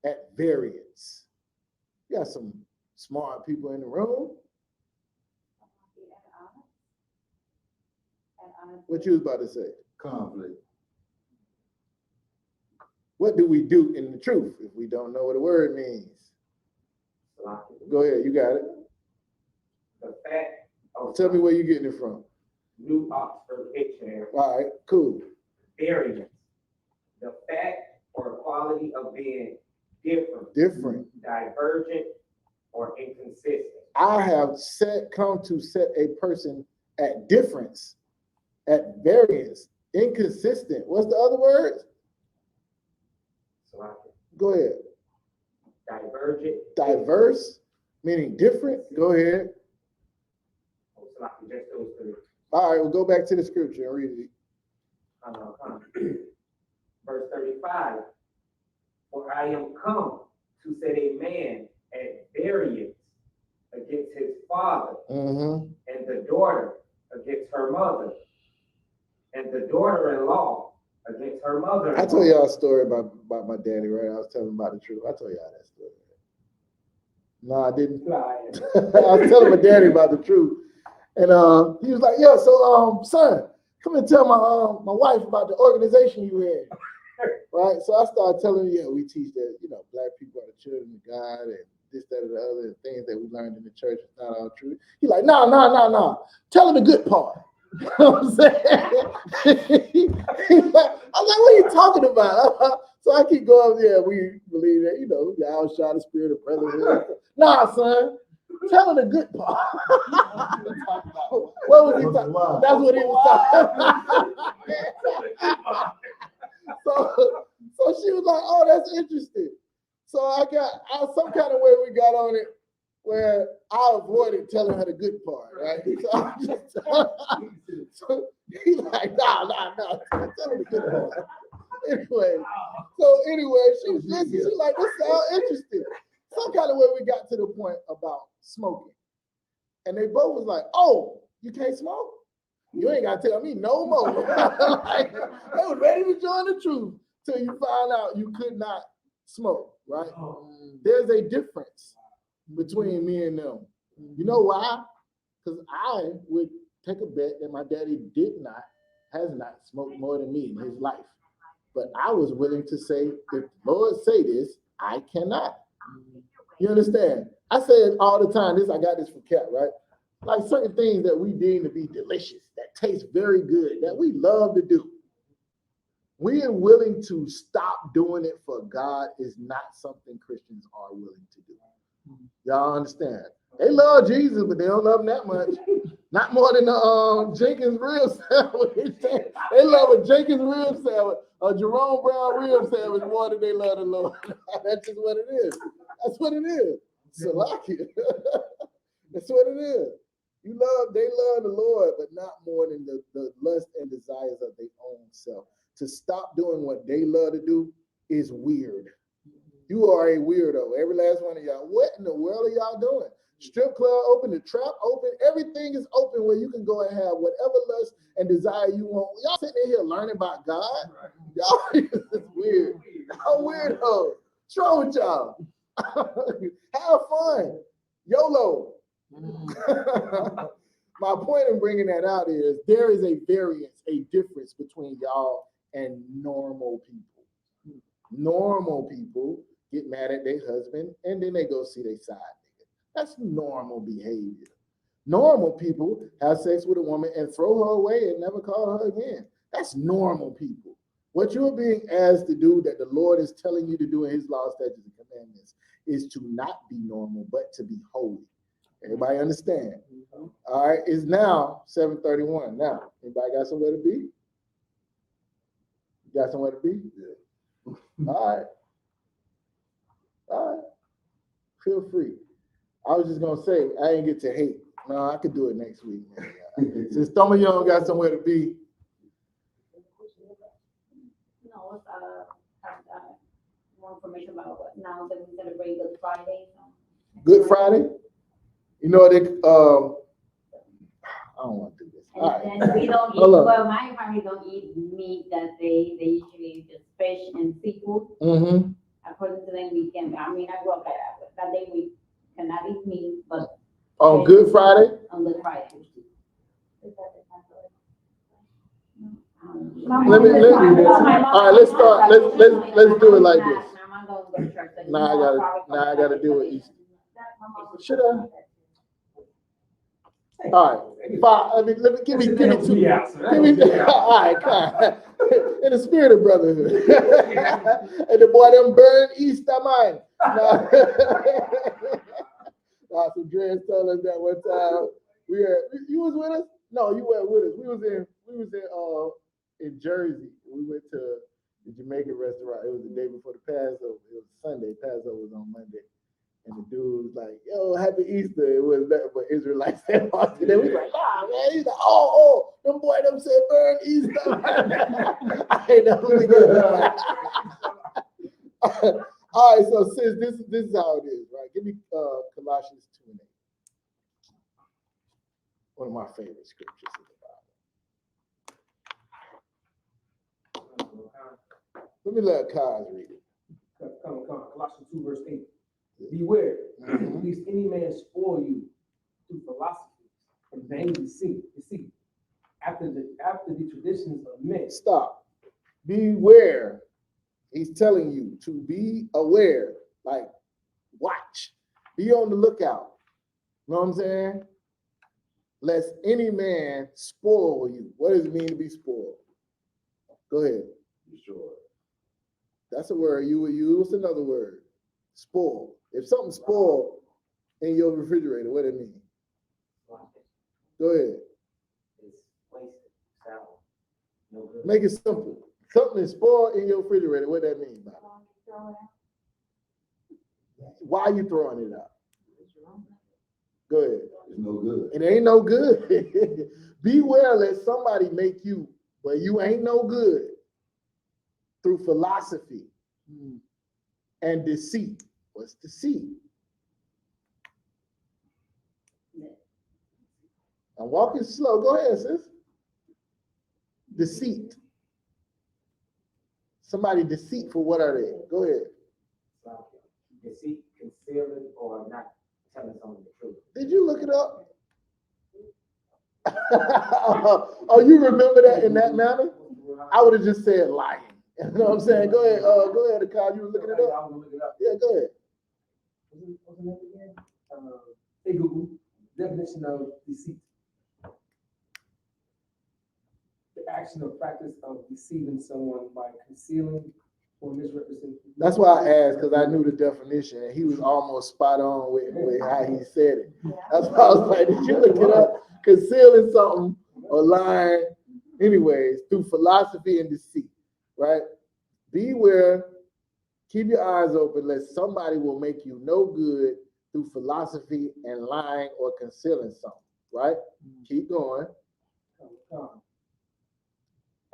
At variance. You got some smart people in the room. What you was about to say? Conflict. What do we do in the truth if we don't know what a word means? Go ahead, you got it. The fact. Tell me where you're getting it from. New Oxford Dictionary. All right, cool. Variance. the fact or quality of being different, divergent, or inconsistent. I have come to set a person at difference, at variance, inconsistent. What's the other words? Go ahead. Divergent. Diverse, meaning different. Go ahead. All right, we'll go back to the scripture and read it. Verse 35. For I am come to set a man at variance against his father, and the daughter against her mother, and the daughter-in-law against her mother. I told y'all a story about my daddy, right? I was telling him about the truth. I told y'all that story. No, I didn't. I was telling my daddy about the truth. And he was like, yo, so son, come and tell my wife about the organization you in. Right? So I started telling him, yeah, we teach that, black people are the children of God and this, that, or the other, and things that we learned in the church is not all true. He's like, no. Tell him the good part. You know what I'm saying? I was like, what are you talking about? So I keep going, yeah, we believe that, the outshine the spirit of brotherhood. Nah, son, tell him the good part. What was he talking about? That's what he was talking about. So she was like, oh, that's interesting. So I some kind of way we got on it where I avoided telling her the good part, right? So he's like, no, tell her the good part. Anyway, she was listening. She's like, this sounds interesting. Some kind of way we got to the point about smoking. And they both was like, oh, you can't smoke? You ain't got to tell me no more. Like, they was ready to join the truth till you found out you could not smoke, right? There's a difference between me and them. You know why? Because I would take a bet that my daddy has not smoked more than me in his life. But I was willing to say, if the Lord say this, I cannot. You understand? I say it all the time. I got this from Cat, right? Like certain things that we deem to be delicious, that taste very good, that we love to do. We are willing to stop doing it for God is not something Christians are willing to do. Y'all understand? They love Jesus, but they don't love him that much. Not more than the Jenkins rib sandwich. They love a Jenkins rib sandwich, a Jerome Brown rib sandwich more than they love the Lord. That's just what it is. That's what it is. Salakia. That's what it is. They love the Lord, but not more than the lust and desires of their own self. To stop doing what they love to do is weird. You are a weirdo. Every last one of y'all. What in the world are y'all doing? Strip club open, the trap open, everything is open where you can go and have whatever lust and desire you want. Y'all sitting in here learning about God. Y'all, it's weird. Y'all weirdos. What's wrong with y'all? Have fun. YOLO. My point in bringing that out is there is a variance, a difference between y'all and normal people. Normal people get mad at their husband and then they go see their side nigga. That's normal behavior. Normal people have sex with a woman and throw her away and never call her again. That's normal people. What you're being asked to do that the Lord is telling you to do in his law, statutes, and commandments is to not be normal, but to be holy. Everybody understand? All right, it's now 7:31. Now, anybody got somewhere to be? You got somewhere to be? Yeah. All right. Feel free. I was just gonna say I ain't get to hate. No, I could do it next week. Since some of y'all got somewhere to be. No, more information about what now that we celebrate Good Friday. Good Friday? You know they I don't want to do this. And then we don't eat, well, my family don't eat meat that day. They usually just fish and seafood. According to them, we can. I mean, I grew up that day we cannot eat meat, but on Good Friday? On Good Friday. All right, let's start. Let's do it like this. Now I gotta do it Easter. Should I? All right, five. Let me give me two. All right, God. In the spirit of brotherhood. And the boy them burn Easter mine. So Dre's told us that one time you was with us? No, you weren't with us. We was in Jersey. We went to the Jamaican restaurant. It was the day before the Passover. It was Sunday. Passover was on Monday. And the dude was like, yo, happy Easter. It was nothing but Israelites said Boston. And we was like, nah, man. He's like, oh, them boy them said burn Easter. I ain't never really good. All right, so sis, this is how it is, right? Give me Colossians 2:8. One of my favorite scriptures in the Bible. Let me let Kaz read it. Come. Colossians 2, verse 8. Beware, lest any man spoil you through philosophy and vain deceit, after the traditions of men. Stop. Beware. He's telling you to be aware, like watch, be on the lookout. You know what I'm saying? Lest any man spoil you. What does it mean to be spoiled? Go ahead. Sure. That's a word you would use. What's another word? Spoil. If something's spoiled in your refrigerator, what does it mean? Go ahead. It's wasted, sour, no good. Make it simple. Something is spoiled in your refrigerator. What does that mean? Why are you throwing it out? Go ahead. It's no good. It ain't no good. Beware lest somebody make you, but you ain't no good through philosophy and deceit. What's deceit? I'm walking slow. Go ahead, sis. Deceit. Somebody deceitful. What are they? Go ahead. Deceit, concealing, or not telling someone the truth. Did you look it up? Oh, you remember that in that manner? I would have just said lying. You know what I'm saying? Go ahead, Akal. You were looking it up? Yeah, go ahead. What's the name again? Hey Google, definition of deceit. The action or practice of deceiving someone by concealing or misrepresenting. That's why I asked, because I knew the definition, and he was almost spot on with how he said it. That's why I was like, did you look it up? Concealing something or lying, anyways, through philosophy and deceit, right? Beware, keep your eyes open, lest somebody will make you no good through philosophy and lying or concealing something, right? Keep going.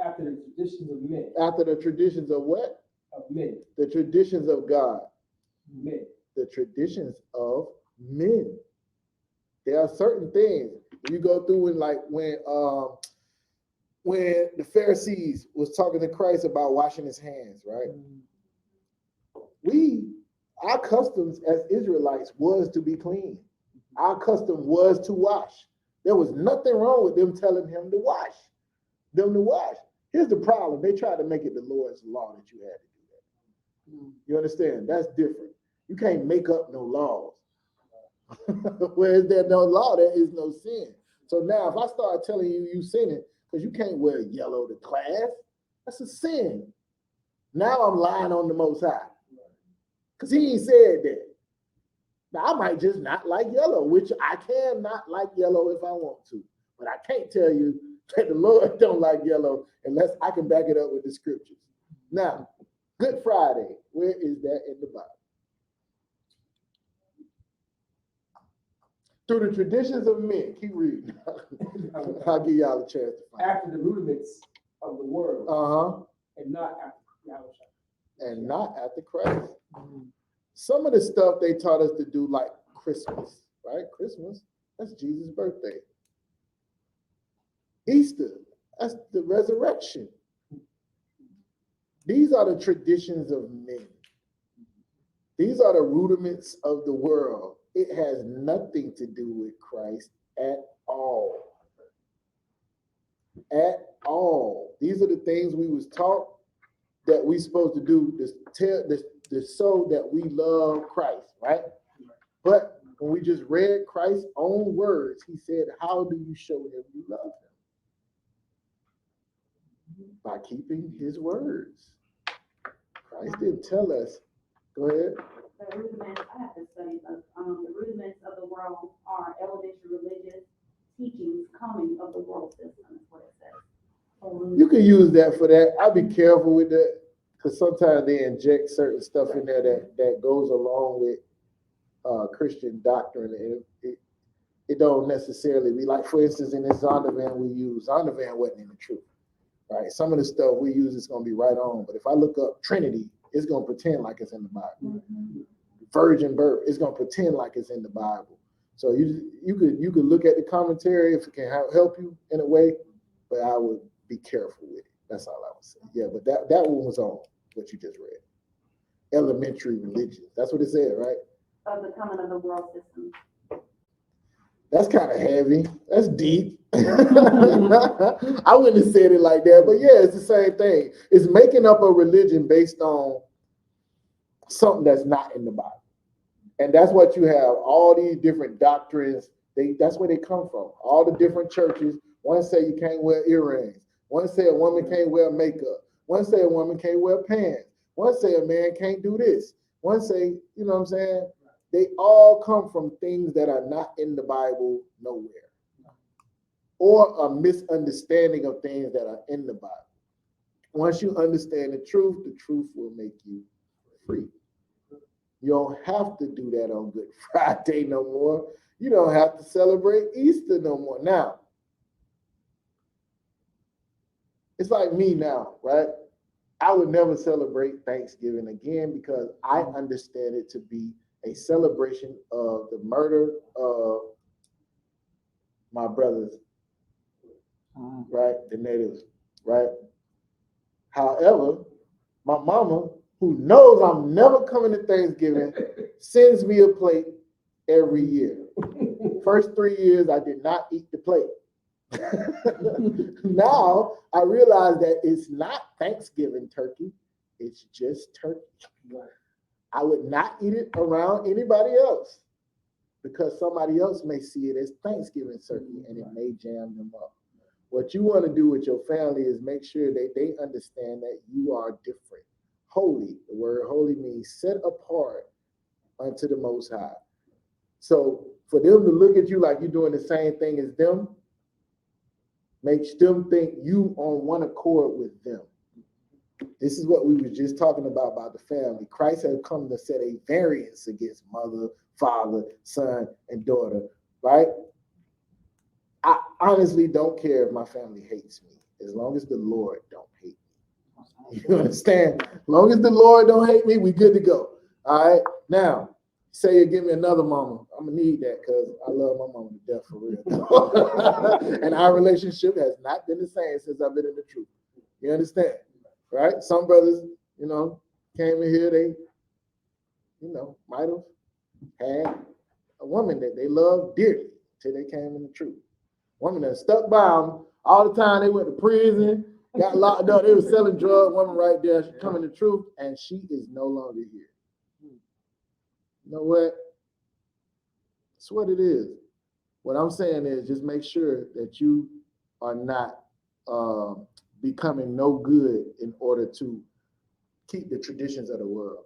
After the traditions of men. After the traditions of what? Of men. The traditions of God. Men. The traditions of men. There are certain things you go through and like when the Pharisees was talking to Christ about washing his hands, right? Our customs as Israelites was to be clean. Our custom was to wash. There was nothing wrong with them telling him to wash. Here's the problem. They tried to make it the Lord's law that you had to do that. You understand? That's different. You can't make up no laws. Where is there no law, there is no sin. So now if I start telling you sinning because you can't wear yellow to class, that's a sin. Now I'm lying on the Most High. Because he ain't said that. Now I might just not like yellow, which I can not like yellow if I want to. But I can't tell you that the Lord don't like yellow unless I can back it up with the scriptures. Now, Good Friday, where is that in the Bible? Through the traditions of men. Keep reading. I'll give y'all a chance to find. After the rudiments of the world. And not after Yahweh. And not after Christ. Some of the stuff they taught us to do, like Christmas, right? Christmas, that's Jesus' birthday. Easter, that's the resurrection. These are the traditions of men. These are the rudiments of the world. It has nothing to do with Christ at all. At all. These are the things we was taught that we supposed to do to show that we love Christ, right? But When we just read Christ's own words, he said, how do you show him you love him? By keeping his words. Christ didn't tell us. Go ahead. The rudiments, I have to study those. The rudiments of the world are elementary religious teachings coming of the world system, is what it says. You can use that for that. I'll be careful with that because sometimes they inject certain stuff in there that goes along with Christian doctrine, and it don't necessarily be like, for instance, in this Zondervan we use, Zondervan wasn't in the truth, right? Some of the stuff we use is going to be right on, but if I look up Trinity, it's going to pretend like it's in the Bible. Mm-hmm. Virgin birth, it's going to pretend like it's in the Bible. So you could look at the commentary if it can help you in a way, but I would be careful with it. That's all I would say. Yeah, but that one was on what you just read. Elementary religion. That's what it said, right? Of the coming of the world system. That's kind of heavy. That's deep. I wouldn't have said it like that, but yeah, it's the same thing. It's making up a religion based on something that's not in the Bible. And that's what you have. All these different doctrines, that's where they come from. All the different churches. One say you can't wear earrings. One say a woman can't wear makeup. One say a woman can't wear pants. One say a man can't do this. One say, you know what I'm saying? They all come from things that are not in the Bible nowhere. Or a misunderstanding of things that are in the Bible. Once you understand the truth will make you free. You don't have to do that on Good Friday no more. You don't have to celebrate Easter no more. Now, it's like me now, right? I would never celebrate Thanksgiving again because I understand it to be a celebration of the murder of my brothers, right? The natives, right? However, my mama, who knows I'm never coming to Thanksgiving, sends me a plate every year. First 3 years, I did not eat the plate. Now, I realize that it's not Thanksgiving turkey. It's just turkey. I would not eat it around anybody else because somebody else may see it as Thanksgiving turkey and it may jam them up. What you want to do with your family is make sure that they understand that you are different. Holy, the word holy means set apart unto the Most High. So for them to look at you like you're doing the same thing as them, makes them think you on one accord with them. This is what we were just talking about the family. Christ has come to set a variance against mother, father, son, and daughter, right? I honestly don't care if my family hates me, as long as the Lord don't hate me. You understand? As long as the Lord don't hate me, we good to go. All right? Now, say you give me another mama. I'm going to need that because I love my mama to death for real. And our relationship has not been the same since I've been in the truth. You understand? Right? Some brothers, came in here, they, might have had a woman that they loved dearly till they came in the truth. Woman that stuck by them all the time. They went to prison, got locked up. They were selling drugs. Woman right there, she coming to truth, and she is no longer here. You know what? That's what it is. What I'm saying is just make sure that you are not becoming no good in order to keep the traditions of the world.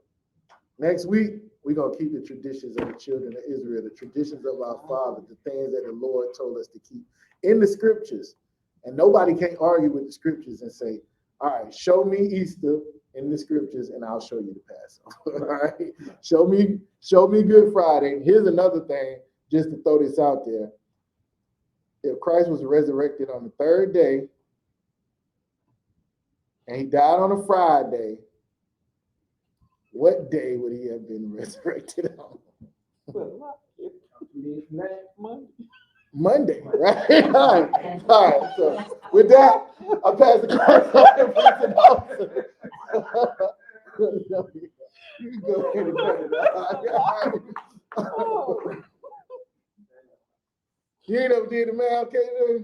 Next week, we're going to keep the traditions of the children of Israel, the traditions of our Father, the things that the Lord told us to keep in the scriptures. And nobody can argue with the scriptures and say, all right, show me Easter in the scriptures and I'll show you the Passover. All right? Show me Good Friday. Here's another thing, just to throw this out there. If Christ was resurrected on the third day and he died on a Friday, what day would he have been resurrected on? Monday, right? All right. So with that, I'll pass the question. You can go ahead and cut it out. You ain't ever did the math, okay?